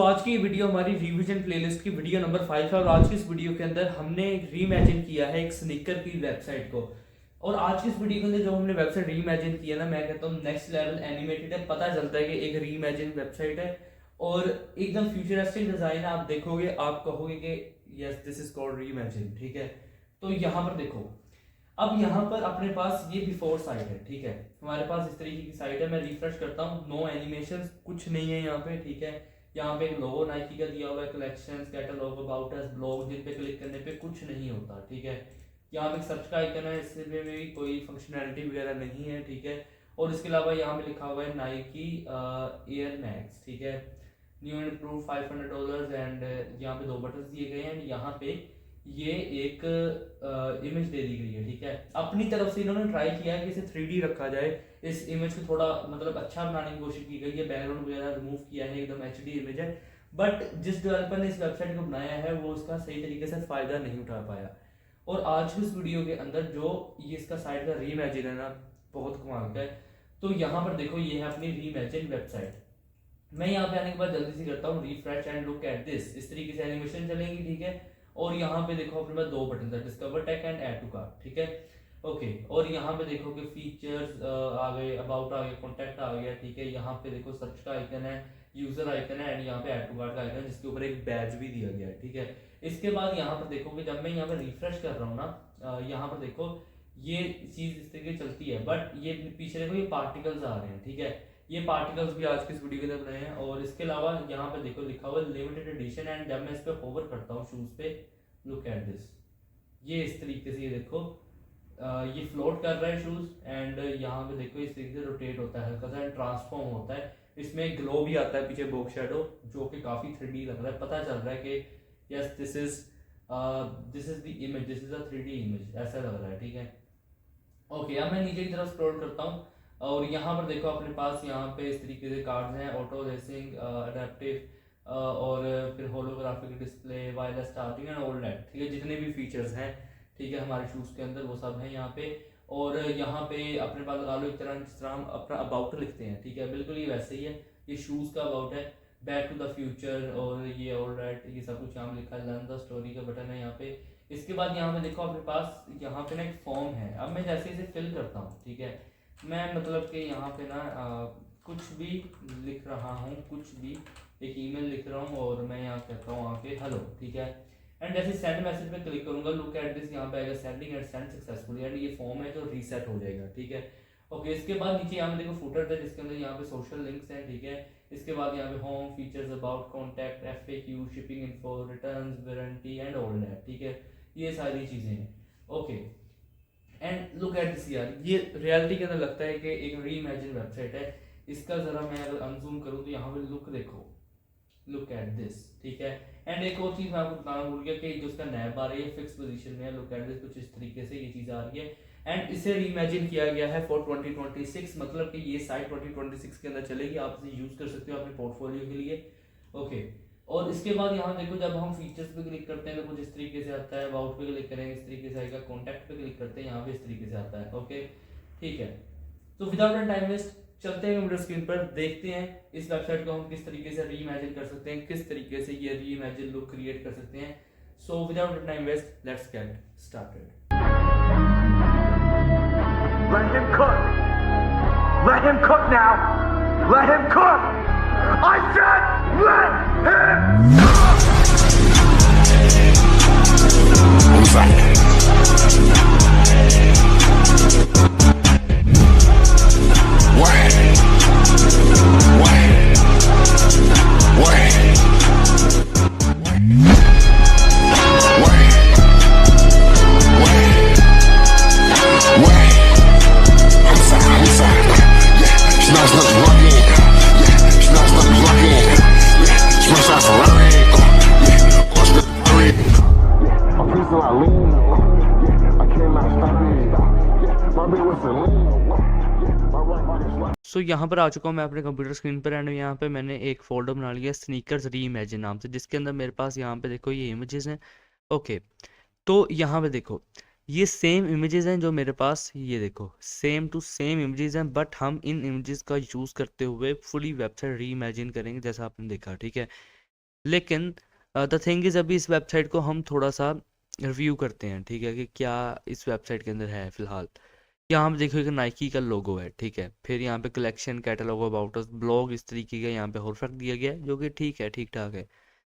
आज की वीडियो हमारी रिवीजन प्लेलिस्ट की वीडियो नंबर 5 है और आज की इस वीडियो के अंदर हमने रीइमेजिन किया है एक स्नीकर की वेबसाइट को। और आज की इस वीडियो के अंदर जो हमने वेबसाइट रीइमेजिन किया ना, मैं कहता हूँ नेक्स्ट लेवल एनिमेटेड है। पता चलता है कि एक रीइमेजिन वेबसाइट है और एकदम फ्यूचरिस्टिक डिजाइन है। आप देखोगे आप कहोगे कि yes this is called reimagine. ठीक है, तो यहाँ पर देखो, अब यहाँ पर अपने पास ये बिफोर साइट है। ठीक है, हमारे पास इस तरीके की साइट है। मैं रिफ्रेश करता हूँ, नो एनिमेशन, कुछ नहीं है यहाँ पे। ठीक है, यहाँ पे एक लोगो नाइकी का दिया हुआ है, collections, catalogue, about us, blog, जिन पे क्लिक करने पे कुछ नहीं होता। ठीक है, यहाँ पे सर्च का आइकन है, इसमें भी कोई फंक्शनैलिटी वगैरह नहीं है। ठीक है, और इसके अलावा यहाँ पे लिखा हुआ है नाइकी एयर मैक्स। ठीक है, न्यू एंड इम्प्रूव $500 एंड यहाँ पे 2 बटन दिए गए हैं। यहाँ पे ये एक इमेज दे दी गई है। ठीक है, अपनी तरफ से इन्होंने ट्राई किया है कि इसे 3D रखा जाए, इस इमेज को थोड़ा मतलब अच्छा बनाने की कोशिश की गई है। बैकग्राउंड वगैरह रिमूव किया है, एकदम HD इमेज है। बट जिस डेवलपर ने इस वेबसाइट को बनाया है वो उसका सही तरीके से फायदा नहीं उठा पाया। और आज की इस वीडियो के अंदर जो ये इसका साइट का रीइमेजिन है ना, बहुत कमाल का है। तो यहाँ पर देखो, ये है अपनी रीइमेजिन वेबसाइट। मैं यहाँ पे आने के बाद जल्दी से करता हूँ refresh and look at this. इस तरीके से एनिमेशन चलेंगी। ठीक है, और यहाँ पे देखो अपने पास 2 बटन है, discover tech and add to cart. ठीक है, ओके, और यहाँ पे देखो कि फीचर्स आ गए, अबाउट आ गया, कॉन्टैक्ट आ गया। ठीक है, यहाँ पे देखो सर्च का आइकन है, यूजर आइकन है एंड यहाँ पे ऐड टू कार्ट का आइकन है, जिसके ऊपर एक बैज भी दिया गया है। ठीक है, इसके बाद यहाँ पर देखो कि जब मैं यहाँ पर रिफ्रेश कर रहा हूँ ना, यहाँ पर देखो ये चीज इस तरीके चलती है, बट ये पीछे देखो ये पार्टिकल्स आ रहे हैं। ठीक है, ये पार्टिकल्स भी आज की इस वीडियो के अंदर बनाए हैं। और इसके अलावा यहाँ पे देखो लिखा हुआ है लिमिटेड एडिशन एंड जब मैं इस पे होवर करता हूँ शूज पे, लुक एट दिस, ये इस तरीके से, ये देखो ये फ्लोट कर रहा है शूज एंड यहाँ पे देखो इस तरीके से रोटेट होता है, हल्का सा ट्रांसफॉर्म होता है। इसमें ग्लो भी आता है पीछे, बॉक्स शैडो, जो कि काफी 3D लग रहा है। पता चल रहा है कि yes this is the image, this is a 3D image, ऐसा लग रहा है। ठीक है, ओके, अब मैं नीचे की तरफ स्क्रॉल करता हूँ और यहाँ पर देखो अपने पास यहाँ पे इस तरीके से कार्ड्स हैं, ऑटो रेसिंग, अडेप्टिव और फिर holographic display, wireless charging and all that. ठीक है, जितने भी फीचर्स हैं, ठीक है, हमारे शूज़ के अंदर वो सब हैं यहाँ पे। और यहाँ पे अपने पास लगा लो एक तरह जिस तरह हम अपना अबाउट लिखते हैं। ठीक है, बिल्कुल ये वैसे ही है, ये शूज़ का अबाउट है, बैक टू द फ्यूचर और ये ऑल दैट, ये सब कुछ यहाँ लिखा है, लर्न द स्टोरी का बटन है यहाँ पे। इसके बाद यहाँ पे देखो अपने पास यहाँ पे ना एक फॉर्म है। अब मैं जैसे इसे फिल करता हूँ, ठीक है, मैं मतलब कि यहाँ पे ना कुछ भी लिख रहा हूँ, कुछ भी एक ईमेल लिख रहा हूँ और मैं यहाँ कहता हूँ आके हेलो। ठीक है, एंड जैसे सेंड मैसेज पे क्लिक करूंगा, लुक एट दिस, यहाँ पे आएगा sending end send successfully and ये फॉर्म है जो रीसेट हो जाएगा। ठीक है, ओके, इसके बाद नीचे यहाँ पे देखो फुटर है जिसके अंदर यहाँ पे सोशल लिंक्स हैं। ठीक है, इसके बाद यहाँ पे home, features, about, contact, FAQ, shipping info, returns, warranty and all that. ठीक है, ये सारी चीजें हैं। Okay, and look at this यार, ये रियलिटी के अंदर लगता है कि एक रीइमेजिन वेबसाइट है। इसका जरा मैं अगर अनजूम करूँ तो यहाँ पे लुक देखो, लुक एट दिस। ठीक है, एंड एक और चीज मैं आपको बताना भूल गया कि जो इसका नैब आ रही है फिक्स पोजीशन में है, लुक एट दिस, कुछ इस तरीके से ये चीज आ रही है। एंड इसे रीइमेजिन किया गया है फॉर 2026, मतलब कि ये साइट 2026 के अंदर चलेगी। आप इसे यूज कर सकते हो अपने पोर्टफोलियो के लिए। ओके, और इसके बाद यहाँ देखो जब हम फीचर्स पे क्लिक करते हैं तो कुछ इस तरीके से आता है, अबाउट पे क्लिक करेंगे इस तरीके से आएगा, कॉन्टैक्ट पे क्लिक करते हैं यहाँ पे इस तरीके से आता है। ओके, ठीक है, तो विदाउट टाइम वेस्ट चलते हैं कंप्यूटर स्क्रीन पर, देखते हैं इस वेबसाइट को हम किस तरीके से रीइमेजिन कर सकते हैं, किस तरीके से ये रीइमेजिन लुक क्रिएट कर सकते हैं। So without time waste let's get started. Let him cook. Let him cook now. Let him cook. I said let him cook. Who's that? सो यहाँ पर आ चुका हूँ मैं अपने कंप्यूटर स्क्रीन पर एंड यहाँ पे मैंने एक फोल्डर बना लिया स्नीकर्स रीइमेजिन नाम से, जिसके अंदर मेरे पास यहाँ पे देखो ये इमेजेस हैं। ओके, तो यहाँ पे देखो ये सेम इमेजेस हैं जो मेरे पास, ये देखो सेम टू सेम इमेजेस हैं, बट हम इन इमेजेस का यूज़ करते हुए फुली वेबसाइट रीइमेजिन करेंगे जैसा आपने देखा। ठीक है, लेकिन द थिंग इज़ अभी इस वेबसाइट को हम थोड़ा सा रिव्यू करते हैं, ठीक है, कि क्या इस वेबसाइट के अंदर है फ़िलहाल। यहाँ पे देखो एक नाइकी का लोगो है, ठीक है, फिर यहाँ पे collection catalogue about us blog इस तरीके का यहाँ पे और फर्क दिया गया है, जो कि ठीक है, ठीक ठाक है।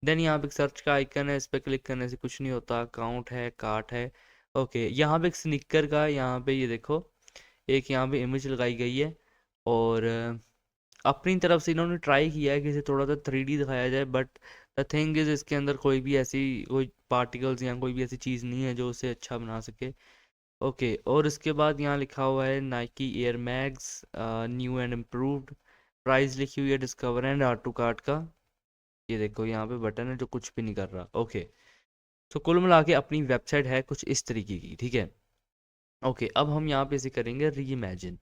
देन यहाँ पे एक सर्च का आइकन है, इस पर क्लिक करने से कुछ नहीं होता, अकाउंट है, कार्ट है। ओके, यहाँ पे एक स्निकर का, यहाँ पे ये देखो एक यहाँ पे इमेज लगाई गई है, और अपनी तरफ से इन्होंने ट्राई किया है कि इसे थोड़ा सा 3D दिखाया जाए, बट द थिंग इज इसके अंदर कोई भी ऐसी कोई पार्टिकल्स या कोई भी ऐसी चीज़ नहीं है जो उसे अच्छा बना सके। ओके, और इसके बाद यहाँ लिखा हुआ है Nike air max new and improved, price लिखी हुई है discover and are to cart का। ये देखो यहाँ पे बटन है जो कुछ भी नहीं कर रहा। ओके, तो कुल मिला के अपनी वेबसाइट है कुछ इस तरीके की, ठीक है। ओके, अब हम यहाँ पे इसे करेंगे री इमेजिन।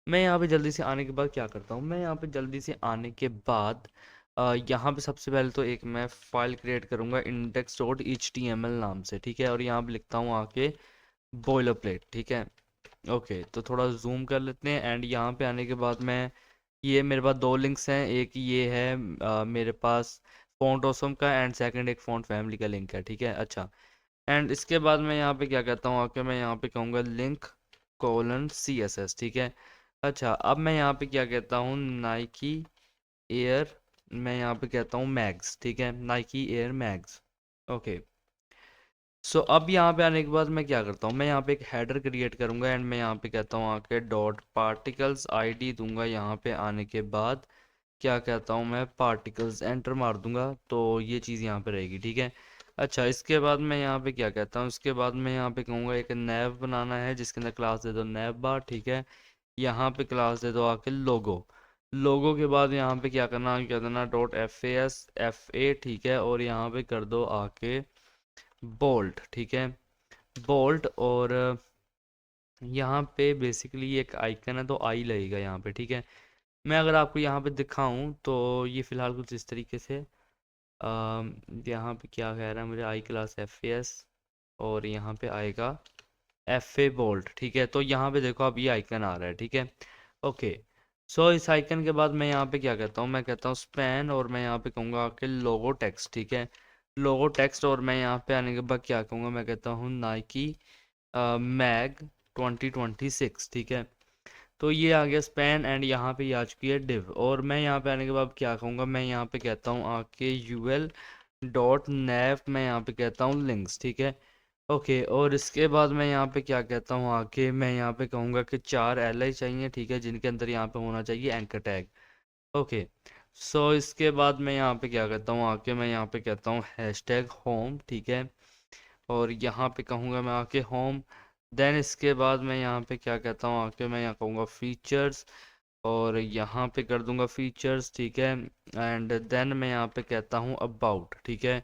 मैं यहाँ पे जल्दी से आने के बाद क्या करता हूँ, मैं यहाँ पे जल्दी से आने के बाद यहाँ पे सबसे पहले तो एक मैं फाइल क्रिएट करूँगा index.html नाम से, ठीक है, और यहाँ पे लिखता हूँ आके बॉयलर प्लेट, ठीक है। ओके, तो थोड़ा जूम कर लेते हैं, एंड यहाँ पे आने के बाद मैं, ये मेरे पास दो लिंक्स हैं, एक ये है मेरे पास फ़ॉन्ट ऑसम का, एंड सेकंड एक फ़ॉन्ट फैमिली का लिंक है, ठीक है। अच्छा, एंड इसके बाद मैं यहाँ पे क्या कहता हूँ आके, मैं यहाँ पे कहूँगा लिंक कोलन CSS, ठीक है। अच्छा, अब मैं यहाँ पे क्या कहता हूँ, नाइकी एयर, मैं यहाँ पे कहता हूँ मैग्स, ठीक है, नाइकी एयर मैग्स। ओके, सो अब यहाँ पे आने के बाद मैं क्या करता हूँ, मैं यहाँ पे एक हेडर क्रिएट करूँगा, एंड मैं यहाँ पे कहता हूँ आके डॉट पार्टिकल्स ID दूंगा। यहाँ पे आने के बाद क्या कहता हूँ, मैं पार्टिकल्स एंटर मार दूंगा, तो ये चीज़ यहाँ पे रहेगी, ठीक है। अच्छा, इसके बाद मैं यहाँ पे क्या कहता हूँ, इसके बाद मैं यहाँ पे कहूँगा एक नैव बनाना है, जिसके अंदर क्लास दे दो नैव बार, ठीक है। यहाँ पे क्लास दे दो आके लोगो। लोगो के बाद यहाँ पे क्या करना, क्या देना .FAS ठीक है, और यहाँ पे कर दो आके बोल्ट, ठीक है, बोल्ट। और यहाँ पे बेसिकली एक आइकन है तो आई लगेगा यहाँ पे, ठीक है। मैं अगर आपको यहाँ पे दिखाऊं तो ये फ़िलहाल कुछ इस तरीके से यहाँ पे क्या कह रहा है मुझे, आई क्लास FAS, और यहाँ पे आएगा FA बोल्ट, ठीक है। तो यहाँ पे देखो अब ये आइकन आ रहा है, ठीक है। ओके, सो इस आइकन के बाद मैं यहाँ पे क्या कहता हूँ, मैं कहता हूँ स्पैन, और मैं यहाँ पे कहूँगा कि लोगो टेक्स्ट, ठीक है, लोगो टेक्स्ट। और मैं यहाँ पे आने के बाद क्या कहूँगा, मैं कहता हूँ नाइकी मैग 2026, ठीक है। तो ये आ गया स्पैन, एंड यहाँ पे ये आ चुकी है डिव। और मैं यहाँ पे आने के बाद क्या कहूँगा, मैं यहाँ पे कहता हूँ आके UL डॉट नैव, मैं यहाँ पे कहता हूँ लिंक्स, ठीक है। ओके, और इसके बाद मैं यहाँ पे क्या कहता हूँ आके, मैं यहाँ पे कहूँगा कि 4 LI चाहिए, ठीक है, जिनके अंदर यहाँ पे होना चाहिए एंकर टैग। ओके, सो इसके बाद मैं यहाँ पे क्या कहता हूँ आके, मैं यहाँ पे कहता हूँ हैशटैग होम, ठीक है, और यहाँ पे कहूँगा मैं आके होम। देन इसके बाद मैं यहाँ पे क्या कहता हूँ आके, मैं यहाँ कहूँगा फीचर्स, और यहाँ पे कर दूंगा फीचर्स, ठीक है। एंड देन मैं यहाँ पे कहता हूँ अबाउट, ठीक है,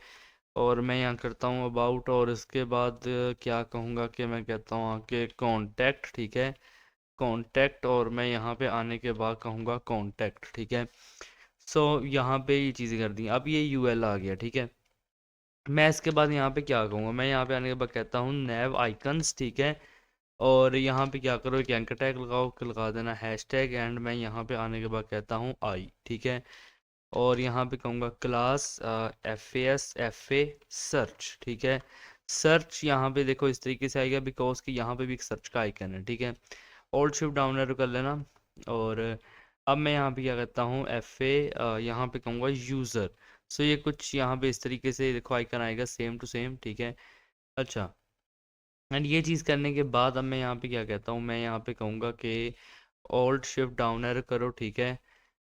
और मैं यहाँ करता हूँ अबाउट। और इसके बाद क्या कहूँगा कि मैं कहता हूँ आके कॉन्टैक्ट, ठीक है, कॉन्टैक्ट। और मैं यहाँ पे आने के बाद कहूँगा कॉन्टैक्ट, ठीक है। सो यहाँ पे ये चीज़ें कर दी, अब ये UL आ गया, ठीक है। मैं इसके बाद यहाँ पे क्या कहूँगा, मैं यहाँ पे आने के बाद कहता हूँ नैव आइकन्स, ठीक है, और यहाँ पे क्या करो, एक एंकर टैग लगाओ, लगा देना हैशटैग, एंड मैं यहाँ पे आने के बाद कहता हूँ आई, ठीक है। और यहाँ पे कहूँगा क्लास FAS FA सर्च, ठीक है। सर्च यहाँ पे देखो इस तरीके से आएगा, बिकॉज कि यहाँ पे भी एक सर्च का आइकन है, ठीक है। ऑल्ट शिफ्ट डाउन एरो कर लेना। और अब मैं यहाँ पे क्या करता हूँ FA, यहाँ पे कहूँगा यूज़र। सो ये कुछ यहाँ पे इस तरीके से देखो आइकन आएगा सेम टू सेम, ठीक है। अच्छा, एंड ये चीज़ करने के बाद अब मैं यहाँ पे क्या कहता हूँ, मैं यहाँ पे कहूँगा कि ऑल्ट शिफ्ट डाउन एरो करो, ठीक है।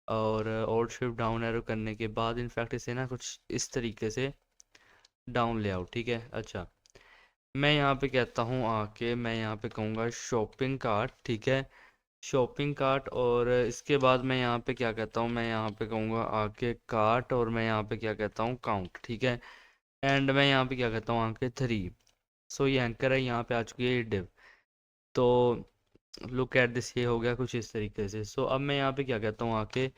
और ऑल्ट शिफ्ट डाउन एरो करने के बाद इनफैक्ट इसे ना कुछ इस तरीके से डाउन ले आओ, ठीक है। अच्छा, मैं यहाँ पे कहता हूँ आके, मैं यहाँ पे कहूँगा शॉपिंग कार्ट, ठीक है, शॉपिंग कार्ट। और इसके बाद मैं यहाँ पे क्या कहता हूँ, मैं यहाँ पे कहूँगा आके कार्ट, और मैं यहाँ पे क्या कहता हूँ काउंट, ठीक है। एंड मैं यहाँ पे क्या कहता हूँ आके 3। सो ये एंकर है, यहाँ पे आ चुकी है ये डिव। तो लुक एट दिस, ये हो गया कुछ इस तरीके से। सो अब मैं यहाँ पे क्या कहता हूँ आके,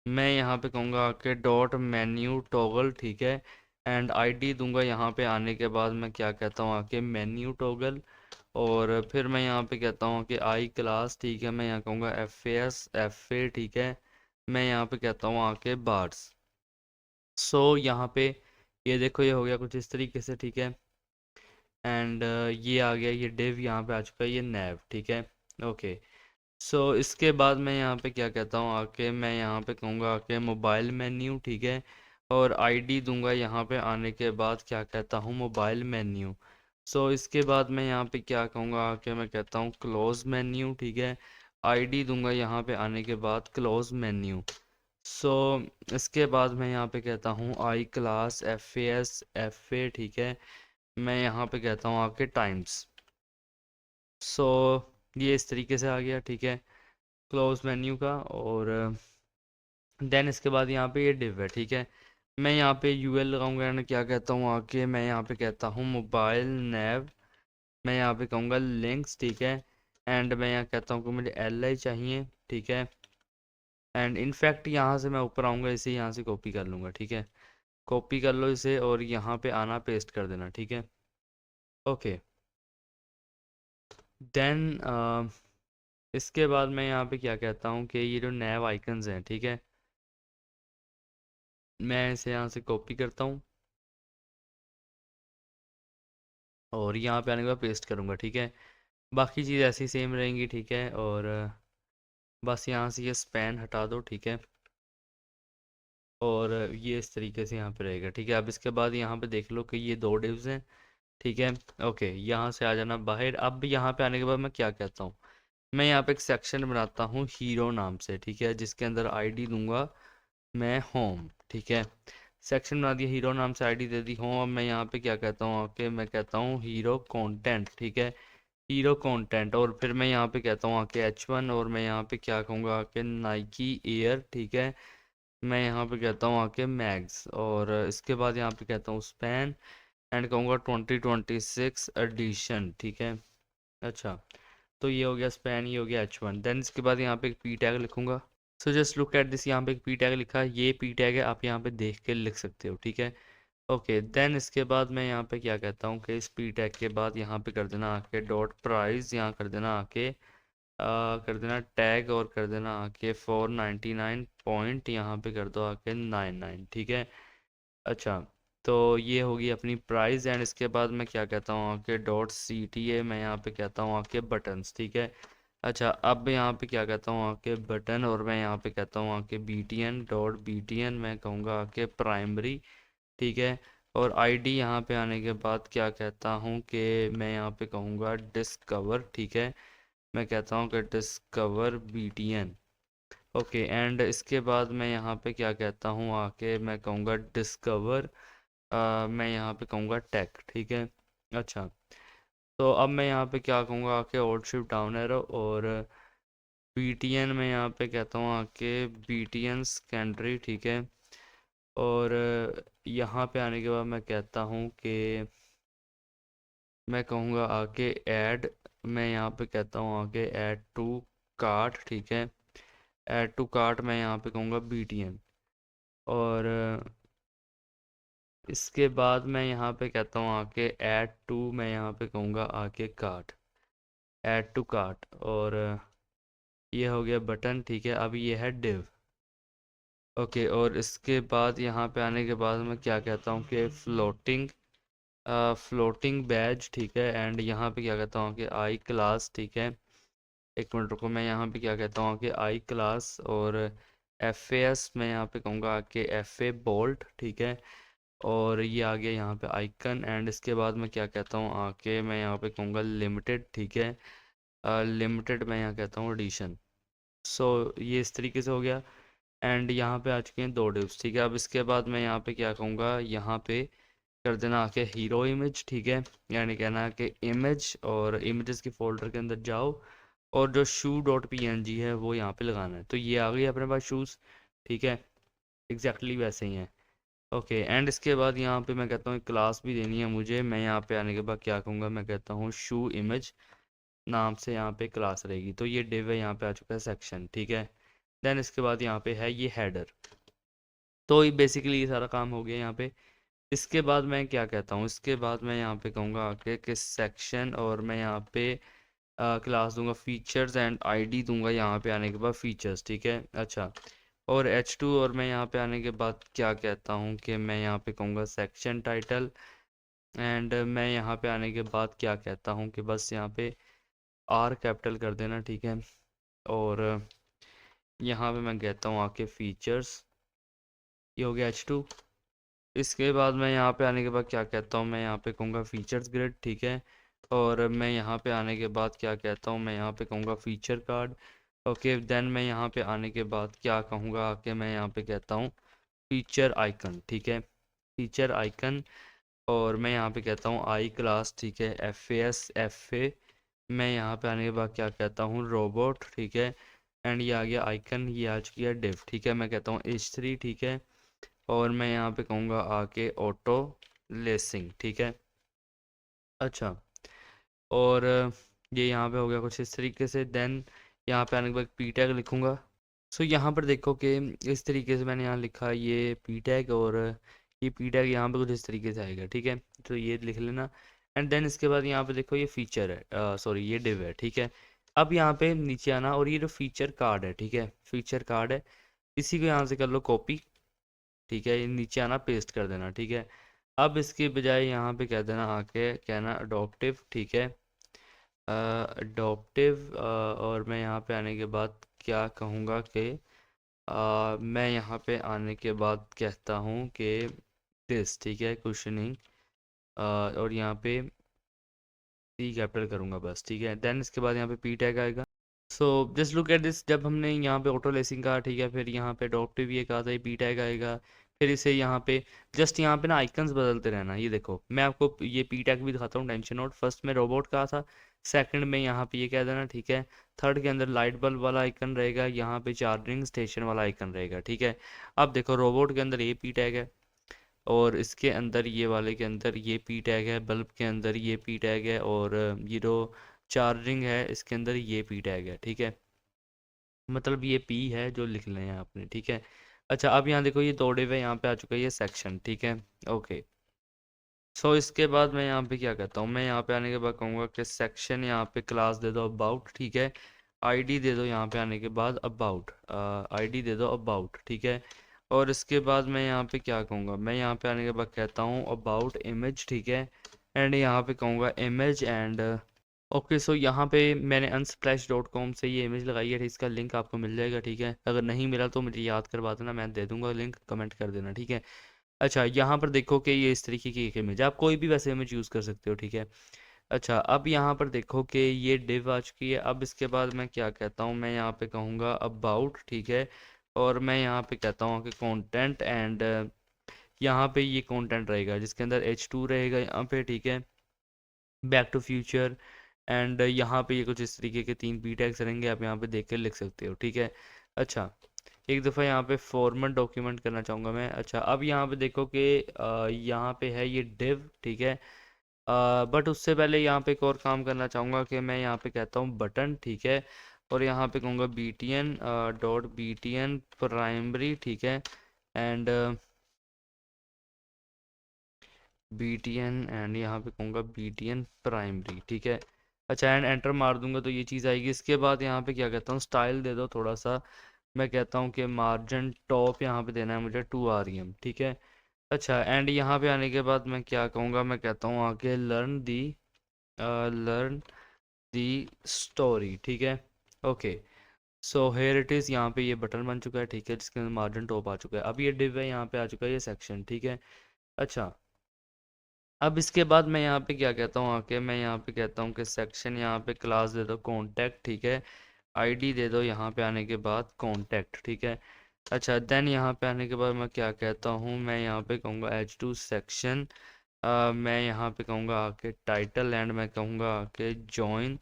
मैं यहाँ पे कहूँगा आके डॉट मेन्यू टॉगल, ठीक है, एंड ID दूंगा। यहाँ पे आने के बाद मैं क्या कहता हूँ आके मेन्यू टॉगल, और फिर मैं यहाँ पे कहता हूँ कि आई क्लास, ठीक है, मैं यहाँ कहूँगा FAS FA, ठीक है, मैं यहाँ पे कहता हूँ आके बार्स। सो यहाँ पे ये देखो, ये हो गया कुछ इस तरीके से, ठीक है। एंड ये आ गया, ये डिव यहाँ पे आ चुका है, ये नैव, ठीक है। ओके, सो इसके बाद मैं यहाँ पे क्या कहता हूँ, आके मैं यहाँ पे कहूँगा आके मोबाइल मेन्यू, ठीक है। और आईडी दूंगा यहाँ पे आने के बाद, क्या कहता हूँ, मोबाइल मेन्यू। सो इसके बाद मैं यहाँ पे क्या कहूँगा आके, मैं कहता हूँ क्लोज मेन्यू, ठीक है। आईडी दूंगा यहाँ पे आने के बाद क्लोज मेन्यू। सो इसके बाद मैं यहाँ पे कहता हूँ आई क्लास FAS FA, ठीक है। मैं यहाँ पे कहता हूँ आके टाइम्स। सो ये इस तरीके से आ गया, ठीक है, क्लोज मेन्यू का। और देन इसके बाद यहाँ पे ये डिव है, ठीक है। मैं यहाँ पे UL लगाऊंगा एंड क्या कहता हूँ आके, मैं यहाँ पे कहता हूँ मोबाइल नेव। मैं यहाँ पे कहूँगा लिंक्स, ठीक है। एंड मैं यहाँ कहता हूँ कि मुझे LI चाहिए, ठीक है। एंड इनफैक्ट यहाँ से मैं ऊपर आऊँगा, इसे यहाँ से कॉपी कर लूँगा, ठीक है। कॉपी कर लो इसे और यहाँ पे आना, पेस्ट कर देना, ठीक है। ओके, देन इसके बाद मैं यहाँ पे क्या कहता हूँ कि ये जो नैव आइकन्स हैं, ठीक है, मैं इसे यहाँ से कॉपी करता हूँ और यहाँ पे आने के बाद पेस्ट करूँगा, ठीक है। बाकी चीज़ ऐसी सेम रहेंगी, ठीक है। और बस यहाँ से ये स्पैन हटा दो, ठीक है। और ये इस तरीके से यहाँ पे रहेगा, ठीक है। अब इसके बाद यहाँ पे देख लो कि ये दो डिव्स हैं, ठीक है। ओके, यहाँ से आ जाना बाहर। अब यहाँ पे आने के बाद मैं क्या कहता हूँ, मैं यहाँ पे एक सेक्शन बनाता हूँ हीरो नाम से, ठीक है, जिसके अंदर आईडी दूंगा मैं होम, ठीक है। सेक्शन बना दिया, हीरो नाम से आईडी दे दी होम। अब मैं यहाँ पे क्या कहता हूँ आके, मैं कहता हूँ हीरो कंटेंट, ठीक है, हीरो कंटेंट। और फिर मैं यहाँ पे कहता हूँ आके H1। और मैं यहाँ पे क्या कहूँगा आके नाइकी एयर, ठीक है। मैं यहाँ पे कहता हूँ आके मैग्स। और इसके बाद यहाँ पे कहता हूँ स्पैन एंड कहूँगा 2026 एडिशन, ठीक है। अच्छा, तो ये हो गया स्पैन, ये हो गया H1। देन इसके बाद यहाँ पे एक P टैग लिखूंगा। So just look at this, यहाँ पे एक P टैग लिखा है, ये P टैग है, आप यहाँ पे देख के लिख सकते हो, ठीक है। ओके, देन इसके बाद मैं यहाँ पे क्या कहता हूँ कि इस P टैग के बाद यहाँ पे कर देना आके डॉट प्राइस, यहाँ कर देना आके कर देना टैग और कर देना आके 499 पॉइंट, यहाँ पे कर दो आके 99, ठीक है। अच्छा, तो ये होगी अपनी प्राइस। एंड इसके बाद मैं क्या कहता हूँ आके डॉट CTA, मैं यहाँ पे कहता हूँ आके बटन्स, ठीक है। अच्छा, अब यहाँ पे क्या कहता हूँ आके बटन। और मैं यहाँ पे कहता हूँ आके BTN मैं कहूँगा आके प्राइमरी, ठीक है। और आईडी यहाँ पे आने के बाद क्या कहता हूँ कि मैं यहाँ पे कहूँगा डिस्कवर, ठीक है। मैं कहता हूँ कि डिस्कवर BTN। ओके, एंड इसके बाद मैं यहाँ पे क्या कहता हूँ आके, मैं कहूँगा डिस्कवर मैं यहाँ पे कहूँगा टेक, ठीक है। अच्छा, तो अब मैं यहाँ पे क्या कहूँगा आके ओल्ड शिफ्ट डाउन एरो। और BTN मैं यहाँ पे कहता हूँ आके BTN सेकेंडरी, ठीक है। और यहाँ पे आने के बाद मैं कहता हूँ कि मैं कहूँगा आके ऐड, मैं यहाँ पे कहता हूँ आके ऐड टू कार्ट, ठीक है। ऐड टू कार्ट मैं यहाँ पे कहूँगा BTN। और इसके बाद मैं यहाँ पे कहता हूँ आके ऐड टू, मैं यहाँ पे कहूँगा आके कार्ट, ऐड टू कार्ट। और ये हो गया बटन, ठीक है। अब ये है डिव। ओके, और इसके बाद यहाँ पे आने के बाद मैं क्या कहता हूँ कि फ्लोटिंग बैज, ठीक है। एंड यहाँ पे क्या कहता हूँ कि आई क्लास, ठीक है। एक मिनट रुको, मैं यहाँ पे क्या कहता हूँ कि आई क्लास। और FAS मैं यहाँ पे कहूँगा कि FA बोल्ट, ठीक है। और ये आ गया यहाँ पे आइकन। एंड इसके बाद मैं क्या कहता हूँ आके, मैं यहाँ पे कहूँगा लिमिटेड, ठीक है। लिमिटेड मैं यहाँ कहता हूँ एडिशन। सो ये इस तरीके से हो गया। एंड यहाँ पे आ चुके हैं दो डिव्स, ठीक है। अब इसके बाद मैं यहाँ पे क्या कहूँगा, यहाँ पे कर देना आके हीरो इमेज, ठीक है। यानी कहना कि इमेज, और इमेजेस के फोल्डर के अंदर जाओ और जो shoe.png है वो यहाँ पे लगाना है। तो ये आ गई अपने पास शूज़, ठीक है। एग्जैक्टली वैसे ही है। ओके, एंड इसके बाद यहाँ पे मैं कहता हूँ क्लास भी देनी है मुझे। मैं यहाँ पे आने के बाद क्या कहूँगा, मैं कहता हूँ शू इमेज नाम से यहाँ पे क्लास रहेगी। तो ये डिव है, यहाँ पे आ चुका है सेक्शन, ठीक है। देन इसके बाद यहाँ पे है ये हेडर। तो ये बेसिकली ये सारा काम हो गया यहाँ पे। इसके बाद मैं क्या कहता हूँ, इसके बाद मैं यहाँ पे कहूँगा आके कि सेक्शन। और मैं यहाँ पे क्लास दूंगा फीचर्स एंड आईडी दूंगा यहाँ पे आने के बाद फीचर्स, ठीक है। अच्छा, और H2 और मैं यहाँ पे आने के बाद क्या कहता हूँ कि मैं यहाँ पे कहूँगा सेक्शन टाइटल। एंड मैं यहाँ पे आने के बाद क्या कहता हूँ कि बस यहाँ पे R कैपिटल कर देना, ठीक है। और यहाँ पे मैं कहता हूँ आके फीचर्स, ये हो गया H2। इसके बाद मैं यहाँ पे आने के बाद क्या कहता हूँ, मैं यहाँ पे कहूँगा फीचर्स ग्रिड, ठीक है। और मैं यहाँ पे आने के बाद क्या कहता हूँ, मैं यहाँ पे कहूँगा फीचर कार्ड। ओके, देन मैं यहाँ पे आने के बाद क्या कहूँगा कि मैं यहाँ पे कहता हूँ फीचर आइकन, ठीक है, फीचर आइकन। और मैं यहाँ पे कहता हूँ आई क्लास, ठीक है, FA। मैं यहाँ पे आने के बाद क्या कहता हूँ रोबोट, ठीक है। एंड ये आ गया आइकन, ये आ चुकी है डिव, ठीक है। मैं कहता हूँ H3, ठीक है। और मैं यहाँ पे कहूँगा आके ऑटो लेसिंग, ठीक है। अच्छा, और ये यहाँ पे हो गया कुछ इस तरीके से। देन यहाँ पे आने के बाद पी टैग लिखूँगा। सो यहाँ पर देखो कि इस तरीके से मैंने यहाँ लिखा ये पी टैग, और ये पी टैग यहाँ पे कुछ इस तरीके से आएगा, ठीक है। तो ये लिख लेना। एंड देन इसके बाद यहाँ पे देखो ये फीचर है, सॉरी ये डिव है, ठीक है। अब यहाँ पे नीचे आना, और ये जो फीचर कार्ड है, ठीक है, फीचर कार्ड है, इसी को यहाँ से कर लो कॉपी, ठीक है। ये नीचे आना, पेस्ट कर देना, ठीक है। अब इसके बजाय यहाँ पे कह देना आके कहना अडोप्टिव, ठीक है, अडोप्टिव। और मैं यहाँ पे आने के बाद क्या कहूँगा कि मैं यहाँ पे आने के बाद कहता हूँ कि दिस, ठीक है, क्वेश्चनिंग। और यहाँ पे सी कैपिटल करूँगा बस, ठीक है। देन इसके बाद यहाँ पे पी टैग आएगा। So just look at this, जब हमने यहाँ पे ऑटो लेसिंग कहा, ठीक है, फिर यहाँ पे अडोप्टिव ये कहा था, ये पी टैग आएगा। फिर इसे यहाँ पे जस्ट यहाँ पे ना आइकन्स बदलते रहना। ये देखो मैं आपको ये पी टैग भी दिखाता हूँ, टेंशन नोट। फर्स्ट में रोबोट कहा था, सेकंड में यहाँ पे ये कह देना, ठीक है। थर्ड के अंदर लाइट बल्ब वाला आइकन रहेगा, यहाँ पे चार्जिंग स्टेशन वाला आइकन रहेगा, ठीक है। अब देखो रोबोट के अंदर ये पी टैग है, और इसके अंदर ये वाले के अंदर ये पी टैग है, बल्ब के अंदर ये पी टैग है, और ये जो चार्जिंग है इसके अंदर ये पी टैग है, ठीक है। मतलब ये पी है जो लिख लें हैं आपने, ठीक है। अच्छा, अब यहाँ देखो ये दौड़े हुए यहाँ पे आ चुका है ये सेक्शन, ठीक है। ओके, सो इसके बाद मैं यहाँ पे क्या कहता हूँ, मैं यहाँ पे आने के बाद कहूँगा कि सेक्शन यहाँ पे क्लास दे दो अबाउट, ठीक है। आईडी दे दो यहाँ पे आने के बाद अबाउट, आईडी दे दो अबाउट, ठीक है। और इसके बाद मैं यहाँ पे क्या कहूँगा, मैं यहाँ पे आने के बाद कहता हूँ अबाउट इमेज, ठीक है। एंड यहाँ पे कहूँगा इमेज एंड ओके। सो यहाँ पे मैंने unsplash.com से ये इमेज लगाई है, इसका लिंक आपको मिल जाएगा, ठीक है। अगर नहीं मिला तो मुझे याद करवा देना, मैं दे दूंगा लिंक, कमेंट कर देना, ठीक है। अच्छा, यहाँ पर देखो कि ये इस तरीके की एक इमेज, आप कोई भी वैसे इमेज यूज़ कर सकते हो, ठीक है। अच्छा, अब यहाँ पर देखो कि ये डिव आ चुकी है। अब इसके बाद मैं क्या कहता हूँ, मैं यहाँ पे कहूँगा अबाउट, ठीक है। और मैं यहाँ पे कहता हूँ कि कंटेंट, एंड यहाँ पे ये कंटेंट रहेगा जिसके अंदर H2 रहेगा यहाँ पे, ठीक है। बैक टू फ्यूचर, एंड यहाँ पे ये कुछ इस तरीके के 3 पी टैग्स रहेंगे, आप यहाँ पे देख कर लिख सकते हो, ठीक है। अच्छा, एक दफ़ा यहाँ पे फॉर्मेट डॉक्यूमेंट करना चाहूँगा मैं। अच्छा, अब यहाँ पे देखो कि यहाँ पे है ये डिव, ठीक है। बट उससे पहले यहाँ पे एक और काम करना चाहूँगा कि मैं यहाँ पे कहता हूँ बटन, ठीक है। और यहाँ पे कहूँगा btn डॉट btn प्राइमरी, ठीक है। एंड btn, एंड यहाँ पे कहूँगा btn प्राइमरी, ठीक है। अच्छा, एंड एंटर मार दूंगा तो ये चीज़ आएगी। इसके बाद यहाँ पे क्या कहता हूँ, स्टाइल दे दो थोड़ा सा। मैं कहता हूँ कि मार्जिन टॉप यहाँ पे देना है मुझे 2 rem, ठीक है। अच्छा, एंड यहाँ पे आने के बाद मैं क्या कहूँगा, मैं कहता हूँ आगे लर्न दी स्टोरी, ठीक है। Okay, so here it is, यहाँ पे ये बटन बन चुका है, ठीक है, जिसके अंदर मार्जिन टॉप आ चुका है। अब ये डिव है, यहाँ पे आ चुका है ये सेक्शन, ठीक है। अच्छा, अब इसके बाद मैं यहाँ पे क्या कहता हूँ आके, मैं यहाँ पे कहता हूँ कि सेक्शन यहाँ पे क्लास दे दो कॉन्टैक्ट, ठीक है। आईडी दे दो यहाँ पे आने के बाद कॉन्टैक्ट, ठीक है। अच्छा, देन यहाँ पे आने के बाद मैं क्या कहता हूँ, मैं यहाँ पे कहूँगा H2 सेक्शन, मैं यहाँ पे कहूँगा आके टाइटल, एंड मैं कहूँगा आके जॉइन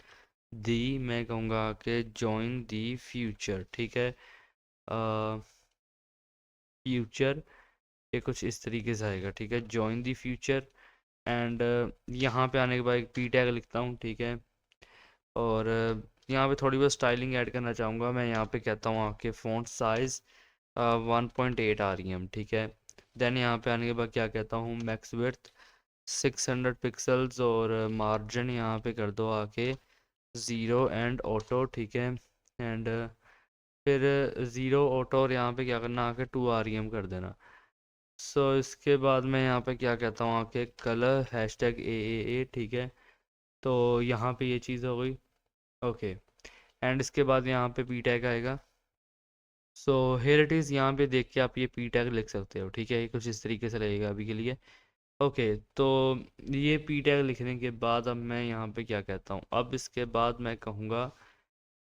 दी, मैं कहूँगा आके जॉइन दी फ्यूचर, ठीक है। फ्यूचर, ये कुछ इस तरीके से आएगा, ठीक है, जॉइन दी फ्यूचर। एंड यहाँ पे आने के बाद एक पी टैग लिखता हूँ, ठीक है। और यहाँ पे थोड़ी बहुत स्टाइलिंग ऐड करना चाहूँगा, मैं यहाँ पे कहता हूँ आपके फ़ॉन्ट साइज़ 1.8 rem, ठीक है। देन यहाँ पे आने के बाद क्या कहता हूँ, मैक्स विड्थ 600 पिक्सल्स, और मार्जिन यहाँ पे कर दो आके 0 एंड ऑटो, ठीक है। एंड फिर 0 ऑटो और यहाँ पे क्या करना आके 2 REM कर देना। सो इसके बाद मैं यहाँ पे क्या कहता हूँ आके कलर हैशटैग AAA, ठीक है। तो यहाँ पे ये चीज़ हो गई, ओके। एंड इसके बाद यहाँ पे पी टैग आएगा। सो हेयर इट इज़, यहाँ पे देख के आप ये पी टैग लिख सकते हो, ठीक है। ये कुछ इस तरीके से लगेगा अभी के लिए, ओके। तो ये पी टैग लिखने के बाद अब मैं यहाँ पे क्या कहता हूँ, अब इसके बाद मैं कहूँगा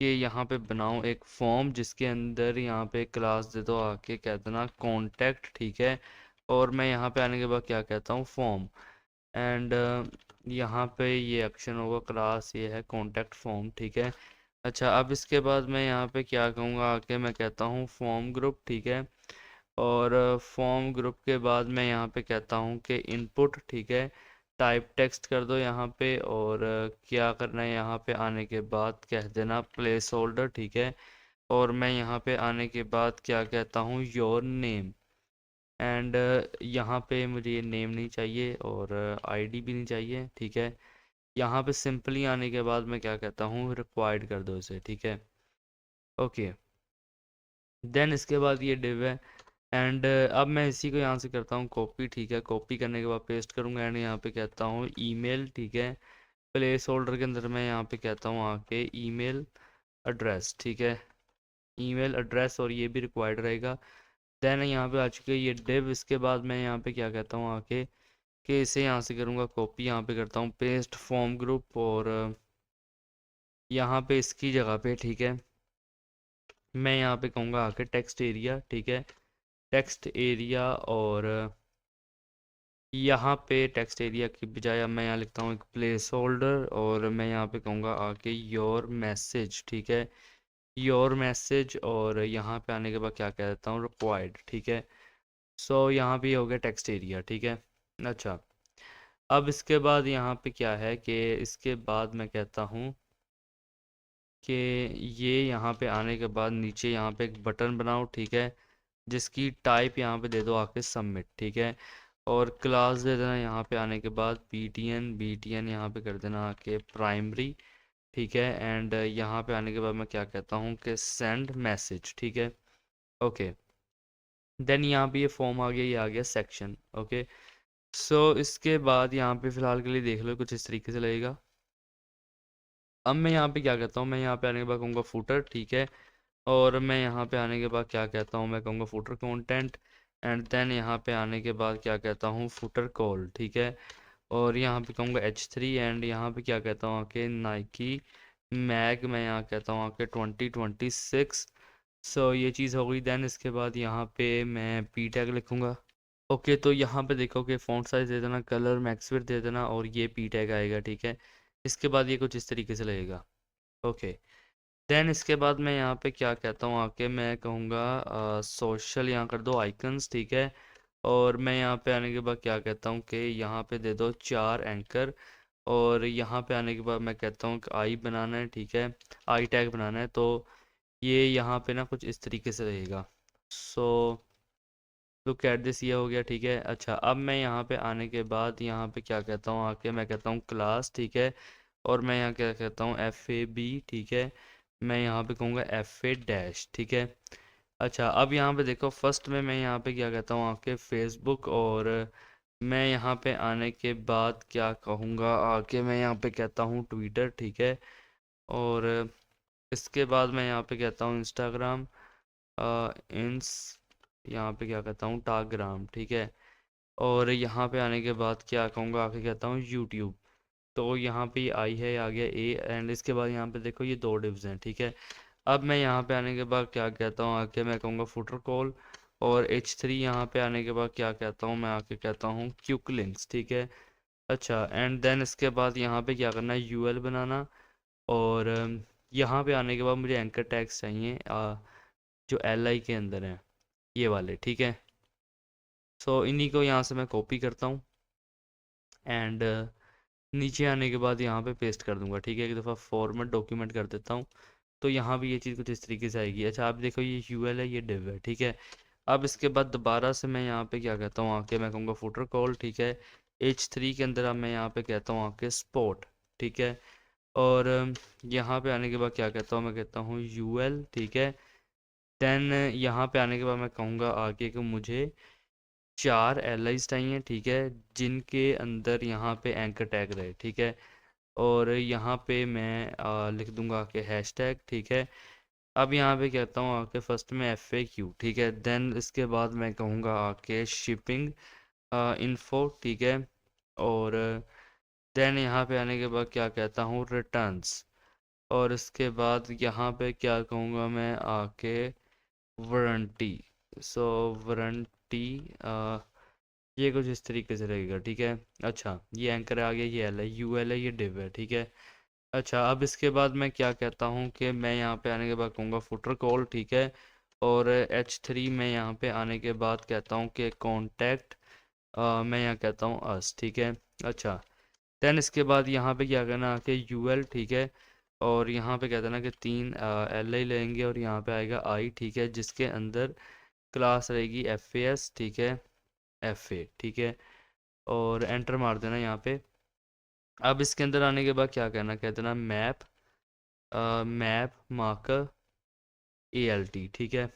कि यहाँ पे बनाऊँ एक फॉर्म जिसके अंदर यहाँ पे क्लास दे दो आके कह देना कॉन्टैक्ट, ठीक है। और मैं यहाँ पे आने के बाद क्या कहता हूँ फॉर्म, एंड यहाँ पे ये एक्शन होगा, क्लास ये है कॉन्टैक्ट फॉर्म, ठीक है। अच्छा, अब इसके बाद मैं यहाँ पे क्या कहूँगा आके मैं कहता हूँ फॉर्म ग्रुप, ठीक है। और फॉर्म ग्रुप के बाद मैं यहाँ पे कहता हूँ कि इनपुट, ठीक है। टाइप टेक्स्ट कर दो यहाँ पे, और क्या करना है यहाँ पे आने के बाद कह देना प्लेस होल्डर, ठीक है। और मैं यहाँ पे आने के बाद क्या कहता हूँ योर नेम, एंड यहाँ पे मुझे ये नेम नहीं चाहिए और आईडी भी नहीं चाहिए, ठीक है। यहाँ पे सिंपली आने के बाद मैं क्या कहता हूँ रिक्वायर्ड कर दो इसे, ठीक है, ओके। देन इसके बाद ये डिव है, एंड अब मैं इसी को यहाँ से करता हूँ कॉपी, ठीक है। कॉपी करने के बाद पेस्ट करूँगा, एंड यहाँ पे कहता हूँ ईमेल, ठीक है। प्लेस होल्डर के अंदर मैं यहाँ पे कहता हूँ आके ईमेल एड्रेस, ठीक है। ईमेल एड्रेस, और ये भी रिक्वायर्ड रहेगा। देन यहाँ पे आ चुके ये डिव। इसके बाद मैं यहाँ पे क्या कहता हूँ आके कि इसे यहाँ से करूँगा कॉपी, यहाँ पे करता हूँ पेस्ट फॉर्म ग्रुप, और यहाँ पे इसकी जगह पे, ठीक है, मैं यहाँ पे कहूँगा आके टेक्स्ट एरिया, ठीक है। टेक्स्ट एरिया, और यहाँ पे टेक्स्ट एरिया की बजाय अब मैं यहाँ लिखता हूँ एक प्लेस होल्डर, और मैं यहाँ पे कहूँगा आके योर मैसेज, ठीक है। योर मैसेज, और यहाँ पे आने के बाद क्या कह देता हूँ रिक्वायर्ड, ठीक है। सो यहाँ पे हो गया टेक्स्ट एरिया, ठीक है। अच्छा, अब इसके बाद यहाँ पे क्या है कि इसके बाद मैं कहता हूँ कि ये यहाँ पे आने के बाद नीचे यहाँ पे एक बटन बनाओ, ठीक है, जिसकी टाइप यहाँ पे दे दो आके सबमिट, ठीक है। और क्लास दे देना यहाँ पे आने के बाद BTN यहाँ पे कर देना आके प्राइमरी, ठीक है। एंड यहाँ पे आने के बाद मैं क्या कहता हूँ कि सेंड मैसेज, ठीक है, ओके। देन यहाँ पे ये फॉर्म आ गया, ये आ गया सेक्शन, ओके। सो इसके बाद यहाँ पे फ़िलहाल के लिए देख लो कुछ इस तरीके से लगेगा। अब मैं यहाँ पे क्या कहता हूँ, मैं यहाँ पे आने के बाद कहूँगा फुटर, ठीक है। और मैं यहाँ पे आने के बाद क्या कहता हूँ, मैं कहूँगा फुटर कंटेंट, एंड देन यहाँ पे आने के बाद क्या कहता हूँ फुटर कॉल, ठीक है। और यहाँ पे कहूँगा H3, एंड यहाँ पे क्या कहता हूँ आके नाइकी मैग, मैं यहाँ कहता हूँ आके 2026। सो ये चीज़ हो गई। देन इसके बाद यहाँ पे मैं पी टैग लिखूँगा, ओके। तो यहाँ पे देखो कि फ़ॉन्ट साइज़ दे देना, कलर मैक्सविड्थ दे देना, और ये पी टैग आएगा, ठीक है। इसके बाद ये कुछ इस तरीके से लगेगा, ओके। देन इसके बाद मैं यहाँ पे क्या कहता हूँ आके मैं कहूँगा सोशल, यहाँ कर दो आइकन्स, ठीक है। और मैं यहाँ पे आने के बाद क्या कहता हूँ कि यहाँ पे दे दो 4 एंकर, और यहाँ पे आने के बाद मैं कहता हूँ कि आई बनाना है, ठीक है, आई टैग बनाना है। तो ये यहाँ पे ना कुछ इस तरीके से रहेगा। सो लुक एट दिस, ये हो गया, ठीक है। अच्छा, अब मैं यहाँ पे आने के बाद यहाँ पे क्या कहता हूँ आके मैं कहता हूँ क्लास, ठीक है। और मैं यहाँ क्या कहता हूँ FAB, ठीक है। मैं यहाँ पे कहूँगा FA डैश, ठीक है। अच्छा, अब यहाँ पे देखो फर्स्ट में मैं यहाँ पे क्या कहता हूँ आके फेसबुक, और मैं यहाँ पे आने के बाद क्या कहूँगा आके मैं यहाँ पे कहता हूँ ट्विटर, ठीक है। और इसके बाद मैं यहाँ पे कहता हूँ इंस्टाग्राम, इंस यहाँ पे क्या कहता हूँ टाग्राम, ठीक है। और यहाँ पे आने के बाद क्या कहूँगा आके कहता हूँ यूट्यूब। तो यहाँ पे ये आई है, आ गया ए, एंड इसके बाद यहाँ पे देखो ये 2 डिव्स हैं, ठीक है। अब मैं यहाँ पे आने के बाद क्या कहता हूँ आके मैं कहूँगा फुटर कॉल, और H3 यहाँ पे आने के बाद क्या कहता हूँ मैं आके कहता हूँ क्विक लिंक्स, ठीक है। अच्छा, एंड देन इसके बाद यहाँ पे क्या करना है UL बनाना, और यहाँ पे आने के बाद मुझे एंकर टैग्स चाहिए जो LI के अंदर हैं, ये वाले, ठीक है। सो इन्हीं को यहाँ से मैं कॉपी करता हूँ, एंड नीचे आने के बाद यहाँ पे पेस्ट कर दूंगा, ठीक है। एक दफ़ा फॉर्मेट डॉक्यूमेंट कर देता हूँ, तो यहाँ भी ये चीज़ कुछ इस तरीके से आएगी। अच्छा, आप देखो ये UL है, ये डिव है, ठीक है। अब इसके बाद दोबारा से मैं यहाँ पे क्या कहता हूँ आके मैं कहूँगा फुटर कॉल, ठीक है। H3 के अंदर अब मैं यहाँ पे कहता हूँ आके स्पॉट, ठीक है। और यहाँ पे आने के बाद क्या कहता हूँ मैं कहता हूँ UL, ठीक है। देन यहाँ पे आने के बाद मैं कहूँगा आगे कि मुझे 4 एलाइज चाहिए, ठीक है, जिनके अंदर यहाँ पे एंकर टैग रहे, ठीक है। और यहाँ पे मैं लिख दूंगा आके हैशटैग, ठीक है। अब यहाँ पे कहता हूँ आके फर्स्ट में FAQ, ठीक है। देन इसके बाद मैं कहूँगा आके शिपिंग इन्फो, ठीक है। और देन यहाँ पे आने के बाद क्या कहता हूँ, रिटर्न्स। और इसके बाद यहाँ पे क्या कहूँगा मैं आके वारंटी। सो वारंटी ये कुछ इस तरीके से रहेगा, ठीक है। अच्छा, ये एंकर आ गया, ये एल है, UL है, ये डिव है, ठीक है। अच्छा, अब इसके बाद मैं क्या कहता हूँ कि मैं यहाँ पे आने के बाद कहूँगा फुटर कॉल, ठीक है। और H3 में यहाँ पे आने के बाद कहता हूँ कि कॉन्टैक्ट, मैं यहाँ कहता हूँ अस, ठीक है। अच्छा, देन इसके बाद यहाँ पे क्या करना कि UL, ठीक है। और यहाँ पे कहते हैं ना कि 3 LI लेंगे और यहाँ पे आएगा I, ठीक है, जिसके अंदर क्लास रहेगी FAS, ठीक है, FA, ठीक है। और एंटर मार देना यहाँ पे। अब इसके अंदर आने के बाद क्या करना, कहते ना मैप मैप मार्कर ALT, ठीक है।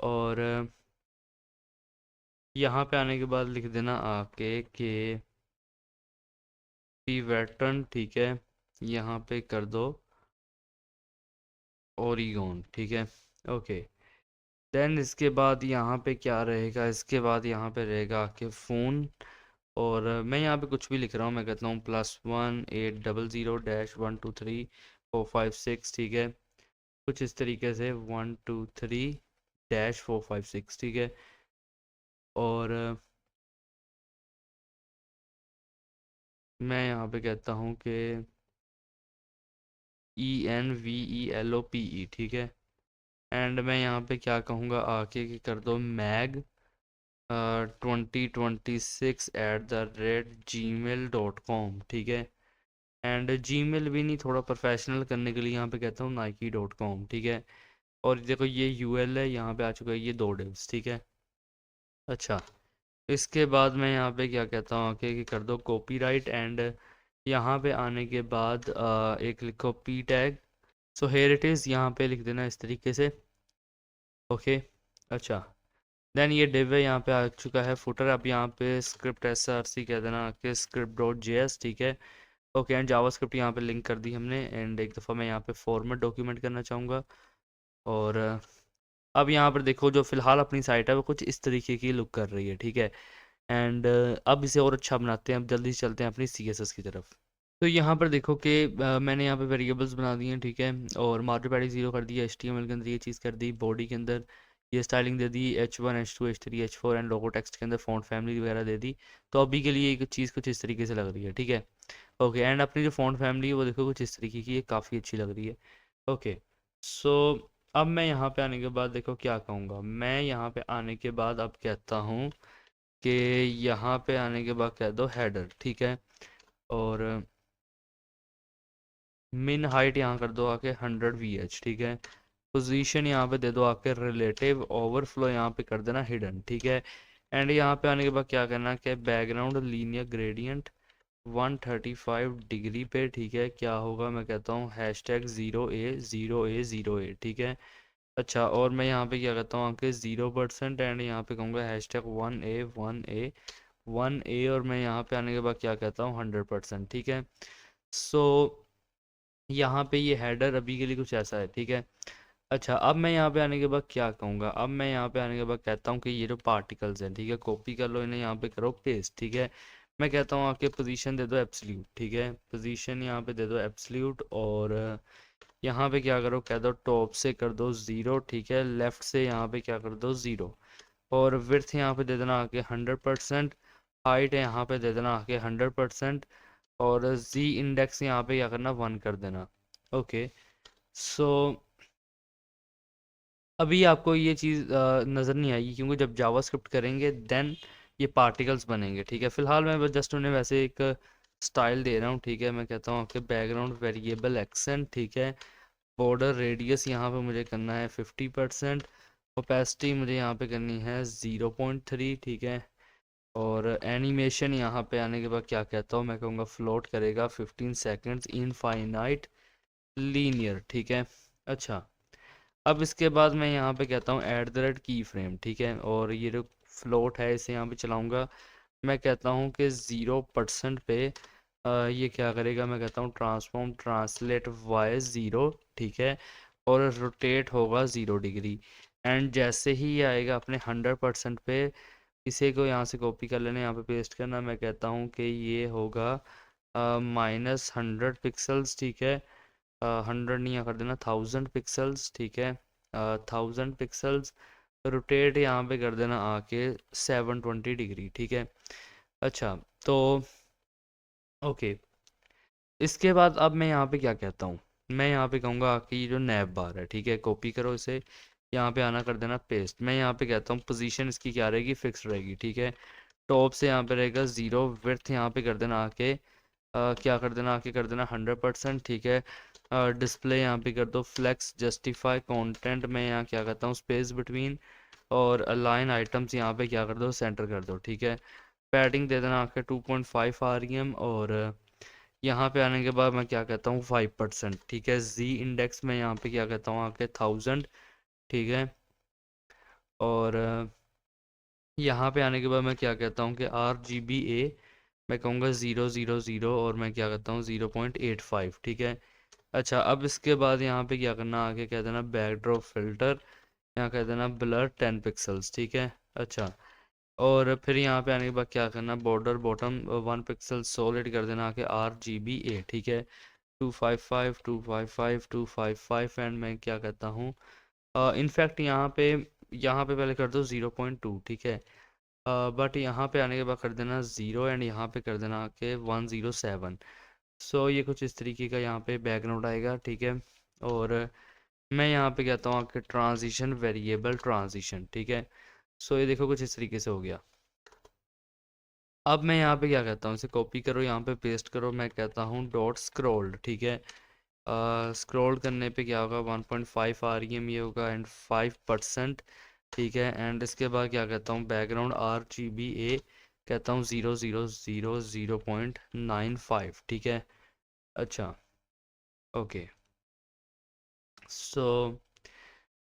और यहाँ पे आने के बाद लिख देना आके कि पिवेटन, ठीक है, यहाँ पे कर दो ओरिगोन, ठीक है, ओके। देन इसके बाद यहाँ पे क्या रहेगा, इसके बाद यहाँ पे रहेगा कि फ़ोन। और मैं यहाँ पे कुछ भी लिख रहा हूँ, मैं कहता हूँ +1 800-123 456, ठीक है, कुछ इस तरीके से 123-456, ठीक है। और मैं यहाँ पे कहता हूँ कि ENVELOPE, ठीक है। एंड मैं यहाँ पे क्या कहूँगा आके कि कर दो मैग 2026@gmail.com, ठीक है। एंड जीमेल भी नहीं, थोड़ा प्रोफेशनल करने के लिए यहाँ पे कहता हूँ nike.com, ठीक है। और देखो ये UL है, यहाँ पे आ चुका है ये 2 डिव्स, ठीक है। अच्छा, इसके बाद मैं यहाँ पे क्या कहता हूँ कि कर दो कॉपीराइट। एंड यहाँ पे आने के बाद एक लिखो P tag. So here it is, यहाँ पे लिख देना इस तरीके से, ओके। अच्छा, देन ये डिव है, यहाँ पे आ चुका है फुटर। अब यहाँ पे स्क्रिप्ट SRC कह देना कि script.js, ठीक है, ओके। एंड जावास्क्रिप्ट यहाँ पे लिंक कर दी हमने। एंड एक दफ़ा मैं यहाँ पे फॉर्मेट डॉक्यूमेंट करना चाहूँगा। और अब यहाँ पर देखो जो फ़िलहाल अपनी साइट है वो कुछ इस तरीके की लुक कर रही है, ठीक है। एंड अब इसे और अच्छा बनाते हैं, अब जल्दी से चलते हैं अपनी CSS की तरफ। तो यहाँ पर देखो कि मैंने यहाँ पे वेरिएबल्स बना दिए हैं, ठीक है। और मार्जिन पैडिंग 0 कर दिया, HTML के अंदर ये चीज़ कर दी, बॉडी के अंदर ये styling they the, H1 H2 H3 H4 and logo text के अंदर फ़ॉन्ट फैमिली वगैरह दे दी। तो अभी के लिए एक चीज़ कुछ इस तरीके से लग रही है, ठीक है, ओके। एंड अपनी जो फ़ॉन्ट फैमिली है वो देखो कुछ इस तरीके की है, काफ़ी अच्छी लग रही है, ओके। सो अब मैं यहाँ पे आने के बाद देखो क्या कहूँगा, मैं यहाँ पे आने के बाद अब कहता हूँ कि यहाँ पे आने के बाद कह दो हेडर, ठीक है। और मिन हाइट यहाँ कर दो आके 100 VH, ठीक है। पोजीशन यहाँ पे दे दो आके रिलेटिव, ओवरफ्लो यहाँ पे कर देना हिडन, ठीक है। एंड यहाँ पे आने के बाद क्या करना कि बैकग्राउंड लीनियर ग्रेडियंट 135 डिग्री पे, ठीक है, क्या होगा मैं कहता हूँ हैशटैग 0A0A0A, ठीक है। अच्छा, और मैं यहाँ पे क्या कहता हूँ आके 0%। एंड यहाँ पे कहूँगा हैशटैग 1A और मैं यहाँ पे आने के बाद क्या कहता हूँ 100%, ठीक है। सो यहाँ पे ये हेडर अभी के लिए कुछ ऐसा है, ठीक है। अच्छा, अब मैं यहाँ पे आने के बाद क्या कहूँगा, अब मैं यहाँ पे आने के बाद कहता हूँ कि ये जो पार्टिकल्स हैं, ठीक है, कॉपी कर लो इन्हें, यहाँ पे करो पेस्ट, ठीक है। मैं कहता हूँ आके पोजीशन दे दो एब्सोल्यूट, ठीक है, पोजीशन यहाँ पे दे दो एब्सोल्यूट। और यहाँ पे क्या करो, कह दो टॉप से कर दो 0, ठीक है, लेफ्ट से यहाँ पे क्या कर दो 0। और विड्थ यहाँ पे दे देना आके 100%। हाइट है यहाँ पे दे देना आके 100%। और Z इंडेक्स यहाँ पे क्या करना 1 कर देना, ओके। सो अभी आपको ये चीज़ नज़र नहीं आएगी क्योंकि जब जावास्क्रिप्ट करेंगे देन ये पार्टिकल्स बनेंगे, ठीक है। फिलहाल मैं बस जस्ट उन्हें वैसे एक स्टाइल दे रहा हूँ, ठीक है। मैं कहता हूँ आपके बैकग्राउंड वेरिएबल एक्सेंट, ठीक है। बॉर्डर रेडियस यहाँ पे मुझे करना है 50%। ओपेसिटी मुझे यहाँ पे करनी है 0.3, ठीक है। और एनिमेशन यहाँ पे आने के बाद क्या कहता हूँ मैं कहूँगा फ्लोट करेगा 15 सेकेंड्स इनफाइनाइट लीनियर, ठीक है। अच्छा, अब इसके बाद मैं यहाँ पे कहता हूँ एट द रेट की फ्रेम, ठीक है, और ये जो फ्लोट है इसे यहाँ पे चलाऊँगा। मैं कहता हूँ कि 0% पे ये क्या करेगा, मैं कहता हूँ ट्रांसफॉर्म ट्रांसलेट वाई 0, ठीक है, और रोटेट होगा 0 डिग्री। एंड जैसे ही ये आएगा अपने 100% पे, इसे को यहाँ से कॉपी कर लेना, यहाँ पे पेस्ट करना। मैं कहता हूँ कि ये होगा -100 पिक्सल्स, ठीक है, 100 नहीं, यहाँ कर देना 1000 पिक्सल्स, ठीक है, 1000 पिक्सल्स। रोटेट यहाँ पे कर देना आके 720 डिग्री, ठीक है। अच्छा, तो ओके, इसके बाद अब मैं यहाँ पे क्या कहता हूँ, मैं यहाँ पे कहूँगा कि जो नैब बार है, ठीक है, कॉपी करो इसे, यहाँ पे आना, कर देना पेस्ट। मैं यहाँ पे कहता हूँ पोजीशन इसकी क्या रहेगी, फिक्स रहेगी, ठीक है। टॉप से यहाँ पे रहेगा 0, विड्थ यहाँ पे कर देना आके क्या कर देना आके, कर देना 100%, ठीक है। डिस्प्ले यहाँ पे कर दो फ्लेक्स जस्टिफाई कंटेंट में यहाँ क्या करता हूँ स्पेस बिटवीन, और अलाइन आइटम्स यहाँ पे क्या कर दो सेंटर कर दो, ठीक है। पैडिंग दे देना आके 2.5 REM, और यहाँ पे आने के बाद मैं क्या कहता हूँ 5%, ठीक है। जी इंडेक्स में यहाँ पे क्या कहता हूँ आके 1000, ठीक है, और यहाँ पे आने के बाद मैं क्या कहता हूँ कि RGBA मैं कहूँगा 000, और मैं क्या कहता हूँ 0.85, ठीक है। अच्छा, अब इसके बाद यहाँ पे क्या करना, आगे कह देना बैकड्रॉप फिल्टर, यहाँ कह देना ब्लर 10 पिक्सल्स, ठीक है। अच्छा, और फिर यहाँ पे आने के बाद क्या करना, बॉर्डर बॉटम 1 पिक्सल सॉलिड कर देना आके RGBA, ठीक है, 255 255 255। एंड मैं क्या कहता हूँ इनफैक्ट यहाँ पे पहले कर दो 0.2, ठीक है, बट यहाँ पे आने के बाद कर देना 0, एंड यहाँ पे कर देना आके 107। सो ये कुछ इस तरीके का यहाँ पे बैकग्राउंड आएगा, ठीक है। और मैं यहाँ पे कहता हूँ आपके ट्रांजिशन वेरिएबल ट्रांजिशन, ठीक है। सो ये देखो कुछ इस तरीके से हो गया। अब मैं यहाँ पे क्या कहता हूँ, इसे कॉपी करो, यहाँ पे पेस्ट करो, मैं कहता हूँ डॉट स्क्रॉल्ड, ठीक है। स्क्रॉल करने पे क्या होगा 1.5 REM ये होगा, एंड 5%, ठीक है। एंड इसके बाद क्या कहता हूँ बैकग्राउंड RGBA कहता हूँ 000 0.95, ठीक है। अच्छा, ओके, सो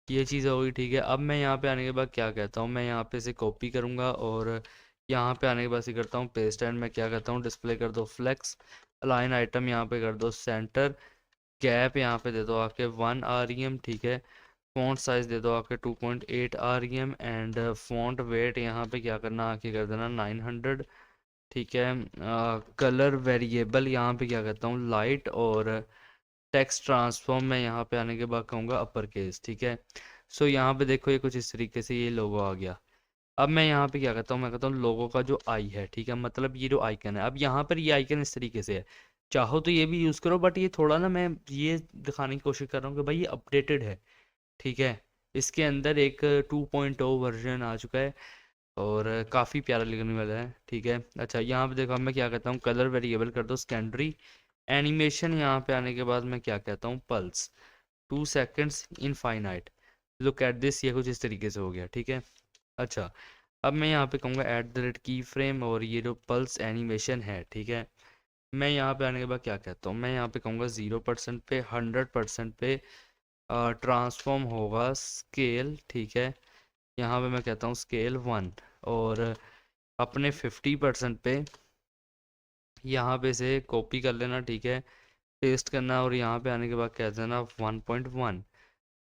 ये चीज़ हो गई, ठीक है। अब मैं यहाँ पे आने के बाद क्या कहता हूँ, मैं यहाँ पे इसे कॉपी करूँगा, और यहाँ पे आने के बाद इसे करता हूँ पेस्ट, एंड मैं क्या कहता हूँ डिस्प्ले कर दो फ्लेक्स, अलाइन आइटम यहाँ पे कर दो सेंटर, गैप यहाँ पे दे दो आके 1 REM, ठीक है। फ़ॉन्ट साइज़ दे दो आके 2.8 REM, एंड फ़ॉन्ट वेट यहाँ पे क्या करना आके कर देना 900, ठीक है। कलर वेरिएबल यहाँ पे क्या कहता हूँ लाइट, और टेक्स्ट ट्रांसफॉर्म मैं यहाँ पे आने के बाद कहूँगा अपर केस, ठीक है। सो यहाँ पे देखो ये कुछ इस तरीके से ये लोगो आ गया। अब मैं यहाँ पे क्या करता हूँ, मैं कहता हूँ लोगो का जो आई है, ठीक है, मतलब ये जो आइकन है, अब यहाँ पर ये आइकन इस तरीके से है, चाहो तो ये भी यूज़ करो, बट ये थोड़ा ना मैं ये दिखाने की कोशिश कर रहा हूँ कि भाई ये अपडेटेड है, ठीक है। इसके अंदर एक 2.0 वर्जन आ चुका है, और काफ़ी प्यारा लगने वाला है, ठीक है। अच्छा, यहाँ पे देखो अब मैं क्या कहता हूँ कलर वेरिएबल कर दो सेकेंडरी, एनिमेशन यहाँ पे आने के बाद मैं क्या कहता हूँ pulse 2 seconds infinite, look at this, ये कुछ इस तरीके से हो गया, ठीक है। अच्छा, अब मैं यहाँ पे कहूँगा एट द रेट की फ्रेम, और ये जो पल्स एनिमेशन है, ठीक है, मैं यहाँ पे आने के बाद क्या कहता हूँ, मैं यहाँ पे कहूँगा 0% पे 100% पे ट्रांसफॉर्म होगा स्केल, ठीक है। यहाँ पे मैं कहता हूँ स्केल 1, और अपने 50% पे यहाँ पे से कॉपी कर लेना, ठीक है, पेस्ट करना, और यहाँ पे आने के बाद कह देना 1.1।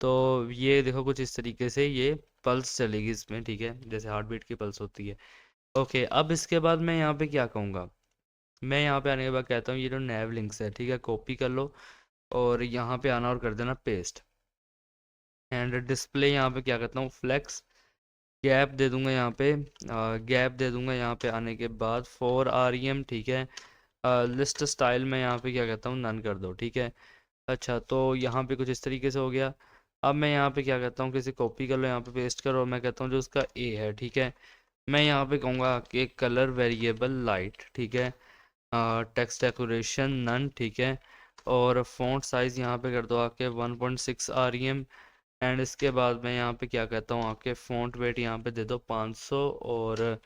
तो ये देखो कुछ इस तरीके से ये पल्स चलेगी इसमें, ठीक है, जैसे हार्ट बीट की पल्स होती है। ओके, अब इसके बाद मैं यहाँ पे क्या कहूँगा, मैं यहाँ पे आने के बाद कहता हूँ ये जो नैव लिंक्स है, ठीक है, कॉपी कर लो, और यहाँ पे आना और कर देना पेस्ट, एंड डिस्प्ले यहाँ पे क्या कहता हूँ फ्लेक्स, गैप दे दूंगा यहाँ पे, गैप दे दूंगा यहाँ पे आने के बाद 4 REM, ठीक है। लिस्ट स्टाइल में यहाँ पे क्या कहता हूँ नन कर दो, ठीक है। अच्छा, तो यहाँ पे कुछ इस तरीके से हो गया। अब मैं यहाँ पे क्या कहता हूँ किसी कॉपी कर लो, यहाँ पे पेस्ट करो, और मैं कहता हूँ जो उसका ए है, ठीक है, मैं यहाँ पे कहूँगा कि कलर वेरिएबल लाइट, ठीक है, टेक्स्ट डेकोरेशन नन, ठीक है, और फॉन्ट साइज़ यहाँ पे कर दो आके 1.6 REM, एंड इसके बाद मैं यहाँ पे क्या कहता हूँ आके फॉन्ट वेट यहाँ पे दे दो 500, और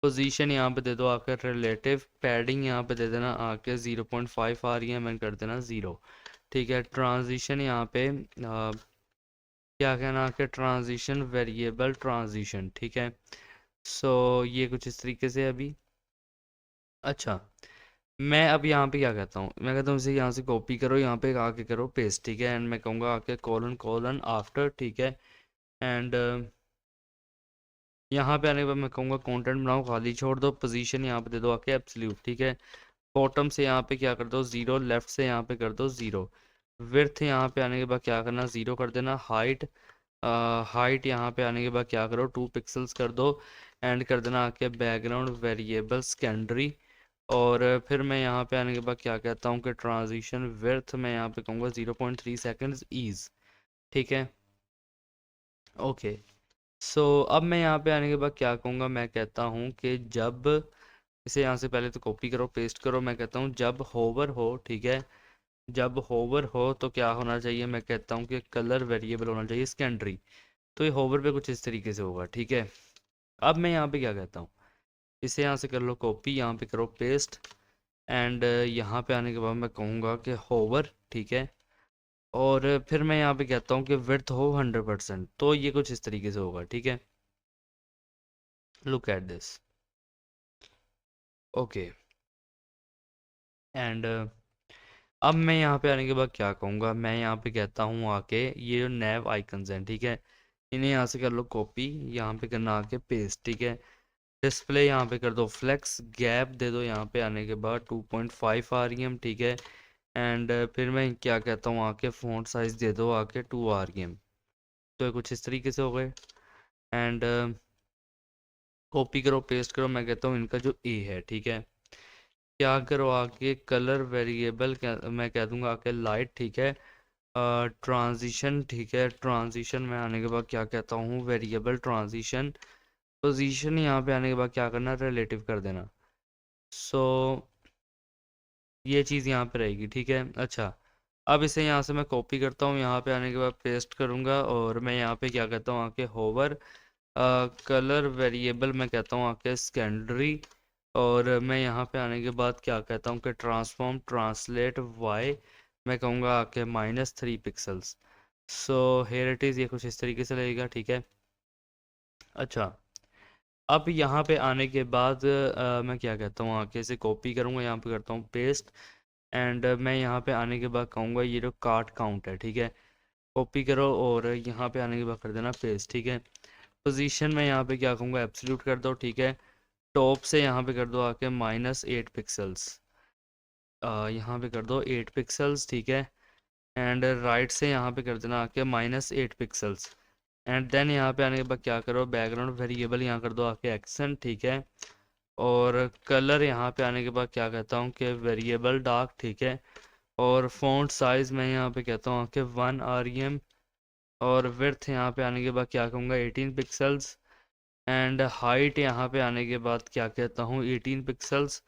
पोजीशन यहाँ पे दे दो आके रिलेटिव, पैडिंग यहाँ पे दे देना आके 0.5 REM, एंड कर देना 0, ठीक है। ट्रांजिशन यहाँ पे क्या कहना कि ट्रांजिशन वेरिएबल ट्रांजिशन, ठीक है। सो ये कुछ इस तरीके से अभी। अच्छा, मैं अब यहाँ पे क्या कहता हूँ, मैं कहता हूँ इसे यहाँ से कॉपी करो, यहाँ पे आके करो पेस्ट, ठीक है। एंड मैं कहूँगा आके कोलन कोलन आफ्टर, ठीक है। एंड यहाँ पे आने के बाद मैं कहूँगा कंटेंट बनाओ, खाली छोड़ दो, पोजीशन यहाँ पे दे दो आके एब्सोल्यूट, ठीक है। बॉटम से यहाँ पे क्या कर दो 0, लेफ्ट से यहाँ पे कर दो 0, विड्थ यहाँ पे आने के बाद क्या करना 0 कर देना, हाइट यहाँ पे आने के बाद क्या करो 2 पिक्सल्स कर दो, एंड कर देना आके बैकग्राउंड वेरिएबल सेकेंडरी। और फिर मैं यहाँ पे आने के बाद क्या कहता हूँ कि ट्रांजिशन विड्थ मैं यहाँ पे कहूँगा 0.3 सेकेंड्स ईज, ठीक है। ओके, सो अब मैं यहाँ पे आने के बाद क्या कहूँगा, मैं कहता हूँ कि जब इसे यहाँ से पहले तो कॉपी करो पेस्ट करो, मैं कहता हूँ जब होवर हो, ठीक है। जब होवर हो तो क्या होना चाहिए, मैं कहता हूँ कि कलर वेरिएबल होना चाहिए सेकेंडरी। तो ये होवर पे कुछ इस तरीके से होगा, ठीक है। अब मैं यहाँ पे क्या कहता हूँ, इसे यहाँ से कर लो कॉपी, यहाँ पे करो पेस्ट, एंड यहाँ पे आने के बाद मैं कहूँगा कि होवर, ठीक है। और फिर मैं यहाँ पे कहता हूँ कि विड्थ हो 100%, तो ये कुछ इस तरीके से होगा, ठीक है। Look at this, okay. And अब मैं यहाँ पे आने के बाद क्या कहूँगा, मैं यहाँ पे कहता हूँ आके ये जो नैव आइकन्स हैं, ठीक है, इन्हें यहाँ से कर लो कॉपी, यहाँ पे करना आके पेस्ट, ठीक है। डिस्प्ले यहाँ पे कर दो फ्लेक्स, गैप दे दो यहाँ पे आने के बाद 2.5 REM, ठीक है। एंड फिर मैं क्या कहता हूँ आके फ़ॉन्ट साइज़ दे दो आके 2 REM। तो ये कुछ इस तरीके से हो गए। एंड कॉपी करो पेस्ट करो, मैं कहता हूँ इनका जो ए है, ठीक है। क्या करो आके कलर वेरिएबल मैं कह दूंगा आके लाइट, ठीक है। ट्रांजिशन, ठीक है, ट्रांजिशन में आने के बाद क्या कहता हूँ वेरिएबल ट्रांजिशन। पोजीशन यहाँ पे आने के बाद क्या करना रिलेटिव कर देना। सो ये चीज़ यहाँ पे रहेगी, ठीक है। अच्छा, अब इसे यहाँ से मैं कॉपी करता हूँ, यहाँ पे आने के बाद पेस्ट करूँगा, और मैं यहाँ पे क्या कहता हूँ आके होवर कलर वेरिएबल मैं कहता हूँ आके सेकेंडरी। और मैं यहाँ पे आने के बाद क्या कहता हूँ कि ट्रांसफॉर्म ट्रांसलेट वाई मैं कहूँगा आके -3 pixels. So here it is, ये कुछ इस तरीके से लगेगा, ठीक है। अच्छा, अब यहाँ पे आने के बाद मैं क्या कहता हूँ आके इसे कॉपी करूँगा, यहाँ पे करता हूँ पेस्ट, एंड मैं यहाँ पे आने के बाद कहूँगा ये जो कार्ड काउंट है, ठीक है, कॉपी करो और यहाँ पे आने के बाद कर देना पेस्ट, ठीक है। पोजीशन में यहाँ पे क्या कहूँगा एब्सोल्यूट कर दो, ठीक है। टॉप से यहाँ पे कर दो आके -8 पिक्सल्स, यहाँ पे कर दो 8 पिक्सल्स, ठीक है। एंड राइट से यहाँ पे कर देना आके -8 पिक्सल्स, एंड देन यहाँ पे आने के बाद क्या करो बैकग्राउंड वेरिएबल यहाँ कर दो आके एक्सेंट, ठीक है। और कलर यहाँ पे आने के बाद क्या कहता हूँ कि वेरिएबल डार्क, ठीक है। और फ़ॉन्ट साइज़ मैं यहाँ पे कहता हूँ कि 1 REM। और विड्थ यहाँ पे आने के बाद क्या कहूँगा 18 पिक्सल्स। एंड हाइट यहाँ पे आने के बाद क्या कहता हूँ 18 पिक्सल्स।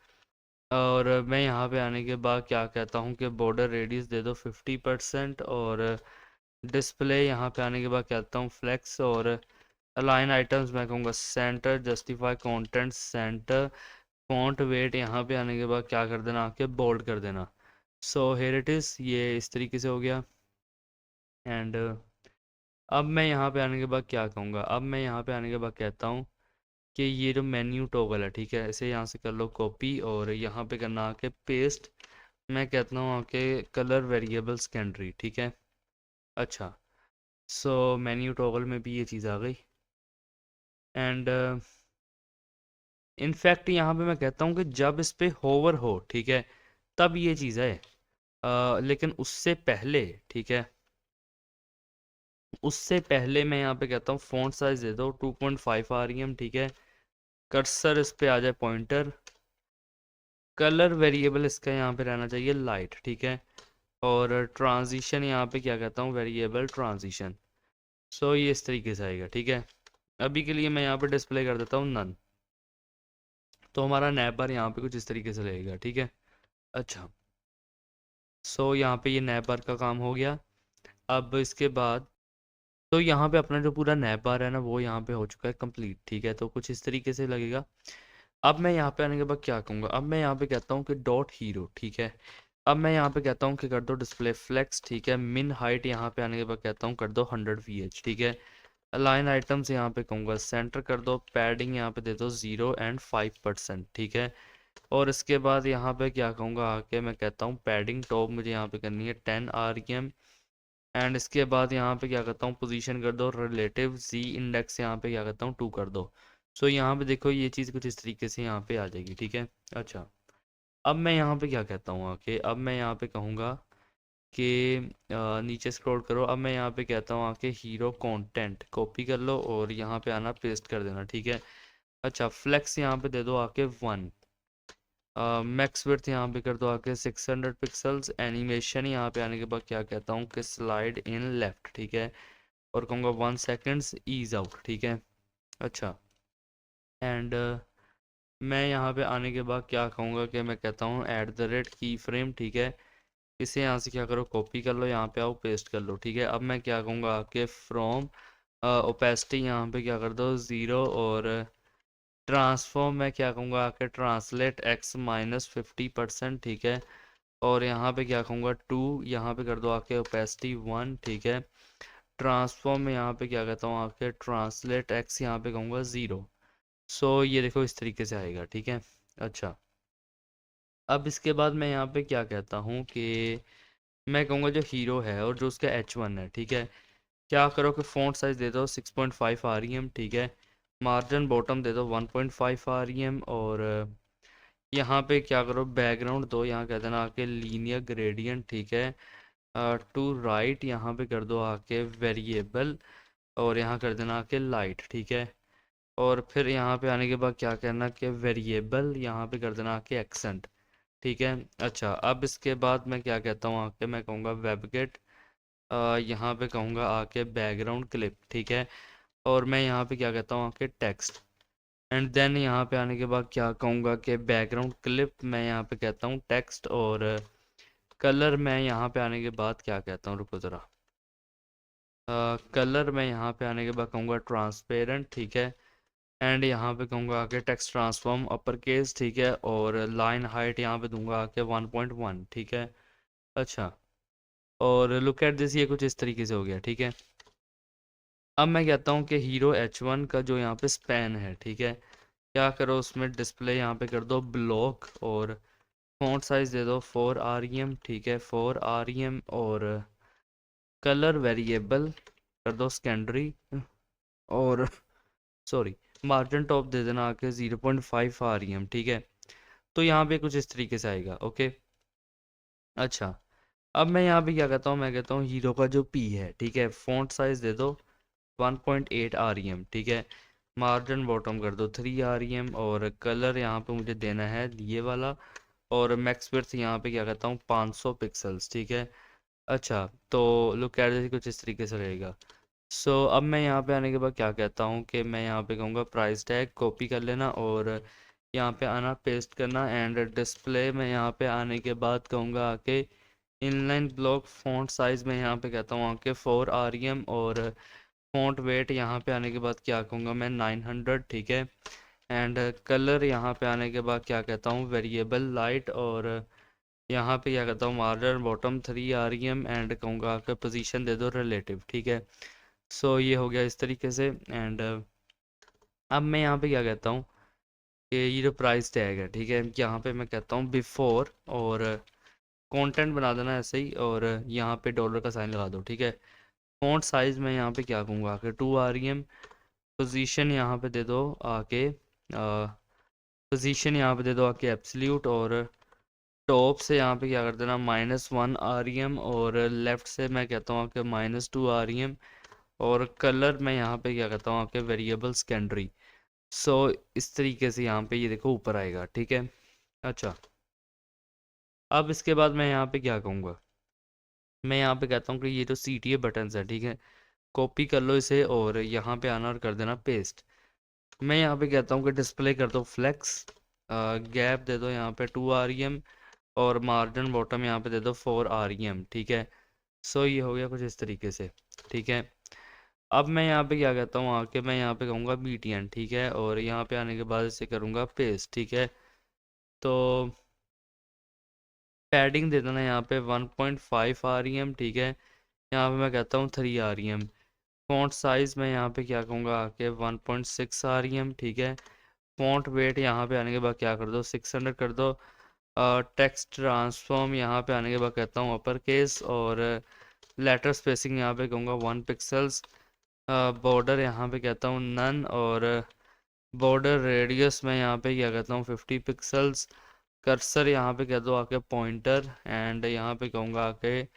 और मैं यहाँ पे आने के बाद क्या कहता हूँ कि बॉर्डर रेडियस दे दो 50%। और डिस्प्ले यहाँ पे आने के बाद कहता हूँ फ्लेक्स। और अलाइन आइटम्स मैं कहूँगा centre, justify content centre. Font weight यहाँ पे आने के बाद क्या कर देना आके बोल्ड कर देना। सो हेयर इट इज़, ये इस तरीके से हो गया। एंड अब मैं यहाँ पे आने के बाद क्या कहूँगा, अब मैं यहाँ पे आने के बाद कहता हूँ कि ये जो मेन्यू टॉगल है, ठीक है, इसे यहाँ से कर लो कॉपी और यहाँ पे करना आके पेस्ट। मैं कहता हूँ आके कलर वेरिएबल सेकेंडरी, ठीक है। अच्छा, सो मेन्यू टॉगल में भी ये चीज़ आ गई। एंड इनफैक्ट यहाँ पे मैं कहता हूँ कि जब इस पे होवर हो, ठीक है, तब ये चीज़ है। लेकिन उससे पहले, ठीक है, उससे पहले मैं यहाँ पे कहता हूँ फ़ॉन्ट साइज दे दो 2.5 REM, ठीक है। कर्सर इस पे आ जाए पॉइंटर। कलर वेरिएबल इसका यहाँ पे रहना चाहिए लाइट, ठीक है। और ट्रांजिशन यहाँ पे क्या कहता हूँ वेरिएबल ट्रांजिशन। सो ये इस तरीके से आएगा, ठीक है। अभी के लिए मैं यहाँ पे डिस्प्ले कर देता हूँ नन। तो हमारा नैप बार यहाँ पे कुछ इस तरीके से रहेगा, ठीक है। अच्छा, सो यहाँ पे ये नैप बार का काम हो गया। अब इसके बाद तो यहाँ पे अपना जो पूरा नैप बार है ना वो यहाँ पे हो चुका है कंप्लीट, ठीक है। तो कुछ इस तरीके से लगेगा। अब मैं यहाँ पे आने के बाद क्या कहूँगा, अब मैं यहाँ पे कहता हूँ कि डॉट हीरो, ठीक है। अब मैं यहाँ पे कहता हूँ कि कर दो डिस्प्ले फ्लेक्स, ठीक है। मिन हाइट यहाँ पे आने के बाद कहता हूँ कर दो 100 VH, ठीक है। अलाइन आइटम्स यहाँ पे कहूँगा सेंटर कर दो, पैडिंग यहाँ पे दे दो 0 एंड 5%, ठीक है। और इसके बाद यहाँ पे क्या कहूँगा आके मैं कहता हूँ पैडिंग टॉप मुझे यहाँ पे करनी है 10 REM। एंड इसके बाद यहाँ पे क्या करता हूँ पोजीशन कर दो रिलेटिव Z इंडेक्स यहाँ पे क्या करता हूँ 2 कर दो। सो यहाँ पे देखो ये चीज़ कुछ इस तरीके से यहाँ पे आ जाएगी, ठीक है। अच्छा, अब मैं यहाँ पे क्या कहता हूँ आके, अब मैं यहाँ पे कहूँगा कि नीचे स्क्रॉल करो। अब मैं यहाँ पे कहता हूँ आके हीरो कंटेंट कॉपी कर लो और यहाँ पे आना पेस्ट कर देना, ठीक है। अच्छा, फ्लेक्स यहाँ पे दे दो आके 1, मैक्स विड्थ यहाँ पे कर दो आके 600 पिक्सल्स। एनिमेशन यहाँ पे आने के बाद क्या कहता हूँ कि स्लाइड इन लेफ्ट, ठीक है। और कहूँगा 1 सेकेंड्स ईज आउट, ठीक है। अच्छा, एंड मैं यहाँ पे आने के बाद क्या कहूँगा कि मैं कहता हूँ @ की फ्रेम, ठीक है। इसे यहाँ से क्या करो कॉपी कर लो, यहाँ पे आओ पेस्ट कर लो, ठीक है। अब मैं क्या कहूँगा कि फ्रॉम ओपेसिटी यहाँ पे क्या कर दो 0 और ट्रांसफॉर्म मैं क्या कहूँगा कि ट्रांसलेट x -50%, ठीक है। और यहाँ पे क्या कहूँगा 2 यहाँ पे कर दो आके ओपेसिटी 1, ठीक है। ट्रांसफॉर्म में यहाँ पे क्या कहता हूँ आके ट्रांसलेट x यहाँ पे कहूँगा 0। सो ये देखो इस तरीके से आएगा, ठीक है। अच्छा, अब इसके बाद मैं यहाँ पे क्या कहता हूँ कि मैं कहूँगा जो हीरो है और जो उसका H1 है, ठीक है। क्या करो कि फ़ॉन्ट साइज़ दे दो 6.5 REM, ठीक है। मार्जिन बॉटम दे दो 1.5 REM। और यहाँ पे क्या करो बैकग्राउंड दो, यहाँ कह देना आके लीनियर ग्रेडियंट, ठीक है। टू राइट यहाँ पे कर दो आके वेरिएबल और यहाँ कर देना आके लाइट, ठीक है। और फिर यहाँ पे आने के बाद क्या करना कि वेरिएबल यहाँ पे कर देना आके एक्सेंट, ठीक है। अच्छा, अब इसके बाद मैं क्या कहता हूँ आके मैं कहूँगा वेबगेट, यहाँ पे कहूँगा आके बैकग्राउंड क्लिप, ठीक है। और मैं यहाँ पे क्या कहता हूँ आके टेक्स्ट। एंड देन यहाँ पे आने के बाद क्या कहूँगा कि बैकग्राउंड क्लिप मैं यहाँ पे कहता हूँ टेक्स्ट। और कलर मैं यहाँ पे आने के बाद क्या कहता हूँ, रुको ज़रा, कलर मैं यहाँ पे आने के बाद कहूँगा ट्रांसपेरेंट, ठीक है। एंड यहाँ पे कहूँगा आके टेक्स्ट ट्रांसफॉर्म अपर केस, ठीक है। और लाइन हाइट यहाँ पे दूंगा आके 1.1, ठीक है। अच्छा, और लुक एट दिस, ये कुछ इस तरीके से हो गया, ठीक है। अब मैं कहता हूँ कि हीरो H1 का जो यहाँ पे स्पैन है, ठीक है। क्या करो उसमें डिस्प्ले यहाँ पे कर दो ब्लॉक और फॉन्ट साइज दे दो 4 REM, ठीक है, 4 REM। और कलर वेरिएबल कर दो सेकेंडरी और सॉरी मार्जिन टॉप दे देना आके 0.5 REM, ठीक है। तो यहाँ पे कुछ इस तरीके से आएगा, ओके। अच्छा, अब मैं यहाँ पे क्या कहता हूँ, मैं कहता हूँ हीरो का जो P है, ठीक है, फॉन्ट साइज दे दो 1.8 REM, ठीक है। मार्जिन बॉटम कर दो 3 REM और कलर यहाँ पे मुझे देना है ये वाला। और मैक्स विड्थ यहाँ पे क्या कहता हूँ 500 पिक्सल्स, ठीक है। अच्छा, तो लुक एट दिस कुछ इस तरीके से रहेगा। सो अब मैं यहाँ पे आने के बाद क्या कहता हूँ कि मैं यहाँ पे कहूँगा प्राइस टैग कॉपी कर लेना और यहाँ पे आना पेस्ट करना। एंड डिस्प्ले में यहाँ पे आने के बाद कहूँगा आके इनलाइन ब्लॉक फॉन्ट साइज़ में यहाँ पे कहता हूँ आके 4 REM। और फॉन्ट वेट यहाँ पे आने के बाद क्या कहूँगा मैं 900, ठीक है। एंड कलर यहाँ पे आने के बाद क्या कहता हूँ वेरिएबल लाइट। और यहाँ पे क्या कहता हूँ मार्जिन बॉटम 3 REM। एंड कहूँगा आके पोजीशन दे दो रिलेटिव, ठीक है। सो ये हो गया इस तरीके से। एंड अब मैं यहाँ पे क्या कहता हूँ कि ये जो प्राइस टैग है, ठीक है, यहाँ पे मैं कहता हूँ बिफोर और कंटेंट बना देना ऐसे ही। और यहाँ पे डॉलर का साइन लगा दो, ठीक है। फॉन्ट साइज में यहाँ पे क्या कहूँगा आके 2 REM। पोजीशन यहाँ पे दे दो आके पोजीशन यहाँ पे दे दो आके एब्सोल्यूट। और टॉप से यहाँ पे क्या कर देना -1 REM। और लेफ़्ट से मैं कहता हूँ आके -2 REM। और कलर मैं यहाँ पे क्या कहता हूँ आके वेरिएबल सेकेंडरी। सो इस तरीके से यहाँ पे ये देखो ऊपर आएगा, ठीक है। अच्छा, अब इसके बाद मैं यहाँ पे क्या कहूँगा, मैं यहाँ पे कहता हूँ कि ये जो CTA बटन्स है, ठीक है, कॉपी कर लो इसे और यहाँ पे आना और कर देना पेस्ट। मैं यहाँ पे कहता हूँ कि डिस्प्ले कर दो फ्लेक्स, गैप दे दो यहाँ पे 2 REM। और मार्जिन बॉटम यहाँ पे दे दो 4 REM, ठीक है। सो ये हो गया कुछ इस तरीके से, ठीक है। अब मैं यहाँ पे क्या कहता हूँ आके मैं यहाँ पे कहूँगा BTN, ठीक है। और यहाँ पे आने के बाद इसे करूँगा पेस्ट, ठीक है। तो पैडिंग दे देना यहाँ पे 1.5 REM, ठीक है। यहाँ पे मैं कहता हूँ 3 REM। फॉन्ट साइज़ मैं यहाँ पे क्या कहूँगा आके 1.6 REM, ठीक है। फॉन्ट वेट यहाँ पे आने के बाद क्या कर दो 600 कर दो। टेक्स्ट ट्रांसफॉर्म यहाँ पे आने के बाद कहता हूँ अपर केस, और लेटर स्पेसिंग यहाँ पे कहूँगा 1 पिक्सल्स। बॉर्डर यहाँ पे कहता हूँ नन, और बॉर्डर रेडियस मैं यहाँ पे क्या कहता हूँ 50 पिक्सल्स। कर्सर यहाँ पे कह दो आके पॉइंटर, एंड यहाँ पे कहूँगा आके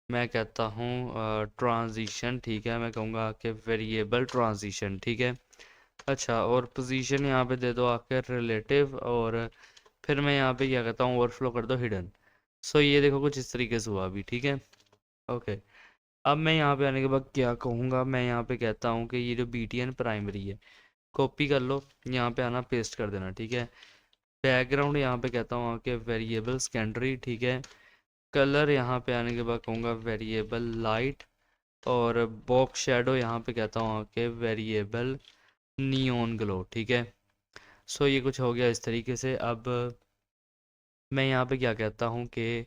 मैं कहता हूँ ट्रांजिशन, ठीक है। मैं कहूँगा आके वेरिएबल ट्रांजिशन, ठीक है। अच्छा, और पोजीशन यहाँ पे दे दो आके रिलेटिव, और फिर मैं यहाँ पे क्या कहता हूँ ओवरफ्लो कर दो हिडन। सो ये देखो कुछ इस तरीके से हुआ अभी, ठीक है। ओके, अब मैं यहाँ पे आने के बाद क्या कहूँगा, मैं यहाँ पे कहता हूँ कि ये जो BTN प्राइमरी है कॉपी कर लो, यहाँ पे आना पेस्ट कर देना, ठीक है। बैकग्राउंड यहाँ पे कहता हूँ आके वेरिएबल सेकेंडरी, ठीक है। कलर यहाँ पे आने के बाद कहूँगा वेरिएबल लाइट, और बॉक्स शेडो यहाँ पे कहता हूँ आके वेरिएबल नियॉन ग्लो, ठीक है। सो ये कुछ हो गया इस तरीके से। अब मैं यहाँ पे क्या कहता हूँ कि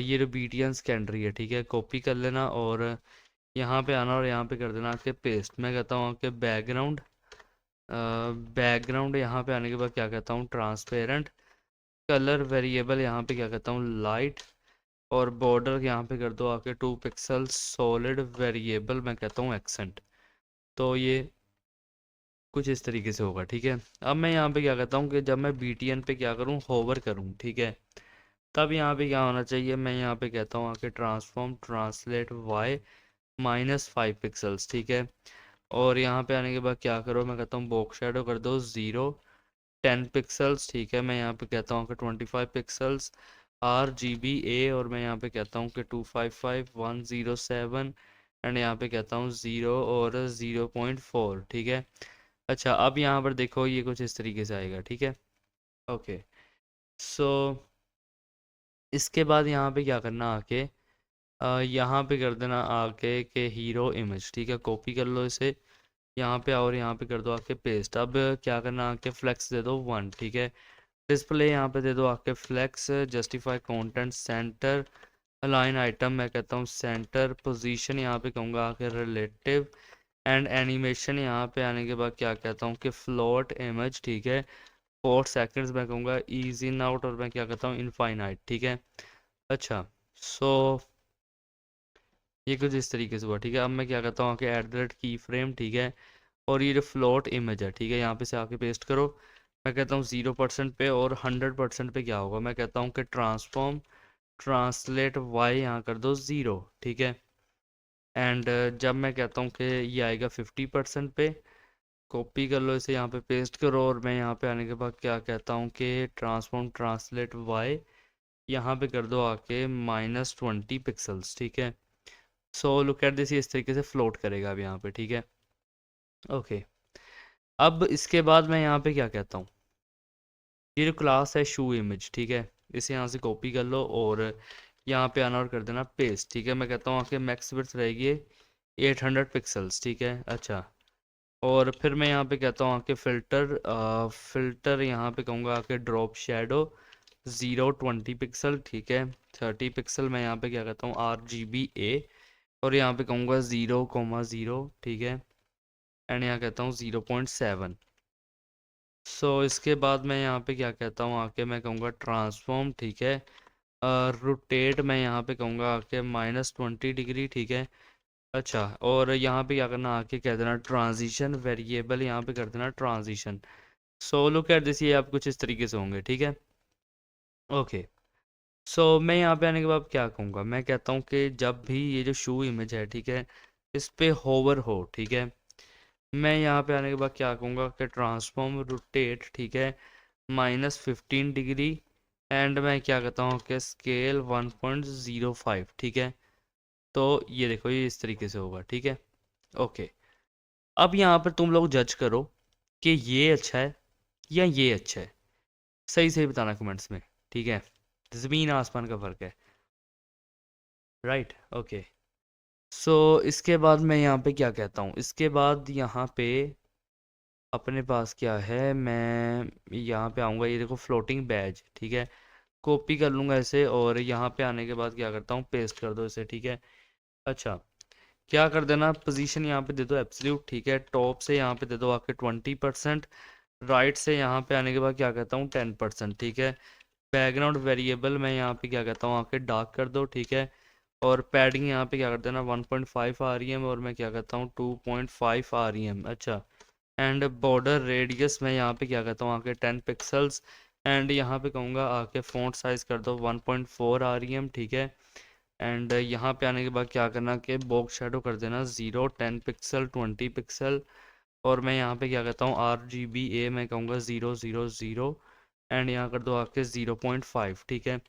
ये जो BTN सेकेंडरी है, ठीक है, कॉपी कर लेना और यहाँ पे आना और यहाँ पे कर देना कि पेस्ट। मैं कहता हूँ कि बैकग्राउंड, बैकग्राउंड यहाँ पे आने के बाद क्या कहता हूँ ट्रांसपेरेंट। कलर वेरिएबल यहाँ पे क्या कहता हूँ लाइट, और बॉर्डर यहाँ पे कर दो आके 2 पिक्सल। सॉलिड वेरिएबल मैं कहता हूँ एक्सेंट। तो ये कुछ इस तरीके से होगा, ठीक है। अब मैं यहाँ पे क्या कहता हूँ कि जब मैं BTN पे क्या करूँ होवर करूँ, ठीक है, तब यहाँ पे क्या होना चाहिए, मैं यहाँ पे कहता हूँ आके ट्रांसफॉर्म ट्रांसलेट y -5 पिक्सल्स, ठीक है। और यहाँ पे आने के बाद क्या करो, मैं कहता हूँ बॉक्स शेडो कर दो 10 पिक्सल्स, ठीक है। मैं यहाँ पे कहता हूँ कि 25 पिक्सल्स। RGBA, और मैं यहाँ पे कहता हूँ कि 255107, एंड यहाँ पे कहता हूँ 0 और 0.4, ठीक है। अच्छा, अब यहाँ पर देखो ये कुछ इस तरीके से आएगा, ठीक है। ओके, सो इसके बाद यहाँ पे क्या करना आके यहाँ पे कर देना आके के हीरो इमेज, ठीक है। कॉपी कर लो इसे, यहाँ पे और यहाँ पे कर दो आके पेस्ट। अब क्या करना आके फ्लेक्स दे दो 1, ठीक है। डिस्प्ले यहाँ पे दे दो आके flex. Justify content center, align item मैं कहता हूँ सेंटर। पोजीशन यहाँ पे कहूँगा आके रिलेटिव, एंड एनिमेशन यहाँ पे आने के बाद क्या कहता हूँ कि फ्लोट इमेज, ठीक है। 4 सेकंड्स मैं कहूँगा ईज इन आउट, और मैं क्या कहता हूँ इनफाइनाइट, ठीक है। अच्छा, सो ये कुछ इस तरीके से हुआ, ठीक है। अब मैं क्या कहता हूँ कि @ की फ्रेम, ठीक है। और ये जो फ्लोट इमेज है, ठीक है, यहाँ पे से आके पेस्ट करो। मैं कहता हूँ 0% पे, और 100% पे क्या होगा, मैं कहता हूँ कि ट्रांसफॉर्म ट्रांसलेट y यहाँ कर दो 0, ठीक है। एंड जब मैं कहता हूँ कि ये आएगा 50% पे, कॉपी कर लो इसे, यहाँ पे पेस्ट करो, और मैं यहाँ पे आने के बाद क्या कहता हूँ कि ट्रांसफॉर्म ट्रांसलेट y यहाँ पे कर दो आके -20 पिक्सल्स, ठीक है। सो लुक एट दिस, इस तरीके से फ्लोट करेगा अब यहाँ पे, ठीक है। ओके, अब इसके बाद मैं यहाँ पे क्या कहता हूँ, ये जो क्लास है शू इमेज, ठीक है, इसे यहाँ से कॉपी कर लो और यहाँ पे आना और कर देना पेस्ट, ठीक है। मैं कहता हूँ आके मैक्स विड्थ रहेगी 800 पिक्सल्स, ठीक है। अच्छा, और फिर मैं यहाँ पे कहता हूँ आके फ़िल्टर, फ़िल्टर यहाँ पे कहूँगा आके ड्रॉप शेडो 020 पिक्सल, ठीक है। 30 पिक्सल मैं यहाँ पे क्या कहता हूँ RGBA, और यहाँ पे कहूँगा 0,0, ठीक है। एंड यहाँ कहता हूँ 0.7। सो इसके बाद मैं यहाँ पे क्या कहता हूँ आके मैं कहूँगा ट्रांसफॉर्म, ठीक है। रोटेट मैं यहाँ पे कहूँगा आके -20 डिग्री, ठीक है। अच्छा, और यहाँ पे क्या करना आके कह देना ट्रांजिशन वेरिएबल, यहाँ पे कर देना transition. So look at this, ये आप कुछ इस तरीके से होंगे, ठीक है। ओके, सो मैं यहाँ पे आने के बाद क्या कहूँगा, मैं कहता हूँ कि जब भी ये जो शू इमेज है, ठीक है, इस पे होवर हो, ठीक है, मैं यहाँ पे आने के बाद क्या कहूँगा कि ट्रांसफॉर्म रोटेट, ठीक है, -15 डिग्री, एंड मैं क्या कहता हूँ कि स्केल 1.05, ठीक है। तो ये देखो ये इस तरीके से होगा, ठीक है। ओके, अब यहाँ पर तुम लोग जज करो कि ये अच्छा है या ये अच्छा है। सही सही बताना कमेंट्स में, ठीक है। ज़मीन आसमान का फ़र्क है, राइट। ओके, सो इसके बाद मैं यहाँ पे क्या कहता हूँ, इसके बाद यहाँ पे अपने पास क्या है, मैं यहाँ पे आऊँगा, ये देखो फ्लोटिंग बैज, ठीक है। कॉपी कर लूँगा इसे और यहाँ पे आने के बाद क्या करता हूँ, पेस्ट कर दो इसे, ठीक है। अच्छा, क्या कर देना, पोजीशन यहाँ पे दे दो एब्सोल्यूट, ठीक है। टॉप से यहाँ पे दे दो आके 20%, राइट से यहाँ पे आने के बाद क्या कहता हूँ 10%, ठीक है। बैकग्राउंड वेरिएबल मैं यहाँ पे क्या कहता हूँ आके डार्क कर दो, ठीक है। और पैडिंग यहाँ पे क्या कर देना 1.5 REM और मैं क्या कहता हूँ 2.5 REM। अच्छा, एंड बॉर्डर रेडियस मैं यहाँ पे क्या कहता हूँ आके 10 पिक्सल्स, एंड यहाँ पे कहूँगा आके फ़ॉन्ट साइज़ कर दो 1.4 REM, ठीक है। एंड यहाँ पे आने के बाद क्या करना कि बॉक्स शेडो कर देना 0, 10 पिक्सल, 20 पिक्सल, और मैं यहाँ पे क्या कहता हूँ RGBA मैं कहूँगा 000, एंड यहाँ कर दो आके 0.5, ठीक है।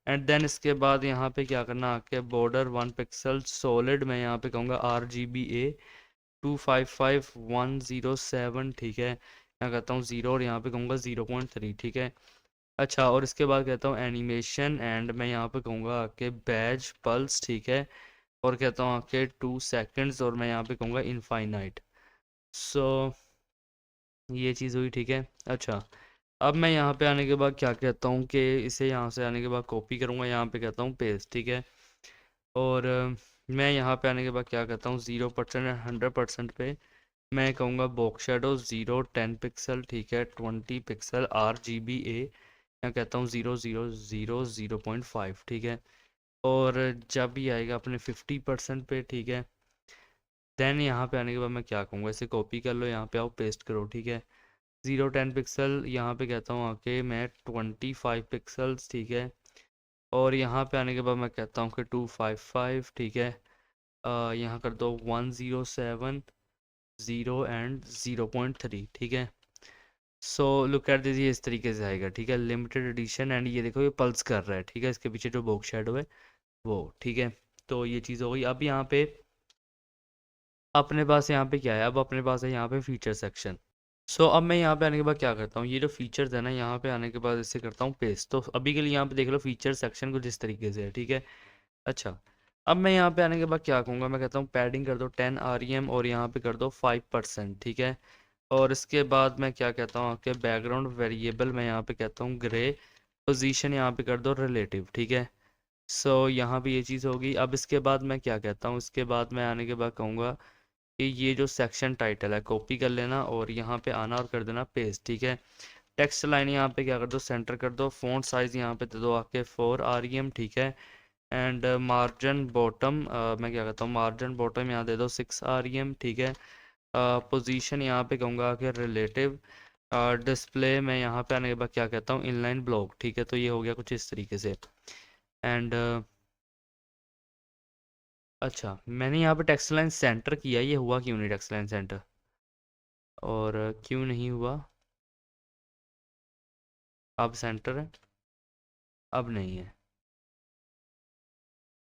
एंड देन इसके बाद यहाँ पे क्या करना आके बॉर्डर 1 पिक्सल सॉलिड मैं यहाँ पे कहूँगा RGBA 255107, ठीक है। यहाँ कहता हूँ 0 और यहाँ पे कहूँगा 0.3, ठीक है। अच्छा, और इसके बाद कहता हूँ एनिमेशन, एंड मैं यहाँ पे कहूँगा आके बैज पल्स, ठीक है। और कहता हूँ आके 2 सेकंड्स और मैं यहाँ पे कहूँगा इनफाइनाइट। सो ये चीज़ हुई, ठीक है। अच्छा, अब मैं यहाँ पे आने के बाद क्या कहता हूँ कि इसे यहाँ से आने के बाद कॉपी करूँगा, यहाँ पे कहता हूँ पेस्ट, ठीक है। और मैं यहाँ पे आने के बाद क्या कहता हूँ 0% एंड 100% पे मैं कहूँगा बॉक्स शेडो 0, 10 पिक्सल, ठीक है, 20 पिक्सल, RGBA यहाँ कहता हूँ 000, 0.5, ठीक है। और जब भी आएगा अपने 50% पे, ठीक है, देन यहाँ पे आने के बाद मैं क्या कहूँगा, इसे कॉपी कर लो, यहाँ पे आओ पेस्ट करो, ठीक है। 0, 10 पिक्सल यहाँ पे कहता हूँ आके मैं 25 पिक्सल्स, ठीक है। और यहाँ पे आने के बाद मैं कहता हूँ कि 255, ठीक है। यहाँ कर दो 107, 0 एंड 0.3, ठीक है। सो लुक एट दिस, ये इस तरीके से आएगा, ठीक है। लिमिटेड एडिशन, एंड ये देखो ये पल्स कर रहा है, ठीक है। इसके पीछे जो बॉक्स शेडो है वो, ठीक है। तो ये चीज़ हो गई। अब यहाँ पे अपने पास यहाँ पे क्या है, अब अपने पास है यहाँ पे फीचर सेक्शन। सो अब मैं यहाँ पे आने के बाद क्या करता हूँ, ये जो फीचर्स है ना, यहाँ पे आने के बाद इसे करता हूँ पेस्ट। तो अभी के लिए यहाँ पे देख लो फीचर सेक्शन कुछ इस तरीके से है, ठीक है। अच्छा, अब मैं यहाँ पे आने के बाद क्या कहूँगा, मैं कहता हूँ पैडिंग कर दो 10 REM और यहाँ पे कर दो 5%, ठीक है। और इसके बाद मैं क्या कहता हूँ आपके बैकग्राउंड वेरिएबल मैं यहाँ पे कहता हूँ ग्रे, पोजीशन यहाँ पे कर दो रिलेटिव, ठीक है। सो यहाँ पे ये चीज़ होगी। अब इसके बाद मैं क्या कहता हूँ, इसके बाद मैं आने के बाद कहूँगा कि ये जो सेक्शन टाइटल है कॉपी कर लेना और यहाँ पे आना और कर देना पेस्ट, ठीक है। टेक्स्ट लाइन यहाँ पे क्या कर दो सेंटर कर दो, फ़ॉन्ट साइज़ यहाँ पे दे दो आके 4 REM, ठीक है। एंड मार्जिन बॉटम मैं क्या कहता हूँ मार्जिन बॉटम यहाँ दे दो 6 REM, ठीक है। पोजीशन यहाँ पे कहूँगा कि रिलेटिव, डिस्प्ले मैं यहाँ पे आने के बाद क्या कहता हूँ इनलाइन ब्लॉक, ठीक है। तो ये हो गया कुछ इस तरीके से। एंड अच्छा, मैंने यहाँ पे टेक्स्ट लाइन सेंटर किया, ये हुआ क्यों नहीं टेक्स्ट लाइन सेंटर, और क्यों नहीं हुआ, अब सेंटर है, अब नहीं है।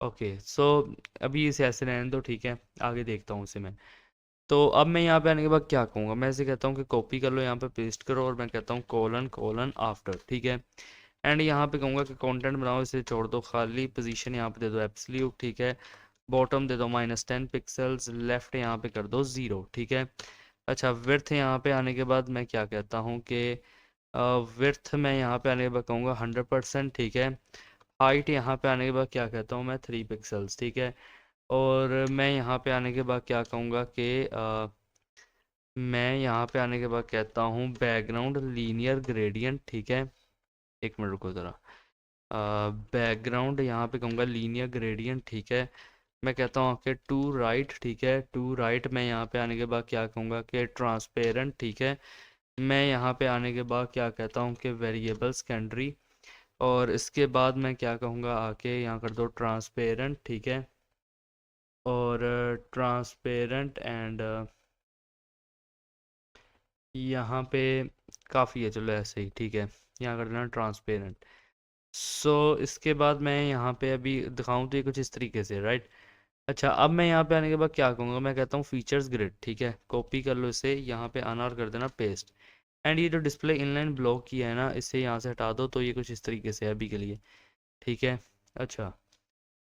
ओके, सो अभी इसे ऐसे रहने दो, ठीक है। आगे देखता हूँ इसे मैं। तो अब मैं यहाँ पे आने के बाद क्या कहूँगा, मैं इसे कहता हूँ कि कॉपी कर लो, यहाँ पे पेस्ट करो और मैं कहता हूँ कोलन कोलन आफ्टर, ठीक है। एंड यहाँ पे कहूँगा कि कंटेंट बनाओ, इसे छोड़ दो खाली, पोजीशन यहाँ पे दे दो एब्सोल्यूट, ठीक है। बॉटम दे दो -10 पिक्सल्स, लेफ्ट यहाँ पे कर दो 0, ठीक है। अच्छा, विड्थ यहाँ पे आने के बाद मैं क्या कहता हूँ कि विड्थ मैं यहाँ पे आने के बाद कहूँगा 100%, ठीक है। हाइट यहाँ पे आने के बाद क्या कहता हूँ मैं 3 पिक्सल्स, ठीक है। और मैं यहाँ पे आने के बाद क्या कहूँगा कि मैं यहाँ पे आने के बाद कहता हूँ बैकग्राउंड लीनियर ग्रेडियंट, ठीक है। एक मिनट रुको ज़रा, बैकग्राउंड यहाँ पे कहूँगा लीनियर ग्रेडियंट, ठीक है। मैं कहता हूँ कि टू राइट, ठीक है। टू राइट मैं यहाँ पे आने के बाद क्या कहूँगा कि ट्रांसपेरेंट, ठीक है। मैं यहाँ पे आने के बाद क्या कहता हूँ कि वेरिएबल सेकेंडरी, और इसके बाद मैं क्या कहूँगा आके यहाँ कर दो ट्रांसपेरेंट, ठीक है। और ट्रांसपेरेंट एंड यहाँ पे काफ़ी है, चलो ऐसे ही, ठीक है। यहाँ कर देना ट्रांसपेरेंट। सो इसके बाद मैं यहाँ पे अभी दिखाऊँ तो ये कुछ इस तरीके से, राइट। अच्छा, अब मैं यहाँ पे आने के बाद क्या कहूँगा, मैं कहता हूँ फीचर्स ग्रिड, ठीक है। कॉपी कर लो इसे, यहाँ पे आना और कर देना पेस्ट। एंड ये जो डिस्प्ले इनलाइन ब्लॉक किया है ना, इसे यहाँ से हटा दो, तो ये कुछ इस तरीके से है अभी के लिए, ठीक है। अच्छा,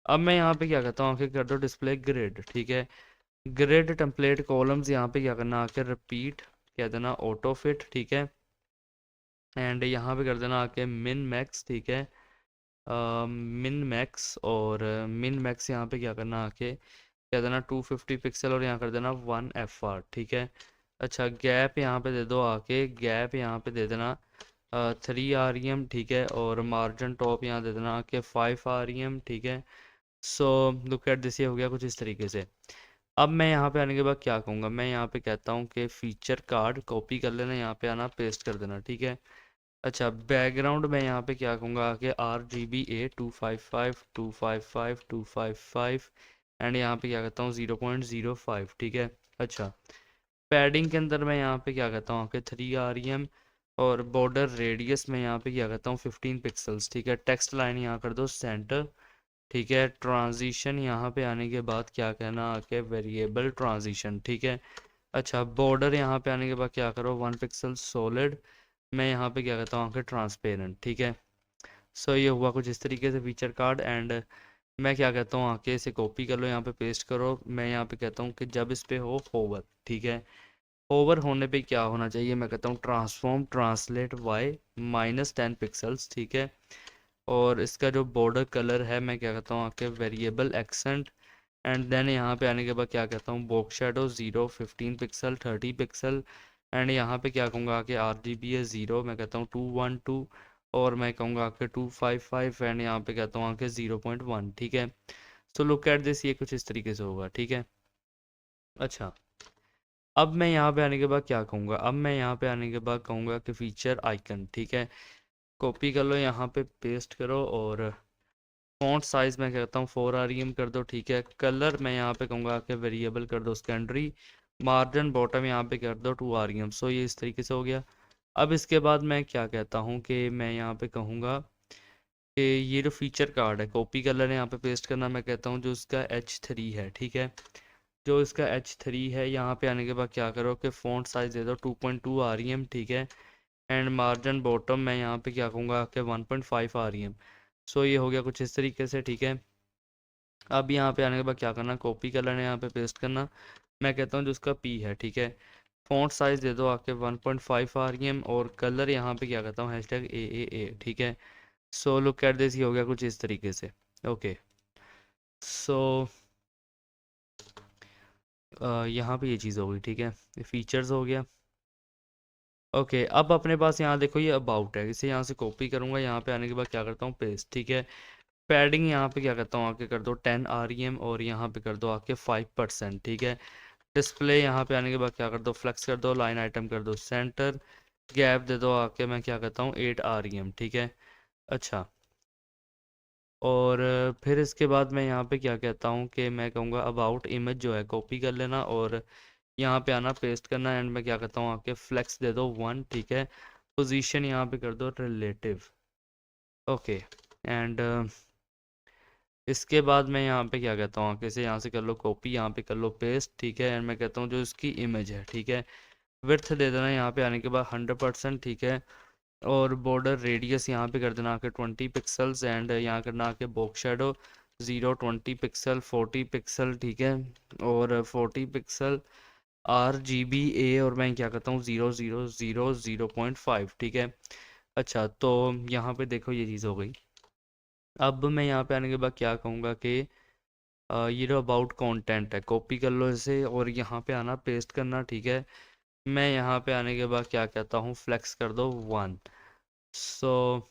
अब मैं यहाँ पे क्या कहता हूँ आखिर कर दो डिस्प्ले ग्रिड, ठीक है। ग्रिड टेम्पलेट कॉलम्स यहाँ पे क्या करना आकर रिपीट कह देना ऑटो फिट, ठीक है। एंड यहाँ पे कर देना आके मिन मैक्स, ठीक है, मिन मैक्स। और मिन मैक्स यहाँ पे क्या करना आके कह देना 250 पिक्सल और यहाँ कर देना 1 FR, ठीक है। अच्छा, गैप यहाँ पे दे दो आके, गैप यहाँ पे दे देना 3 REM, ठीक है। और मार्जिन टॉप यहाँ दे देना आके 5 REM, ठीक है। सो लुक एट दिस, ये हो गया कुछ इस तरीके से। अब मैं यहाँ पे आने के बाद क्या कहूँगा, मैं यहाँ पे कहता हूँ कि फीचर कार्ड कॉपी कर लेना, यहाँ पे आना पेस्ट कर देना, ठीक है। अच्छा, बैकग्राउंड में यहाँ पे क्या कहूँगा कि RGBA 255 एंड यहाँ पे क्या कहता हूँ 0.05, ठीक है। अच्छा, पैडिंग के अंदर मैं यहाँ पे क्या कहता हूँ कि 3 REM और बॉर्डर रेडियस में यहाँ पे क्या कहता हूँ 15 पिक्सल्स, ठीक है। टेक्स्ट लाइन यहाँ कर दो सेंटर, ठीक है। ट्रांजिशन यहाँ पे आने के बाद क्या कहना कि वेरिएबल ट्रांजिशन, ठीक है। अच्छा, बॉर्डर यहाँ पे आने के बाद क्या करो 1 पिक्सल सॉलिड, मैं यहाँ पे क्या कहता हूँ कि ट्रांसपेरेंट, ठीक है। सो ये हुआ कुछ इस तरीके से फीचर कार्ड। एंड मैं क्या कहता हूँ आके इसे कॉपी कर लो, यहाँ पे पेस्ट करो। मैं यहाँ पे कहता हूँ कि जब इस पे हो होवर, ठीक है, होवर होने पे क्या होना चाहिए, मैं कहता हूँ ट्रांसफॉर्म ट्रांसलेट वाई -10 पिक्सल्स, ठीक है। और इसका जो बॉर्डर कलर है मैं क्या कहता हूँ आके वेरिएबल एक्सेंट। एंड देन यहाँ पे आने के बाद क्या कहता हूँ box shadow 0 15 pixel 30 pixel. And यहाँ पे क्या कहूँगा कि RGB है 0, मैं कहता हूँ 212 और मैं कहूँगा आके 255 एंड यहाँ पे कहता हूँ आके 0.1, ठीक है। सो लुक एट दिस, ये कुछ इस तरीके से होगा, ठीक है। अच्छा, अब मैं यहाँ पे आने के बाद क्या कहूँगा, अब मैं यहाँ पे आने के बाद कहूँगा कि फीचर आइकन, ठीक है, कॉपी कर लो, यहाँ पे पेस्ट करो। और फॉन्ट साइज मैं कहता हूँ 4 REM कर दो, ठीक है। कलर मैं यहाँ पे कहूँगा कि वेरिएबल कर दो सेकेंडरी। मार्जिन बॉटम यहाँ पे कर दो 2 REM। सो ये इस तरीके से हो गया। अब इसके बाद मैं क्या कहता हूँ कि मैं यहाँ पे कहूँगा कि ये जो फीचर कार्ड है कॉपी कर लेना, यहाँ पे पेस्ट करना। मैं कहता हूँ जो इसका H3 है, ठीक है, जो इसका H3 है, यहाँ पे आने के बाद क्या करो कि फ़ॉन्ट साइज दे दो 2.2 REM, ठीक है। एंड मार्जिन बॉटम मैं यहाँ पे क्या कहूँगा कि 1.5 REM। सो ये हो गया कुछ इस तरीके से, ठीक है। अब यहाँ पे आने के बाद क्या करना, कॉपी कर लेना, यहाँ पे पेस्ट करना। मैं कहता हूँ जो उसका P है, ठीक है, फ़ॉन्ट साइज दे दो आके 1.5 REM और कलर यहाँ पे क्या कहता हूँ #AAA, ठीक है। सो लुक एट दिस, ये हो गया कुछ इस तरीके से, ओके। सो यहाँ पे ये चीज़ हो गई, ठीक है, ये फीचर्स हो गया, ओके। अब अपने पास यहाँ देखो ये अबाउट है, इसे यहाँ से कॉपी करूँगा, यहाँ पे आने के बाद क्या करता हूँ पेस्ट, ठीक है। पैडिंग यहाँ पे क्या करता हूँ आके कर दो 10 REM और यहाँ पे कर दो आके 5%, ठीक है। डिस्प्ले यहाँ पे आने के बाद क्या कर दो फ्लेक्स कर दो, लाइन आइटम कर दो सेंटर, गैप दे दो आके मैं क्या करता हूँ 8 REM, ठीक है। अच्छा, और फिर इसके बाद मैं यहाँ पे क्या कहता हूँ कि मैं कहूँगा अबाउट इमेज जो है कॉपी कर लेना और यहाँ पे आना पेस्ट करना। एंड मैं क्या करता हूँ आके फ्लेक्स दे दो 1, ठीक है। पोजीशन यहाँ पे कर दो रिलेटिव, ओके। एंड इसके बाद मैं यहाँ पे क्या कहता हूँ आके से यहाँ से कर लो कॉपी, यहाँ पे कर लो पेस्ट, ठीक है। एंड मैं कहता हूँ जो इसकी इमेज है, ठीक है, विड्थ दे देना यहाँ पे आने के बाद 100%, ठीक है। और बॉर्डर रेडियस यहाँ पे कर देना आके 20 पिक्सल्स एंड यहाँ करना आके बॉक्स शेडो 0 20 पिक्सल 40 पिक्सल, ठीक है। और 40 पिक्सल RGBA और मैं क्या करता हूँ 0.5, ठीक है। अच्छा, तो यहाँ पे देखो ये चीज़ हो गई। अब मैं यहाँ पे आने के बाद क्या कहूँगा कि ये जो अबाउट कंटेंट है कॉपी कर लो इसे और यहाँ पे आना पेस्ट करना, ठीक है। मैं यहाँ पे आने के बाद क्या कहता हूँ फ्लेक्स कर दो 1। सो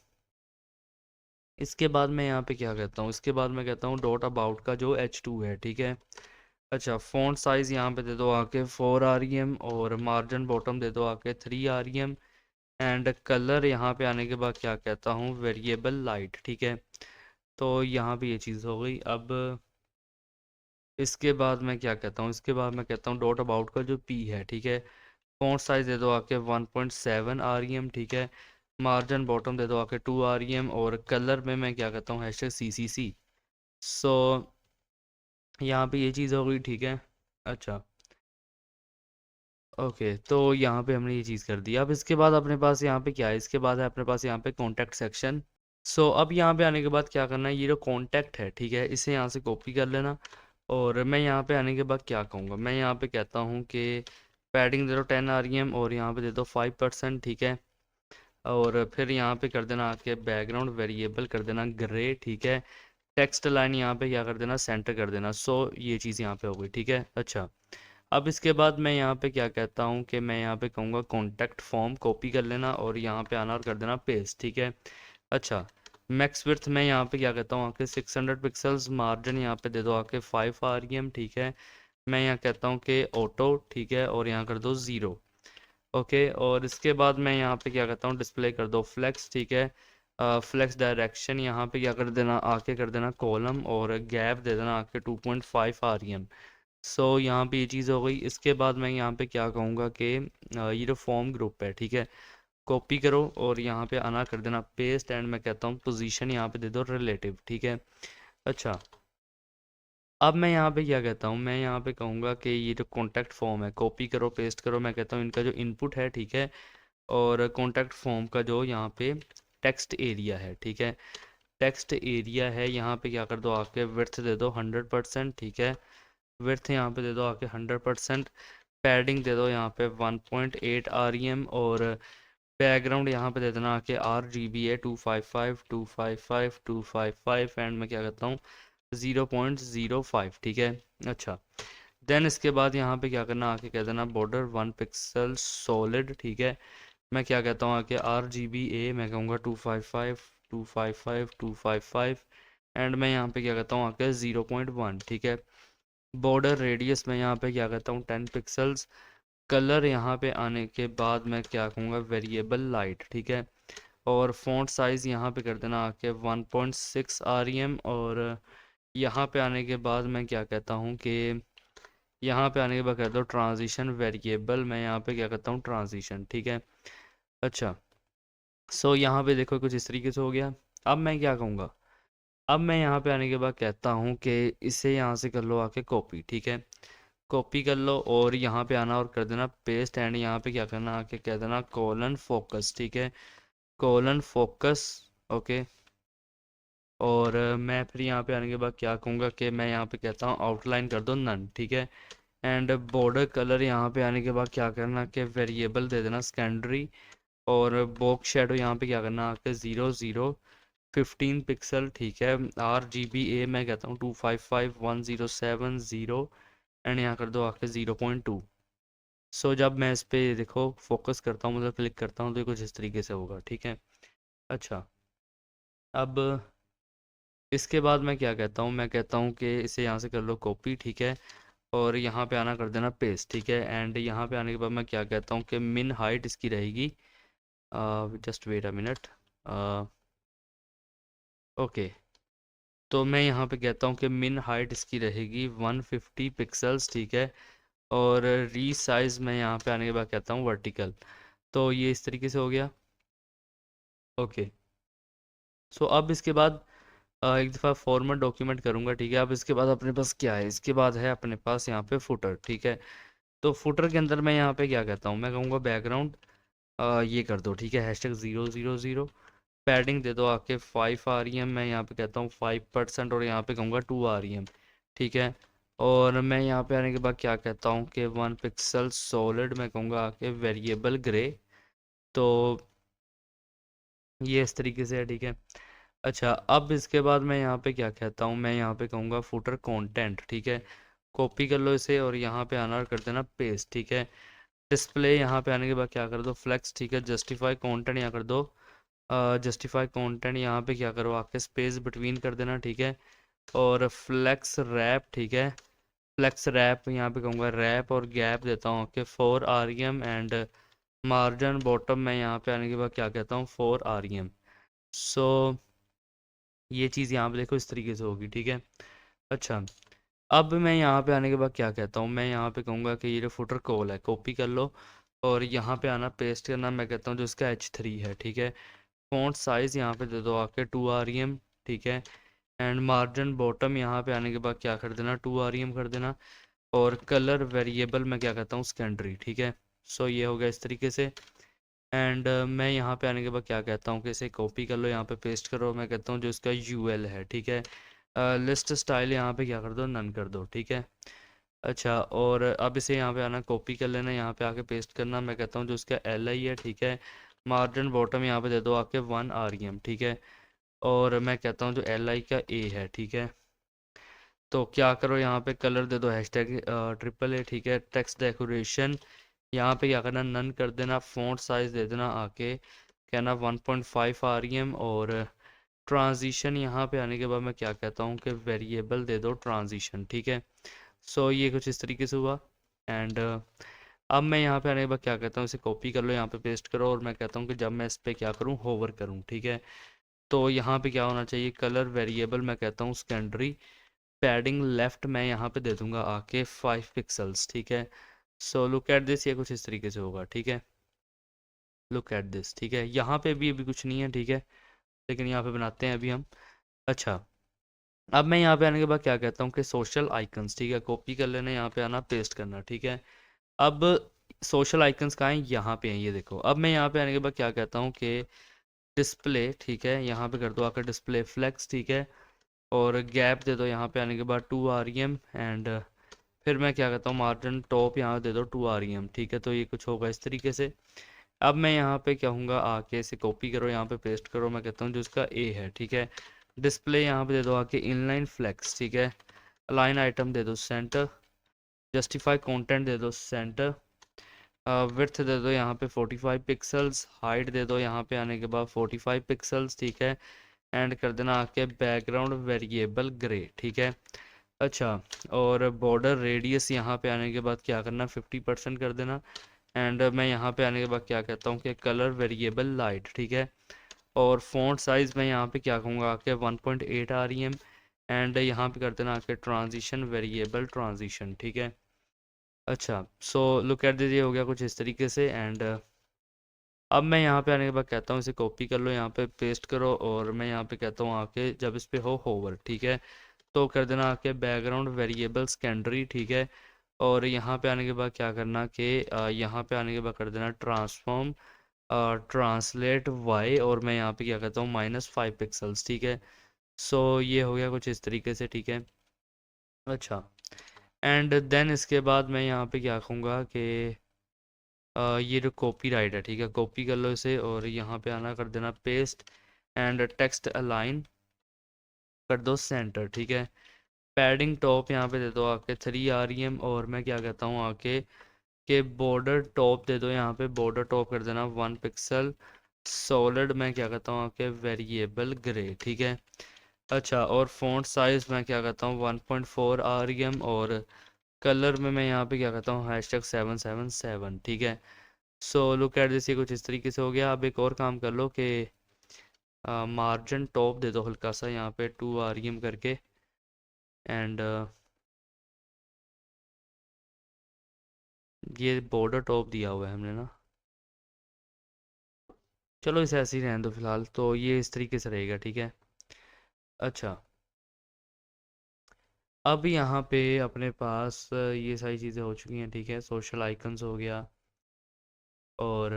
इसके बाद मैं यहाँ पे क्या कहता हूँ, इसके बाद मैं कहता हूँ डॉट अबाउट का जो H2 है, ठीक है। अच्छा, फ़ॉन्ट साइज़ यहाँ पे दे दो आके 4 REM और मार्जिन बॉटम दे दो आके 3 REM। एंड कलर यहाँ पे आने के बाद क्या कहता हूँ वेरिएबल लाइट, ठीक है। तो यहाँ पे ये चीज़ हो गई। अब इसके बाद मैं क्या कहता हूँ, इसके बाद मैं कहता हूँ डॉट अबाउट का जो P है, ठीक है, फ़ॉन्ट साइज़ दे दो आके 1.7 REM, ठीक है। मार्जिन बॉटम दे दो आके 2 REM और कलर में मैं क्या कहता हूँ #CCC। सो यहाँ पे ये चीज़ हो गई, ठीक है। अच्छा, ओके, तो यहाँ पे हमने ये चीज़ कर दी। अब इसके बाद अपने पास यहाँ पे क्या है, इसके बाद है अपने पास यहाँ पे कॉन्टैक्ट सेक्शन। सो अब यहाँ पे आने के बाद क्या करना है, ये जो कॉन्टैक्ट है, ठीक है, इसे यहाँ से कॉपी कर लेना। और मैं यहाँ पे आने के बाद क्या कहूँगा, मैं यहाँ पे कहता हूँ कि पैडिंग दे दो 10 REM और यहाँ पे दे दो 5%, ठीक है। और फिर यहाँ पे कर देना आके बैकग्राउंड वेरिएबल कर देना ग्रे, ठीक है। टेक्स्ट लाइन यहाँ पे क्या कर देना, सेंटर कर देना। सो ये चीज़ यहाँ पे हो गई, ठीक है। अच्छा, अब इसके बाद मैं यहाँ पे क्या कहता हूँ कि मैं यहाँ पे कहूँगा कॉन्टैक्ट फॉर्म कॉपी कर लेना और यहाँ पे आना और कर देना पेस्ट, ठीक है। अच्छा, मैक्स विड्थ मैं यहाँ पे क्या कहता हूँ आके 600 पिक्सल्स, मार्जिन यहाँ पे दे दो आके 5 rem, ठीक है। मैं यहाँ कहता हूँ कि ऑटो, ठीक है, और यहाँ कर दो 0, ओके। और इसके बाद मैं यहाँ पे क्या कहता हूँ डिस्प्ले कर दो फ्लेक्स, ठीक है। फ्लेक्स डायरेक्शन यहाँ पे क्या कर देना आके कर देना कॉलम और गैप दे देना आके 2.5 rem। सो यहाँ पे ये चीज़ हो गई। इसके बाद मैं यहाँ पे क्या कहूँगा कि ये जो फॉर्म ग्रुप है, ठीक है, कॉपी करो और यहाँ पे आना कर देना पेस्ट एंड मैं कहता हूँ पोजीशन यहाँ पे दे दो रिलेटिव, ठीक है। अच्छा, अब मैं यहाँ पे क्या कहता हूँ, मैं यहाँ पे कहूँगा कि ये जो कॉन्टैक्ट फॉर्म है कॉपी करो पेस्ट करो, मैं कहता हूँ इनका जो इनपुट है, ठीक है, और कॉन्टैक्ट फॉर्म का जो यहाँ पे टेक्स्ट एरिया है, ठीक है, टेक्स्ट एरिया है, यहाँ पे क्या कर दो आके विड्थ दे दो 100%, ठीक है। विड्थ यहाँ पे दे दो आके 100%, पैडिंग दे दो यहाँ पे 1.8 rem और बैकग्राउंड यहाँ पे दे देना आके RGB है 255 255 255 एंड मैं क्या कहता हूँ 0.05, ठीक है। अच्छा, देन इसके बाद यहाँ पे क्या करना आके कह देना बॉर्डर 1 पिक्सल सॉलिड, ठीक है। मैं क्या कहता हूँ आके RGBA मैं कहूँगा 255 255 255 एंड मैं यहाँ पे क्या कहता हूँ आके 0.1, ठीक है। बॉर्डर रेडियस में यहाँ पे क्या कहता हूँ 10 पिक्सल्स। कलर यहाँ पे आने के बाद मैं क्या कहूँगा वेरिएबल लाइट, ठीक है। और फॉन्ट साइज़ यहाँ पे कर देना आके 1.6 rem और यहाँ पे आने के बाद मैं क्या कहता हूँ कि यहाँ पे आने के बाद कहता हूँ ट्रांजिशन वेरिएबल, मैं यहाँ पे क्या कहता हूँ ट्रांजिशन, ठीक है। अच्छा, सो यहाँ पे देखो कुछ इस तरीके से हो गया। अब मैं क्या कहूँगा, अब मैं यहाँ पे आने के बाद कहता हूँ कि इसे यहाँ से कर लो आके कॉपी, ठीक है। कॉपी कर लो और यहाँ पे आना और कर देना पेस्ट एंड यहाँ पे क्या करना आके कह देना कोलन फोकस, ठीक है, कोलन फोकस, ओके। और मैं फिर यहाँ पे आने के बाद क्या कहूँगा कि मैं यहाँ पे कहता हूँ आउटलाइन कर दो नन, ठीक है। एंड बॉर्डर कलर यहाँ पे आने के बाद क्या करना कि वेरिएबल दे देना सेकेंडरी और बॉक्स शेडो यहाँ पे क्या करना आके 0 0 15 पिक्सल, ठीक है। RGBA मैं कहता हूँ 255 1070 एंड यहाँ कर दो आके 0.2। सो जब मैं इस पे देखो फोकस करता हूँ मतलब क्लिक करता हूँ तो ये कुछ इस तरीके से होगा, ठीक है। अच्छा, अब इसके बाद मैं क्या कहता हूँ, मैं कहता हूँ कि इसे यहाँ से कर लो कॉपी, ठीक है, और यहाँ पे आना कर देना पेस्ट, ठीक है। एंड यहाँ पे आने के बाद मैं क्या कहता हूँ कि मिन हाइट इसकी रहेगी, just wait a minute, okay. तो मैं यहाँ पे कहता हूँ कि मिन हाइट इसकी रहेगी 150 पिक्सल्स, ठीक है। और री साइज मैं यहाँ पे आने के बाद कहता हूँ वर्टिकल। तो ये इस तरीके से हो गया, ओके। सो अब इसके बाद एक दफ़ा फॉर्मेट डॉक्यूमेंट करूँगा, ठीक है। अब इसके बाद अपने पास क्या है, इसके बाद है अपने पास यहाँ पे फुटर, ठीक है। तो फुटर के अंदर मैं यहाँ पे क्या कहता हूँ, मैं कहूँगा बैकग्राउंड ये कर दो, ठीक है, #000, पैडिंग दे दो आके 5 rem, मैं यहाँ पे कहता हूँ 5% और यहाँ पे कहूँगा 2 rem, ठीक है। और मैं यहाँ पे आने के बाद क्या कहता हूँ कि 1 पिक्सल सॉलिड मैं कहूँगा आके वेरिएबल ग्रे। तो ये इस तरीके से है, ठीक है। अच्छा, अब इसके बाद मैं यहाँ पे क्या कहता हूँ, मैं यहाँ पे कहूँगा फुटर कंटेंट, ठीक है। कॉपी कर लो इसे और यहाँ पे आना और कर देना पेस्ट, ठीक है। डिस्प्ले यहाँ पे आने के बाद क्या कर दो फ्लेक्स, ठीक है। जस्टिफाई कंटेंट यहाँ कर दो, जस्टिफाई कंटेंट यहाँ पे क्या करो आके स्पेस बिटवीन कर देना, ठीक है। और फ्लेक्स रैप, ठीक है, फ्लेक्स रैप यहाँ पे कहूँगा रैप और गैप देता हूँ कि 4 rem एंड मार्जिन बॉटम मैं यहाँ पे आने के बाद क्या कहता हूँ 4 rem। सो ये चीज़ यहाँ पे देखो इस तरीके से होगी, ठीक है। अच्छा, अब मैं यहाँ पे आने के बाद क्या कहता हूँ, मैं यहाँ पे कहूँगा कि ये जो फुटर कॉल है कॉपी कर लो और यहाँ पे आना पेस्ट करना, मैं कहता हूँ जो इसका H3 है, ठीक है। फॉन्ट साइज़ यहाँ पे दे दो आके 2 rem, ठीक है। एंड मार्जिन बॉटम यहाँ पे आने के बाद क्या कर देना 2 rem कर देना और कलर वेरिएबल मैं क्या कहता हूँ सेकेंडरी, ठीक है। सो ये हो गया इस तरीके से। एंड मैं यहाँ पे आने के बाद क्या कहता हूँ कि इसे कॉपी कर लो यहाँ पे पेस्ट करो, मैं कहता हूँ जो इसका UL है, ठीक है। लिस्ट स्टाइल यहाँ पे क्या कर दो नन कर दो, ठीक है। अच्छा, और अब इसे यहाँ पे आना कॉपी कर लेना, यहाँ पे आके पेस्ट करना, मैं कहता हूँ जो इसका LI है, ठीक है। मार्जिन बॉटम यहाँ पे दे दो आके 1 REM, ठीक है। और मैं कहता हूँ जो LI का A है, ठीक है। तो क्या करो, यहाँ पे कलर दे दो हैशटैग AAA, ठीक है। टेक्स्ट डेकोरेशन यहाँ पे क्या करना, नन कर देना। फ़ॉन्ट साइज़ दे देना आके कहना 1.5 REM। और ट्रांजिशन यहाँ पे आने के बाद मैं क्या कहता हूँ कि वेरिएबल दे दो ट्रांजिशन, ठीक है। सो ये कुछ इस तरीके से हुआ। एंड अब मैं यहाँ पे आने के बाद क्या कहता हूँ, इसे कॉपी कर लो, यहाँ पे पेस्ट करो। और मैं कहता हूँ कि जब मैं इस पे क्या करूँ, होवर करूँ, ठीक है। तो यहाँ पे क्या होना चाहिए, कलर वेरिएबल मैं कहता हूँ सेकेंडरी। पैडिंग लेफ्ट मैं यहाँ पे दे दूंगा आके 5 पिक्सल्स, ठीक है। सो लुक एट दिस, ये कुछ इस तरीके से होगा, ठीक है। लुक एट दिस, ठीक है। यहाँ पे भी अभी कुछ नहीं है, ठीक है, लेकिन यहाँ पे बनाते हैं अभी हम। अच्छा, अब मैं यहाँ पे आने के बाद क्या कहता हूँ कि सोशल आइकन्स, ठीक है। कॉपी कर लेना, यहाँ पे आना, पेस्ट करना, ठीक है। अब सोशल आइकन्स कहाँ हैं, यहाँ पे हैं, ये देखो। अब मैं यहाँ पे आने के बाद क्या कहता हूँ कि डिस्प्ले, ठीक है, यहाँ पे कर दो आकर डिस्प्ले फ्लेक्स, ठीक है। और गैप दे दो यहाँ पे आने के बाद 2 REM। एंड फिर मैं क्या कहता हूँ, मार्जिन टॉप यहाँ दे दो 2 REM, ठीक है। तो ये कुछ होगा इस तरीके से। अब मैं यहाँ पे कहूँगा आके इसे कॉपी करो, यहाँ पे पेस्ट करो। मैं कहता हूँ जो इसका A है, ठीक है। डिस्प्ले यहाँ पे दे दो आके इनलाइन फ्लेक्स, ठीक है। अलाइन आइटम दे दो सेंटर। जस्टिफाई कंटेंट दे दो सेंटर। विड्थ दे दो यहाँ पे 45 पिक्सल्स। हाइट दे दो यहाँ पे आने के बाद 45 पिक्सल्स, ठीक है। एंड कर देना आके बैकग्राउंड वेरिएबल ग्रे, ठीक है। अच्छा, और बॉर्डर रेडियस यहाँ पे आने के बाद क्या करना, 50% कर देना। एंड मैं यहाँ पे आने के बाद क्या कहता हूँ कि कलर वेरिएबल लाइट, ठीक है। और फ़ॉन्ट साइज़ मैं यहाँ पे क्या कहूँगा आके 1.8 REM। एंड यहाँ पे कर देना आके ट्रांजिशन वेरिएबल ट्रांजिशन, ठीक है। अच्छा, सो लुक एट दिस, ये हो गया कुछ इस तरीके से। एंड अब मैं यहाँ पे आने के बाद कहता हूँ इसे कॉपी कर लो, यहाँ पे पेस्ट करो। और मैं यहाँ पे कहता हूँ आके जब इस पे हो होवर, ठीक है, तो कर देना आके बैकग्राउंड वेरिएबल सेकेंडरी, ठीक है। और यहाँ पे आने के बाद क्या करना कि यहाँ पे आने के बाद कर देना ट्रांसफॉर्म ट्रांसलेट वाई। और मैं यहाँ पे क्या कहता हूँ -5 पिक्सल्स, ठीक है। सो ये हो गया कुछ इस तरीके से, ठीक है। अच्छा, एंड देन इसके बाद मैं यहाँ पे क्या कहूँगा कि ये जो कॉपीराइट है, ठीक है, कॉपी कर लो इसे। और यहाँ पे आना, कर देना पेस्ट। एंड टेक्स्ट अलाइन कर दो सेंटर, ठीक है। पैडिंग टॉप यहाँ पे दे दो आके 3 REM। और मैं क्या कहता हूँ आके कि बॉर्डर टॉप दे दो, यहाँ पे बॉर्डर टॉप कर देना 1 पिक्सल। सॉलिड मैं क्या कहता हूँ आके वेरिएबल ग्रे, ठीक है। अच्छा, और फॉन्ट साइज मैं क्या कहता हूँ 1.4 REM। और कलर में मैं यहाँ पे क्या कहता हूँ #777, ठीक है। सो लुक एट दिस, ये कुछ इस तरीके से हो गया। अब एक और काम कर लो कि मार्जिन टॉप दे दो हल्का सा यहाँ पे 2 REM करके। एंड ये बॉर्डर टॉप दिया हुआ है हमने ना, चलो इसे ऐसे ही रहने दो फिलहाल। तो ये इस तरीके से रहेगा, ठीक है। अच्छा, अब यहाँ पे अपने पास ये सारी चीज़ें हो चुकी हैं, ठीक है। सोशल आइकन्स हो गया। और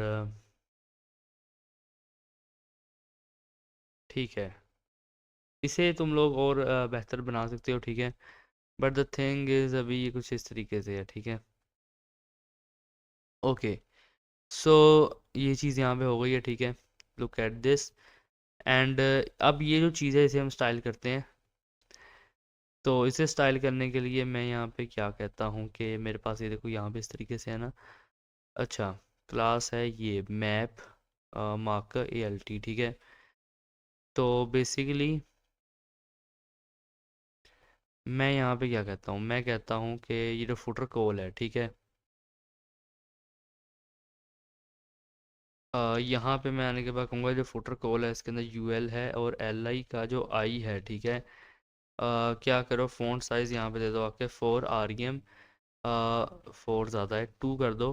ठीक है, इसे तुम लोग और बेहतर बना सकते हो, ठीक है। बट द थिंग इज़ अभी ये कुछ इस तरीके से है, ठीक है। ओके, सो ये चीज़ यहाँ पे हो गई है, ठीक है। Look at this. एंड अब ये जो चीज़ है इसे हम स्टाइल करते हैं। तो इसे स्टाइल करने के लिए मैं यहाँ पे क्या कहता हूँ कि मेरे पास ये देखो यहाँ पे इस तरीके से है ना। अच्छा, क्लास है ये मैप मार्कर ALT, ठीक है। तो बेसिकली मैं यहाँ पे क्या कहता हूँ, मैं कहता हूँ कि ये जो फुटर कॉल है, ठीक है। यहाँ पे मैं आने के बाद कहूँगा जो फुटर कॉल है इसके अंदर UL है और LI का जो I है, ठीक है। क्या करो, फ़ॉन्ट साइज़ यहाँ पे दे दो आके 4 REM। 4 ज़्यादा है, 2 कर दो,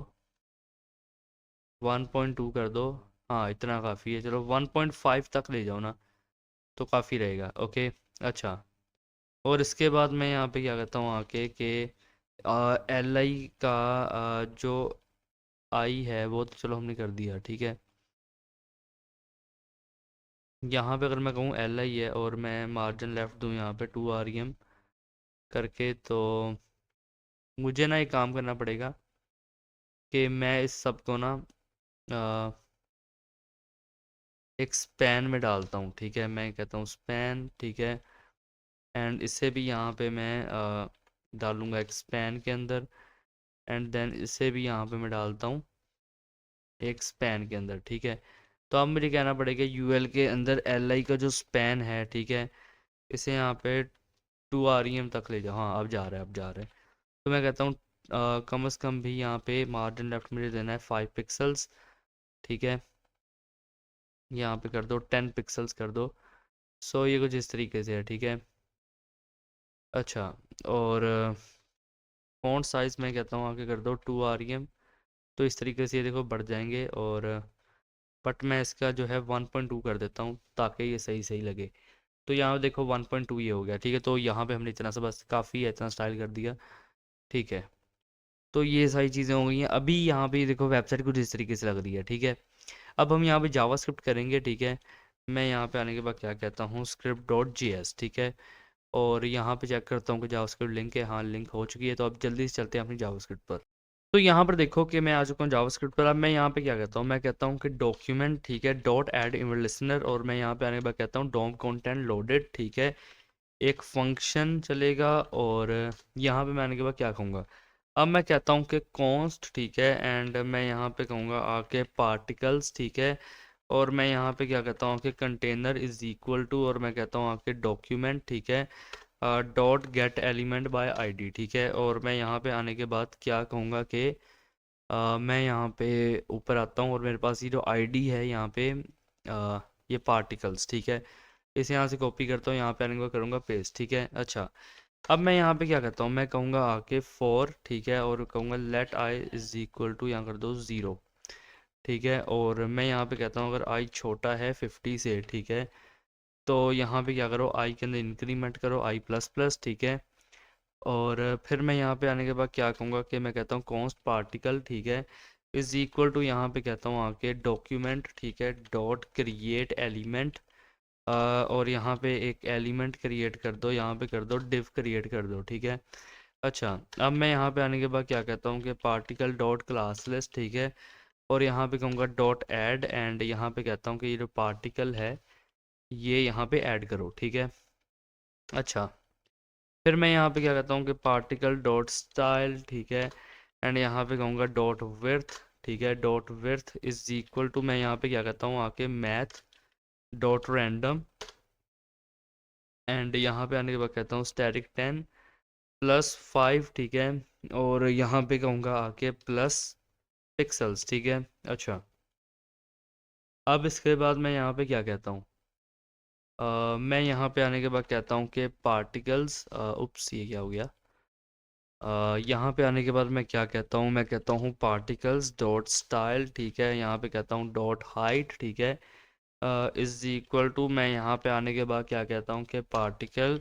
1.2 कर दो। हाँ, इतना काफ़ी है, चलो 1.5 तक ले जाओ ना, तो काफ़ी रहेगा, ओके। अच्छा, और इसके बाद मैं यहाँ पे क्या कहता हूँ आके कि LI का जो आई है वो तो चलो हमने कर दिया, ठीक है। यहाँ पे अगर मैं कहूँ LI है और मैं मार्जिन लेफ्ट दूँ यहाँ पे 2 REM करके, तो मुझे ना एक काम करना पड़ेगा कि मैं इस सब को ना एक स्पैन में डालता हूँ, ठीक है। मैं कहता हूँ स्पैन, ठीक है। एंड इसे भी यहाँ पे मैं डालूँगा एक स्पैन के अंदर। एंड देन इसे भी यहाँ पे मैं डालता हूँ एक स्पैन के अंदर, ठीक है। तो अब मुझे कहना पड़ेगा यूएल के अंदर एल आई का जो स्पैन है, ठीक है, इसे यहाँ पे 2 REM तक ले जाओ। हाँ, अब जा रहा है, अब जा रहा है। तो मैं कहता हूँ कम से कम भी यहाँ पे मार्जिन लेफ्ट मुझे देना है 5 पिक्सल्स, ठीक है। यहाँ पे कर दो 10 पिक्सल्स कर दो। सो ये कुछ इस तरीके से है, ठीक है। अच्छा, और फ़ॉन्ट साइज़ मैं कहता हूँ आके कर दो 2 REM। तो इस तरीके से ये देखो बढ़ जाएंगे। और बट मैं इसका जो है 1.2 कर देता हूँ ताकि ये सही सही लगे। तो यहाँ देखो 1.2 ये हो गया, ठीक है। तो यहाँ पे हमने इतना सा बस काफ़ी है, इतना स्टाइल कर दिया, ठीक है। तो ये सारी चीज़ें हो गई हैं। अभी यहाँ पे देखो वेबसाइट कुछ इस तरीके से लग रही है, ठीक है। अब हम यहाँ पे जावास्क्रिप्ट करेंगे, ठीक है। मैं यहाँ पे आने के बाद क्या कहता हूँ script.js, ठीक है। और यहाँ पे चेक करता हूँ कि जावास्क्रिप्ट लिंक है। हाँ, लिंक हो चुकी है। तो अब जल्दी से चलते हैं अपनी जावास्क्रिप्ट पर। तो यहाँ पर देखो कि मैं आ चुका हूँ जावास्क्रिप्ट पर। अब मैं यहाँ पे क्या कहता हूँ, मैं कहता हूँ कि डॉक्यूमेंट, ठीक है, डॉट ऐड इमेज लिसनर। और मैं यहाँ पे आने के बाद कहता हूँ डॉम कंटेंट लोडेड, ठीक है। एक फंक्शन चलेगा। और यहाँ पे मैं आने के बाद क्या कहूँगा, अब मैं कहता हूँ कि कॉन्स्ट, ठीक है। एंड मैं यहाँ पे कहूँगा आके पार्टिकल्स, ठीक है। और मैं यहाँ पे क्या कहता हूँ कि कंटेनर इज इक्वल टू, और मैं कहता हूँ आपके डॉक्यूमेंट, ठीक है, dot gate element by ID, ठीक है। और मैं यहाँ पे आने के बाद क्या कहूँगा कि मैं यहाँ पे ऊपर आता हूँ और मेरे पास ये जो आईडी है यहाँ पे ये पार्टिकल्स, ठीक है। इसे यहाँ से कॉपी करता हूँ, यहाँ पे आने के बाद करूँगा पेस्ट, ठीक है। अच्छा, अब मैं यहाँ पे क्या करता हूँ, मैं कहूँगा आके फॉर, ठीक है। और कहूँगा let I is equal to, यहाँ कर दो 0, ठीक है। और मैं यहाँ पे कहता हूँ अगर आई छोटा है 50 से, ठीक है, तो यहाँ पे क्या करो, आई के अंदर इंक्रीमेंट करो आई प्लस प्लस, ठीक है। और फिर मैं यहाँ पे आने के बाद क्या कहूँगा कि मैं कहता हूँ कॉन्स्ट पार्टिकल, ठीक है, इज इक्वल टू, यहाँ पे कहता हूँ आके डॉक्यूमेंट, ठीक है, डॉट क्रिएट एलिमेंट। और यहाँ पे एक एलिमेंट क्रिएट कर दो, यहाँ पे कर दो डिव क्रिएट कर दो, ठीक है। अच्छा, अब मैं यहाँ पे आने के बाद क्या कहता हूँ कि पार्टिकल डॉट क्लास लिस्ट, ठीक है। और यहाँ पे कहूँगा डॉट ऐड। एंड यहाँ पे कहता हूँ कि ये जो पार्टिकल है ये यहाँ पे ऐड करो, ठीक है। अच्छा, फिर मैं यहाँ पे क्या कहता हूँ कि पार्टिकल डॉट स्टाइल, ठीक है। एंड यहाँ पे कहूँगा डॉट विड्थ, ठीक है, dot width is equal to, मैं यहाँ पे क्या कहता हूँ आके मैथ डॉट रैंडम। एंड यहाँ पे आने के बाद कहता हूँ स्टैटिक 10 प्लस 5, ठीक है। और यहाँ पे कहूँगा आके प्लस पिक्सल्स, ठीक है। अच्छा, अब इसके बाद मैं यहाँ पे क्या कहता हूँ, मैं यहाँ पे आने के बाद कहता हूँ कि पार्टिकल्स, उप्स ये क्या हो गया, यहाँ पे आने के बाद मैं क्या कहता हूँ, मैं कहता हूँ पार्टिकल्स डॉट स्टाइल, ठीक है। यहाँ पे कहता हूँ डॉट हाइट, ठीक है, इज इक्वल टू, मैं यहाँ पे आने के बाद क्या कहता हूँ कि particle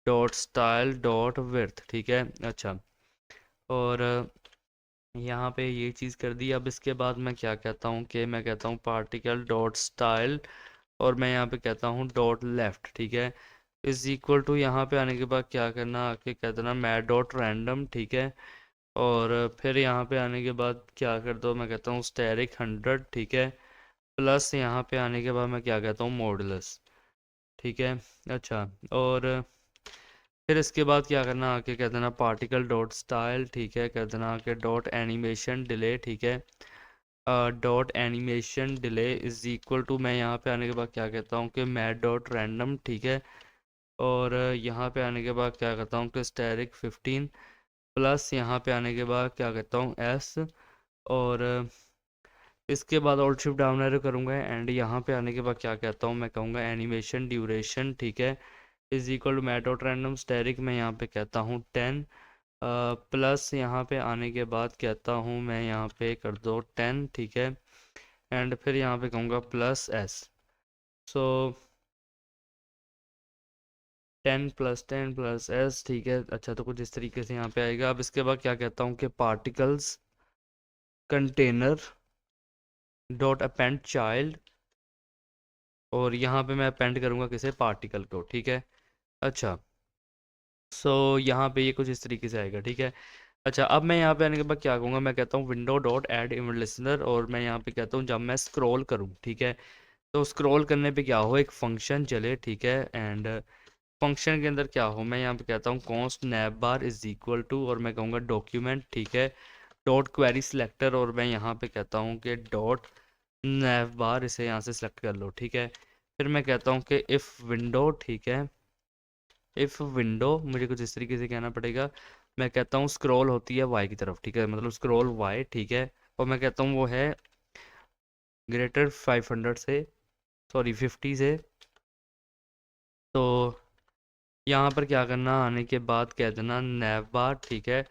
dot style dot width, ठीक है। अच्छा, और यहाँ पे ये चीज़ कर दी। अब इसके बाद मैं क्या कहता हूँ कि मैं कहता हूँ पार्टिकल डॉट स्टाइल, और मैं यहाँ पे कहता हूँ डॉट लेफ्ट, ठीक है, इज इक्वल टू, यहाँ पे आने के बाद क्या करना, आके कह देना मैथ डॉट रैंडम, ठीक है। और फिर यहाँ पे आने के बाद क्या कर दो, मैं कहता हूँ स्टेरिक 100, ठीक है, प्लस यहाँ पे आने के बाद मैं क्या कहता हूँ मॉडुलस, ठीक है। अच्छा, और फिर इसके बाद क्या करना, आके कह देना पार्टिकल डॉट स्टाइल, ठीक है, कह देना आके डॉट एनिमेशन डिले, ठीक है, dot animation delay is equal to, मैं यहाँ पे आने के बाद क्या कहता हूँ कि मैथ डॉट रैंडम, ठीक है। और यहाँ पे आने के बाद क्या कहता हूँ कि स्टेरिक 15 प्लस यहाँ पे आने के बाद क्या कहता हूँ एस। और इसके बाद ऑल्ट शिफ्ट डाउन एरो करूँगा। एंड यहाँ पे आने के बाद क्या कहता हूँ, मैं कहूँगा एनिमेशन ड्यूरेशन, ठीक है, is equal to math dot random steric, मैं यहाँ पे कहता हूँ 10 प्लस यहाँ पे आने के बाद कहता हूँ मैं यहाँ पे कर दो 10, ठीक है। एंड फिर यहाँ पे कहूँगा प्लस एस। सो 10 प्लस 10 प्लस एस, ठीक है। अच्छा, तो कुछ इस तरीके से यहाँ पे आएगा। अब इसके बाद क्या कहता हूँ कि particles container dot append child, और यहाँ पे मैं अपेंड करूँगा किसे, पार्टिकल को, ठीक है। अच्छा, सो यहाँ पे ये कुछ इस तरीके से आएगा, ठीक है। अच्छा, अब मैं यहाँ पे आने के बाद क्या कहूँगा, मैं कहता हूँ window dot add image listener, और मैं यहाँ पे कहता हूँ जब मैं स्क्रॉल करूँ, ठीक है, तो स्क्रॉल करने पे क्या हो, एक फंक्शन चले, ठीक है। एंड फंक्शन के अंदर क्या हो, मैं यहाँ पे कहता हूँ const nav bar is equal to, और मैं कहूँगा डॉक्यूमेंट, ठीक है, डॉट क्वेरी सिलेक्टर, और मैं यहाँ पे कहता हूँ कि डॉट नैव बार, इसे यहाँ से सिलेक्ट कर लो, ठीक है। फिर मैं कहता हूँ कि इफ़ विंडो, ठीक है, इफ़ विंडो मुझे कुछ इस तरीके से कहना पड़ेगा। मैं कहता हूँ स्क्रॉल होती है वाई की तरफ, ठीक है, मतलब स्क्रॉल वाई, ठीक है। और मैं कहता हूँ वो है ग्रेटर 500 से, सॉरी 50 से। तो यहाँ पर क्या करना, आने के बाद कह देना नैव बार, ठीक है,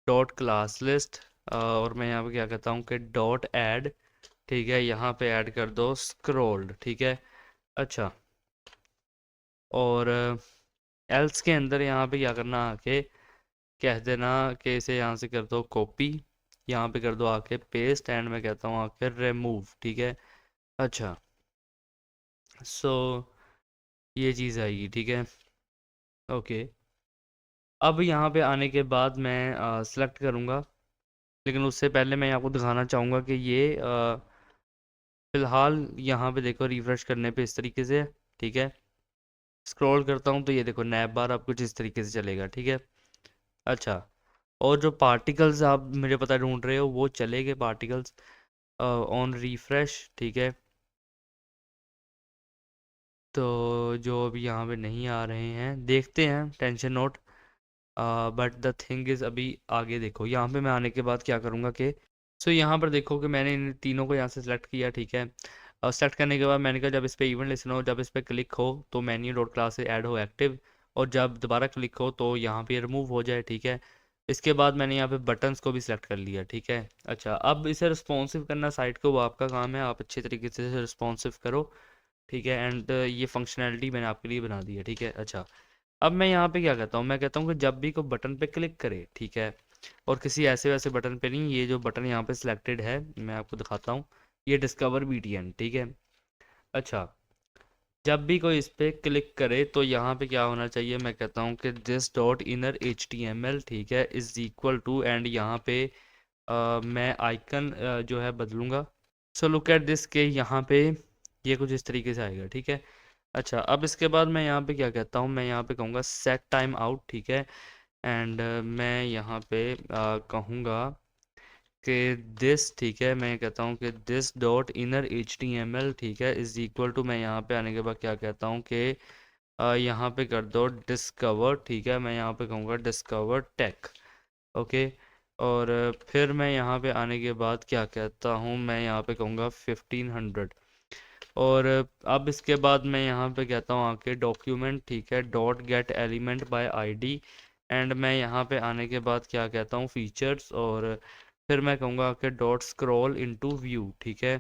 डॉट क्लास लिस्ट, और मैं यहाँ पे क्या कहता हूँ कि डॉट ऐड, ठीक है, यहाँ पे ऐड कर दो स्क्रोल्ड, ठीक है। अच्छा, और एल्स के अंदर यहाँ पे क्या करना, आके कह देना कि इसे यहाँ से कर दो कॉपी, यहाँ पे कर दो आके पेस्ट, एंड मैं कहता हूँ आके रिमूव, ठीक है। अच्छा, सो ये चीज़ आएगी, ठीक है, ओके। अब यहाँ पे आने के बाद मैं सिलेक्ट करूँगा, लेकिन उससे पहले मैं आपको दिखाना चाहूँगा कि ये फ़िलहाल यहाँ पे देखो रिफ़्रेश करने पे इस तरीके से, ठीक है। स्क्रॉल करता हूँ तो ये देखो नैप बार आप कुछ इस तरीके से चलेगा, ठीक है। अच्छा, और जो पार्टिकल्स आप मुझे पता ढूंढ रहे हो वो चलेंगे पार्टिकल्स ऑन रिफ़्रेश, ठीक है। तो जो अभी यहाँ पे नहीं आ रहे हैं, देखते हैं, tension note. But the thing is, अभी आगे देखो, यहाँ पे मैं आने के बाद क्या करूँगा कि यहाँ पर देखो कि मैंने इन तीनों को यहाँ से सेलेक्ट किया, ठीक है। और सेलेक्ट करने के बाद मैंने कहा जब इस पे इवेंट लिसन हो, जब इस पे क्लिक हो तो मेन्यू डॉट क्लास से ऐड हो एक्टिव, और जब दोबारा क्लिक हो तो यहाँ पे रिमूव हो जाए, ठीक है। इसके बाद मैंने यहाँ पे बटन्स को भी सिलेक्ट कर लिया, ठीक है। अच्छा, अब इसे रिस्पॉन्सिव करना साइट को, वो आपका काम है, आप अच्छे तरीके से इसे रिस्पॉन्सिव करो, ठीक है। एंड ये फंक्शनैलिटी मैंने आपके लिए बना दी है, ठीक है। अच्छा, अब मैं यहाँ पे क्या कहता हूँ, मैं कहता हूँ कि जब भी कोई बटन पे क्लिक करे, ठीक है, और किसी ऐसे वैसे बटन पे नहीं, ये जो बटन यहाँ पे सिलेक्टेड है मैं आपको दिखाता हूँ, ये डिस्कवर बीटीएन, ठीक है। अच्छा, जब भी कोई इस पे क्लिक करे तो यहाँ पे क्या होना चाहिए, मैं कहता हूँ कि दिस डॉट इनर HTML, ठीक है, इज इक्वल टू, एंड यहाँ पे मैं आइकन जो है बदलूंगा। सो लुक एट दिस के यहाँ पे ये कुछ इस तरीके से आएगा, ठीक है। अच्छा, अब इसके बाद मैं यहाँ पे क्या कहता हूँ, मैं यहाँ पे कहूँगा सेट टाइम आउट, ठीक है। एंड मैं यहाँ पे कहूँगा कि दिस, ठीक है, मैं कहता हूँ कि दिस डॉट इनर HTML, ठीक है, इज इक्वल टू, मैं यहाँ पे आने के बाद क्या कहता हूँ कि यहाँ पे कर दो डिस्कवर, ठीक है, मैं यहाँ पे कहूँगा डिस्कवर टेक, ओके। और फिर मैं यहाँ पे आने के बाद क्या कहता हूँ, मैं यहाँ पे कहूँगा 1500, और अब इसके बाद मैं यहाँ पे कहता हूँ आके डॉक्यूमेंट, ठीक है, dot gate element by ID, and मैं यहाँ पे आने के बाद क्या कहता हूँ फीचर्स, और फिर मैं कहूँगा आके डॉट स्क्रॉल इनटू व्यू, ठीक है।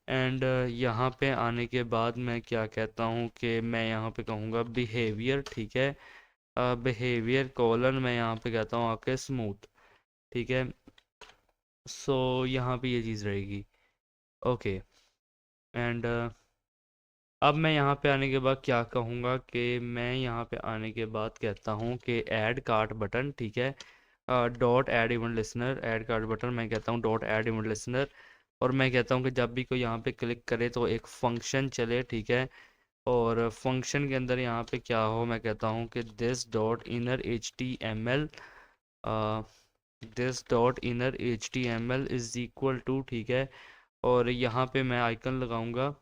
एंड यहाँ पे आने के बाद मैं क्या कहता हूँ कि मैं यहाँ पे कहूँगा बिहेवियर, ठीक है, बिहेवियर कॉलन, मैं यहाँ पे कहता हूँ आके स्मूथ, ठीक है। यहाँ पे ये चीज़ रहेगी, ओके। एंड अब मैं यहाँ पे आने के बाद क्या कहूँगा कि मैं यहाँ पे आने के बाद कहता हूँ कि ऐड कार्ट बटन, ठीक है, dot add event listener, add cart button, मैं कहता हूँ डॉट ऐड इवेंट लिसनर, और मैं कहता हूँ कि जब भी कोई यहाँ पे क्लिक करे तो एक फंक्शन चले, ठीक है। और फंक्शन के अंदर यहाँ पे क्या हो, मैं कहता हूँ कि this dot inner HTML, this dot inner HTML is equal to, ठीक है, और यहाँ पे मैं आइकन लगाऊंगा।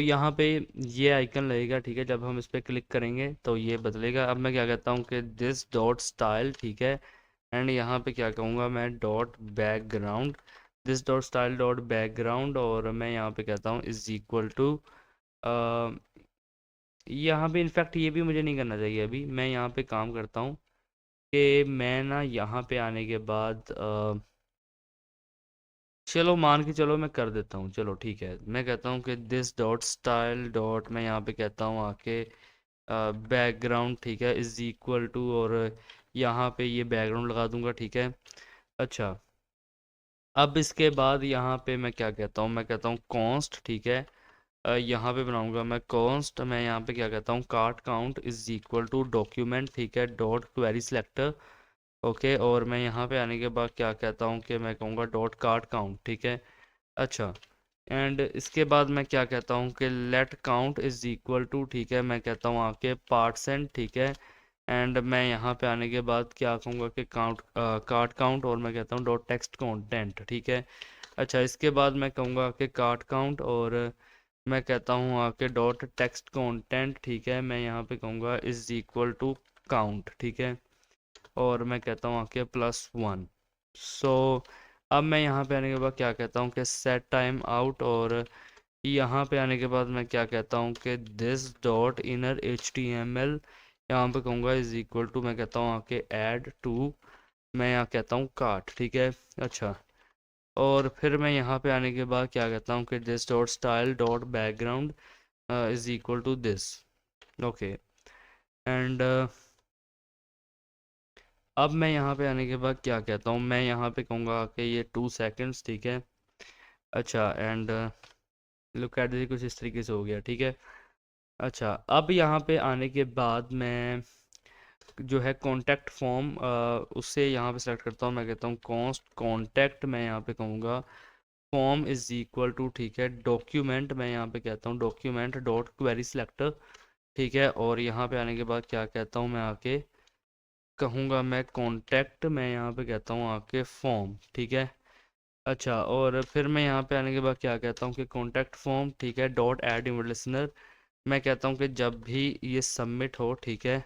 यहाँ पे ये आइकन लगेगा, ठीक है, जब हम इस पर क्लिक करेंगे तो ये बदलेगा। अब मैं क्या कहता हूँ कि दिस डॉट स्टाइल, ठीक है, एंड यहाँ पे क्या कहूँगा मैं dot background, this dot style dot background, और मैं यहाँ पे कहता हूँ इज इक्वल टू, यहाँ पे इनफैक्ट ये भी मुझे नहीं करना चाहिए, अभी मैं यहाँ पे काम करता हूँ कि मैं ना यहाँ पे आने के बाद चलो मान के चलो मैं कर देता हूँ, चलो ठीक है, मैं कहता हूँ कि दिस डॉट स्टाइल डॉट, मैं यहाँ पे कहता हूँ आके बैकग्राउंड, ठीक है, इज इक्वल टू, और यहाँ पे ये बैकग्राउंड लगा दूंगा, ठीक है। अच्छा, अब इसके बाद यहाँ पे मैं क्या कहता हूँ, मैं कहता हूँ कॉन्स्ट, ठीक है, यहाँ पे बनाऊंगा मैं कॉन्स्ट, मैं यहाँ पे क्या कहता हूँ cart count is equal to document, ठीक है, डॉट क्वेरी सिलेक्टर, ओके। और मैं यहाँ पे आने के बाद क्या कहता हूँ कि मैं कहूँगा डॉट कार्ट काउंट, ठीक है। अच्छा, एंड इसके बाद मैं क्या कहता हूँ कि let count is equal to, ठीक है, मैं कहता हूँ आके %, ठीक है। एंड मैं यहाँ पे आने के बाद क्या कहूँगा कि कार्ड काउंट, और मैं कहता हूँ डॉट टेक्स्ट कंटेंट, ठीक है। अच्छा, इसके बाद मैं कहूँगा कि कार्ड काउंट, और मैं कहता हूँ आके डॉट टेक्स्ट कंटेंट, ठीक है। मैं यहाँ पे कहूँगा इज़ इक्वल टू काउंट, ठीक है। और मैं कहता हूँ आके +1। सो अब मैं यहाँ पे आने के बाद क्या कहता हूँ कि सेट टाइम आउट, और यहाँ पे आने के बाद मैं क्या कहता हूँ कि दिस डॉट इनर HTML, यहाँ पे कहूँगा इज इक्वल टू, मैं कहता हूँ आके ऐड टू, मैं यहाँ कहता हूँ कार्ट, ठीक है। अच्छा, और फिर मैं यहाँ पे आने के बाद क्या कहता हूँ कि this dot style dot background is equal to this, okay. And अब मैं यहाँ पे आने के बाद क्या कहता हूँ, मैं यहाँ पे कहूँगा कि ये 2 सेकंड्स, ठीक है। अच्छा, एंड लुक एट दिस, कुछ इस तरीके से हो गया, ठीक है। अच्छा, अब यहाँ पे आने के बाद मैं जो है कॉन्टैक्ट फॉर्म उससे यहाँ पे सेलेक्ट करता हूँ, मैं कहता हूँ कॉन्टैक्ट, मैं यहाँ पे कहूँगा फॉर्म इज इक्वल टू, ठीक है, डॉक्यूमेंट, मैं यहाँ पे कहता हूँ डॉक्यूमेंट डॉट क्वेरी सिलेक्टर, ठीक है। और यहाँ पे आने के बाद क्या कहता हूँ, मैं आके कहूँगा मैं कॉन्टैक्ट, मैं यहाँ पे कहता हूँ आके फॉर्म, ठीक है। अच्छा, और फिर मैं यहाँ पे आने के बाद क्या कहता हूँ कि कॉन्टैक्ट फॉर्म, ठीक है, डॉट ऐड इमेज लिसनर, मैं कहता हूँ कि जब भी ये सबमिट हो, ठीक है,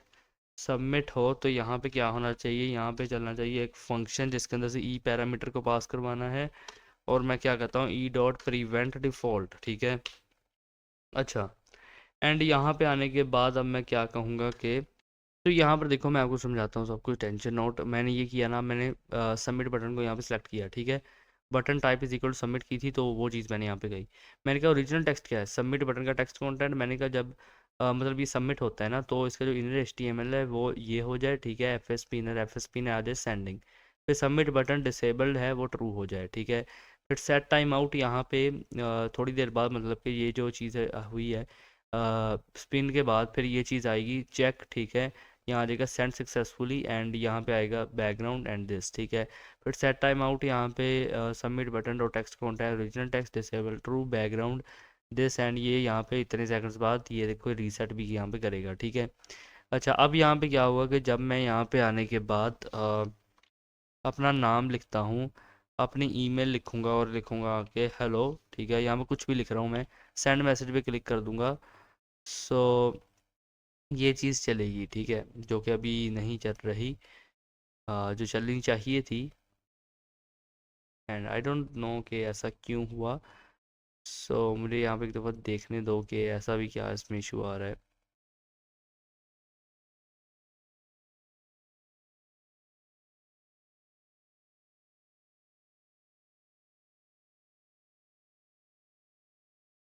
सबमिट हो तो यहाँ पे क्या होना चाहिए, यहाँ पे चलना चाहिए एक फंक्शन जिसके अंदर से ई पैरामीटर को पास करवाना है, और मैं क्या कहता हूँ ई डॉट प्रिवेंट डिफ़ॉल्ट, ठीक है। अच्छा, एंड यहाँ पे आने के बाद अब मैं क्या कहूँगा कि तो यहाँ पर देखो, मैं आपको समझाता हूँ सब कुछ, टेंशन नोट। मैंने ये किया ना, मैंने सबमिट बटन को यहाँ पे सेलेक्ट किया, ठीक है। Button type is equal submit की थी, तो वो चीज़ मैंने यहाँ पे गई। मैंने कहा ओरिजिनल टेक्स्ट क्या है, सबमिट बटन का टेक्स्ट कंटेंट। मैंने कहा जब मतलब ये सबमिट होता है ना, तो इसका जो इनर HTML है वो ये हो जाए, ठीक है, FSP इनर FSP ने आ जाए सेंडिंग। फिर सबमिट बटन डिसेबल्ड है वो ट्रू हो जाए, ठीक है। फिर सेट टाइम आउट, यहाँ पे थोड़ी देर बाद, मतलब कि ये जो चीज़ हुई है स्पिन के बाद, फिर ये चीज़ आएगी चेक, ठीक है। यहाँ आ जाएगा सेंड सक्सेसफुली, एंड यहाँ पे आएगा बैकग्राउंड एंड दिस, ठीक है। फिर सेट टाइम आउट, यहाँ पे सबमिट बटन और text content original text disable true background this, and ये यहाँ पे इतने सेकंड्स बाद ये देखो रीसेट भी यहाँ पे करेगा, ठीक है। अच्छा, अब यहाँ पे क्या हुआ कि जब मैं यहाँ पे आने के बाद अपना नाम लिखता हूँ, अपनी ईमेल लिखूँगा और लिखूँगा कि हेलो, ठीक है, यहाँ पे कुछ भी लिख रहा हूँ मैं, सेंड मैसेज पे क्लिक कर दूँगा। सो ये चीज़ चलेगी, ठीक है, जो कि अभी नहीं चल रही, जो चलनी चाहिए थी, एंड आई डोंट नो कि ऐसा क्यों हुआ। सो मुझे यहाँ पे एक दफ़ा देखने दो कि ऐसा भी क्या इसमें इशू आ रहा है।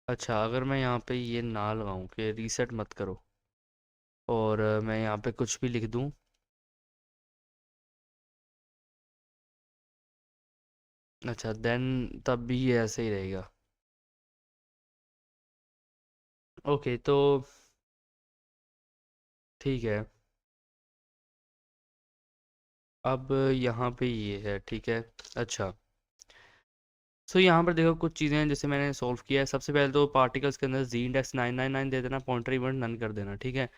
अच्छा, अगर मैं यहाँ पे ये ना लगाऊं कि रीसेट मत करो, और मैं यहाँ पे कुछ भी लिख दूं, अच्छा, देन तब भी ये ऐसे ही रहेगा। ओके, तो ठीक है, अब यहाँ पे ये है, ठीक है। अच्छा, सो यहाँ पर देखो कुछ चीज़ें हैं जैसे मैंने सॉल्व किया है। सबसे पहले तो पार्टिकल्स के अंदर जी इंडेक्स 999 दे देना, पॉइंटर इवेंट नन कर देना, ठीक है।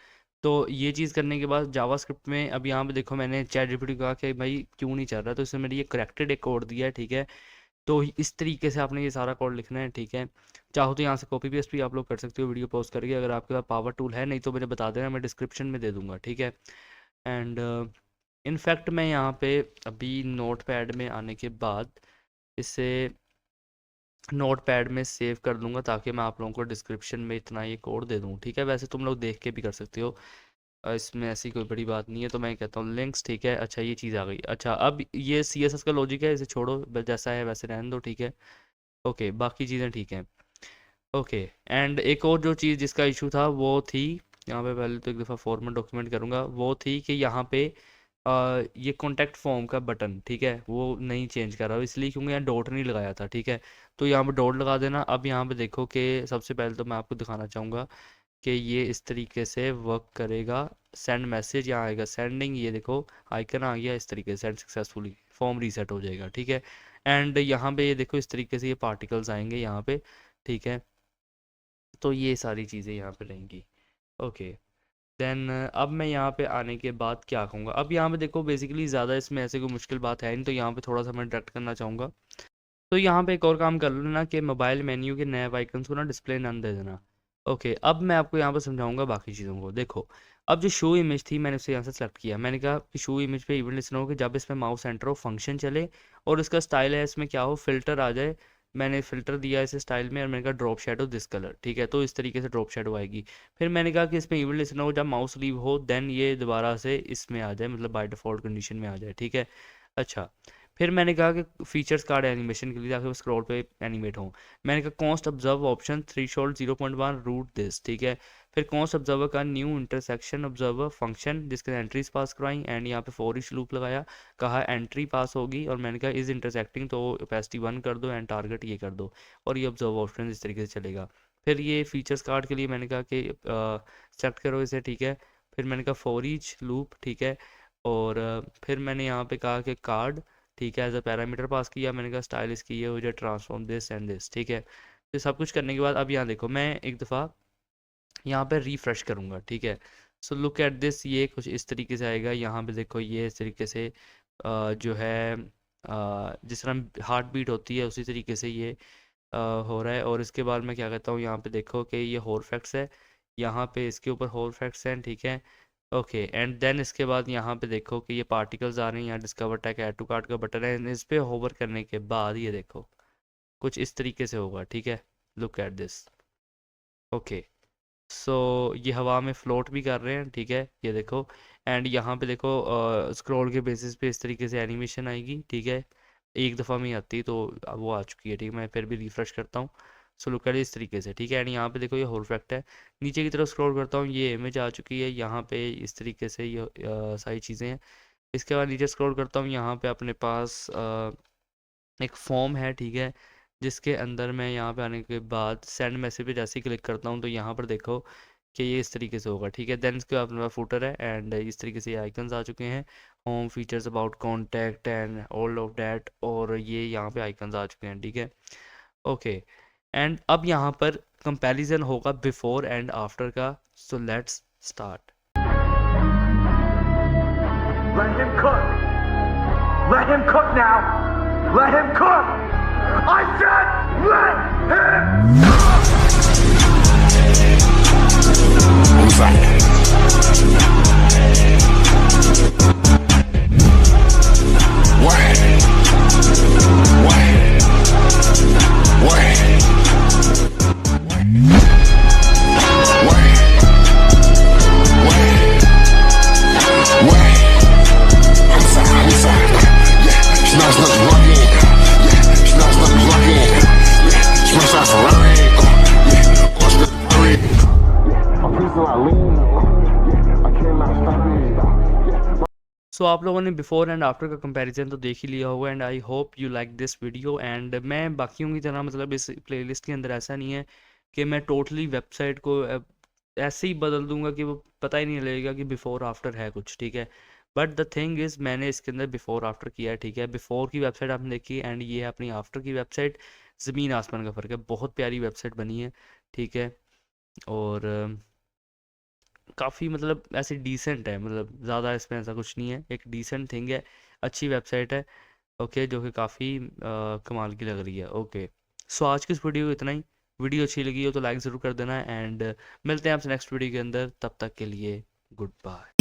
तो ये चीज़ करने के बाद जावास्क्रिप्ट में अब यहाँ पे देखो, मैंने चैट जीपीटी को कहा कि भाई क्यों नहीं चल रहा, तो इसने मेरे ये करेक्टेड एक कोड दिया है, ठीक है। तो इस तरीके से आपने ये सारा कोड लिखना है, ठीक है। चाहो तो यहाँ से कॉपी पेस्ट भी आप लोग कर सकते हो वीडियो पोस्ट करके, अगर आपके पास पावर टूल है, नहीं तो मुझे बता देना, मैं डिस्क्रिप्शन में दे दूँगा, ठीक है। एंड इनफैक्ट मैं यहाँ पे अभी नोट पैड में आने के बाद इसे नोट पैड में सेव कर लूँगा, ताकि मैं आप लोगों को डिस्क्रिप्शन में इतना ये कोड दे दूँ, ठीक है। वैसे तुम लोग देख के भी कर सकते हो, इसमें ऐसी कोई बड़ी बात नहीं है। तो मैं कहता हूँ लिंक्स, ठीक है। अच्छा, ये चीज़ आ गई। अच्छा, अब ये CSS का लॉजिक है, इसे छोड़ो, जैसा है वैसे रहने दो, ठीक है। ओके, बाकी चीज़ें ठीक हैं। ओके, एंड एक और जो चीज़ जिसका इशू था वो थी, यहाँ पे पहले तो एक दफ़ा फॉर्मेट डॉक्यूमेंट करूँगा, वो थी कि यहाँ पे ये कॉन्टैक्ट फॉर्म का बटन, ठीक है, वो नहीं चेंज कर रहा, इसलिए क्योंकि यहाँ डॉट नहीं लगाया था, ठीक है। तो यहाँ पे डॉट लगा देना। अब यहाँ पे देखो कि सबसे पहले तो मैं आपको दिखाना चाहूँगा कि ये इस तरीके से वर्क करेगा। सेंड मैसेज यहाँ आएगा, सेंडिंग, ये देखो आइकन आ गया इस तरीके से, सेंड सक्सेसफुली, फॉर्म रीसेट हो जाएगा, ठीक है। एंड यहाँ पे ये देखो इस तरीके से ये पार्टिकल्स आएंगे यहाँ पे, ठीक है। तो ये सारी चीज़ें यहाँ पे रहेंगी। ओके, देन अब मैं यहाँ पे आने के बाद क्या कहूँगा, अब यहाँ पे देखो बेसिकली ज़्यादा इसमें ऐसे कोई मुश्किल बात है नहीं, तो यहाँ पे थोड़ा सा मैं डायरेक्ट करना चाहूँगा। तो यहाँ पे एक और काम कर लेना कि मोबाइल मेन्यू के नए आइकन्स को ना डिस्प्ले नन दे देना। ओके, अब मैं आपको यहाँ पर समझाऊंगा बाकी चीज़ों को। देखो, अब जो शो इमेज थी मैंने उसे यहाँ से सेलेक्ट किया। मैंने कहा कि शो इमेज पे इवेंट लिस्टन हो कि जब इसमें माउस एंटर हो फंक्शन चले और इसका स्टाइल है इसमें क्या हो, फिल्टर आ जाए। मैंने फ़िल्टर दिया इस स्टाइल में और मैंने कहा ड्रॉप शेडो दिस कलर, ठीक है। तो इस तरीके से ड्रॉप शेडो आएगी। फिर मैंने कहा कि इसमें इवेंट लिस्टन हो जब माउस लीव हो देन ये दोबारा से इसमें आ जाए, मतलब बाय डिफ़ॉल्ट कंडीशन में आ जाए, ठीक है। अच्छा, फिर मैंने कहा कि फीचर्स कार्ड एनिमेशन के लिए ताकि वो स्क्रॉल पे एनिमेट हो, मैंने कहा const observe option threshold 0.1 root this, ठीक है। फिर कॉन्स्ट ऑब्जर्वर का न्यू इंटरसेक्शन ऑब्जर्वर फंक्शन जिसके एंट्रीज पास करवाई एंड यहाँ पे फॉर ईच लूप लगाया, कहा एंट्री पास होगी और मैंने कहा इज इंटरसेक्टिंग तो ओपेसिटी 1 कर दो एंड टारगेट ये कर दो और ये ऑब्जर्व ऑप्शन इस तरीके से चलेगा। फिर ये फीचर्स कार्ड के लिए मैंने कहा कि सेलेक्ट करो इसे, ठीक है। फिर मैंने कहा फॉर ईच लूप, ठीक है। और फिर मैंने यहाँ पे कहा कि कार्ड, ठीक है, एज अ पैरामीटर पास किया। मैंने कहा स्टाइल इसकी ये हो जाए ट्रांसफॉर्म दिस एंड दिस, ठीक है। तो सब कुछ करने के बाद अब यहाँ देखो मैं एक दफ़ा यहाँ पे रिफ़्रेश करूँगा, ठीक है। सो लुक एट दिस, ये कुछ इस तरीके से आएगा। यहाँ पे देखो ये इस तरीके से जो है जिस तरह हार्ट बीट होती है उसी तरीके से ये हो रहा है। और इसके बाद मैं क्या कहता हूँ, यहाँ पे देखो कि ये होल फैक्ट्स है, यहाँ पे इसके ऊपर होल फैक्ट्स हैं, ठीक है। ओके, एंड देन इसके बाद यहाँ पे देखो कि ये पार्टिकल्स आ रहे हैं, यहाँ discover tag add to cart का बटन है, इस पे होवर करने के बाद ये देखो कुछ इस तरीके से होगा, ठीक है। Look at this. ओके, सो ये हवा में फ्लोट भी कर रहे हैं, ठीक है, ये देखो। एंड यहाँ पे देखो स्क्रॉल के बेसिस पे इस तरीके से एनिमेशन आएगी, ठीक है। एक दफ़ा में ही आती तो अब वो आ चुकी है, ठीक है। मैं फिर भी रिफ़्रेश करता हूँ। सो लुक एट इस तरीके से, ठीक है। एंड यहाँ पे देखो ये होल फैक्ट है। नीचे की तरफ स्क्रॉल करता हूँ, ये इमेज आ चुकी है यहाँ पे इस तरीके से, ये सारी चीज़ें हैं। इसके बाद नीचे स्क्रॉल करता हूँ, यहाँ पे अपने पास एक फॉर्म है, ठीक है, जिसके अंदर मैं यहाँ पे आने के बाद सेंड मैसेज पे जैसे ही क्लिक करता हूँ तो यहाँ पर देखो कि ये इस तरीके से होगा, ठीक है। देन इसके बाद अपने पास फुटर है एंड इस तरीके से ये आइकन्स आ चुके हैं, home features about contact and all of that, और ये यहाँ पे आइकन्स आ चुके हैं, ठीक है। ओके, एंड अब यहाँ पर कंपैरिजन होगा बिफोर एंड आफ्टर का। So let's start. Let him cook. Let him cook now. Let him cook. I said let him सो आप लोगों ने बिफोर एंड आफ्टर का कंपैरिजन तो देख ही लिया होगा and I hope you like this video. And मैं बाकियों की तरह मतलब इस प्लेलिस्ट के अंदर ऐसा नहीं है कि मैं टोटली वेबसाइट को ऐसे ही बदल दूंगा कि वो पता ही नहीं लगेगा कि बिफोर आफ्टर है कुछ, ठीक है। बट द थिंग इज़ मैंने इसके अंदर बिफोर आफ्टर किया है, ठीक है। बिफोर की वेबसाइट आपने देखी एंड ये है अपनी आफ्टर की वेबसाइट, ज़मीन आसमान का फ़र्क है। बहुत प्यारी वेबसाइट बनी है, ठीक है। और काफ़ी मतलब ऐसे डिसेंट है, मतलब ज़्यादा इसमें ऐसा कुछ नहीं है, एक डिसेंट थिंग है, अच्छी वेबसाइट है, ओके, जो कि काफ़ी कमाल की लग रही है। ओके, सो आज की इस वीडियो को इतना ही। वीडियो अच्छी लगी हो तो लाइक ज़रूर कर देना एंड मिलते हैं आपसे नेक्स्ट वीडियो के अंदर। तब तक के लिए गुड बाय।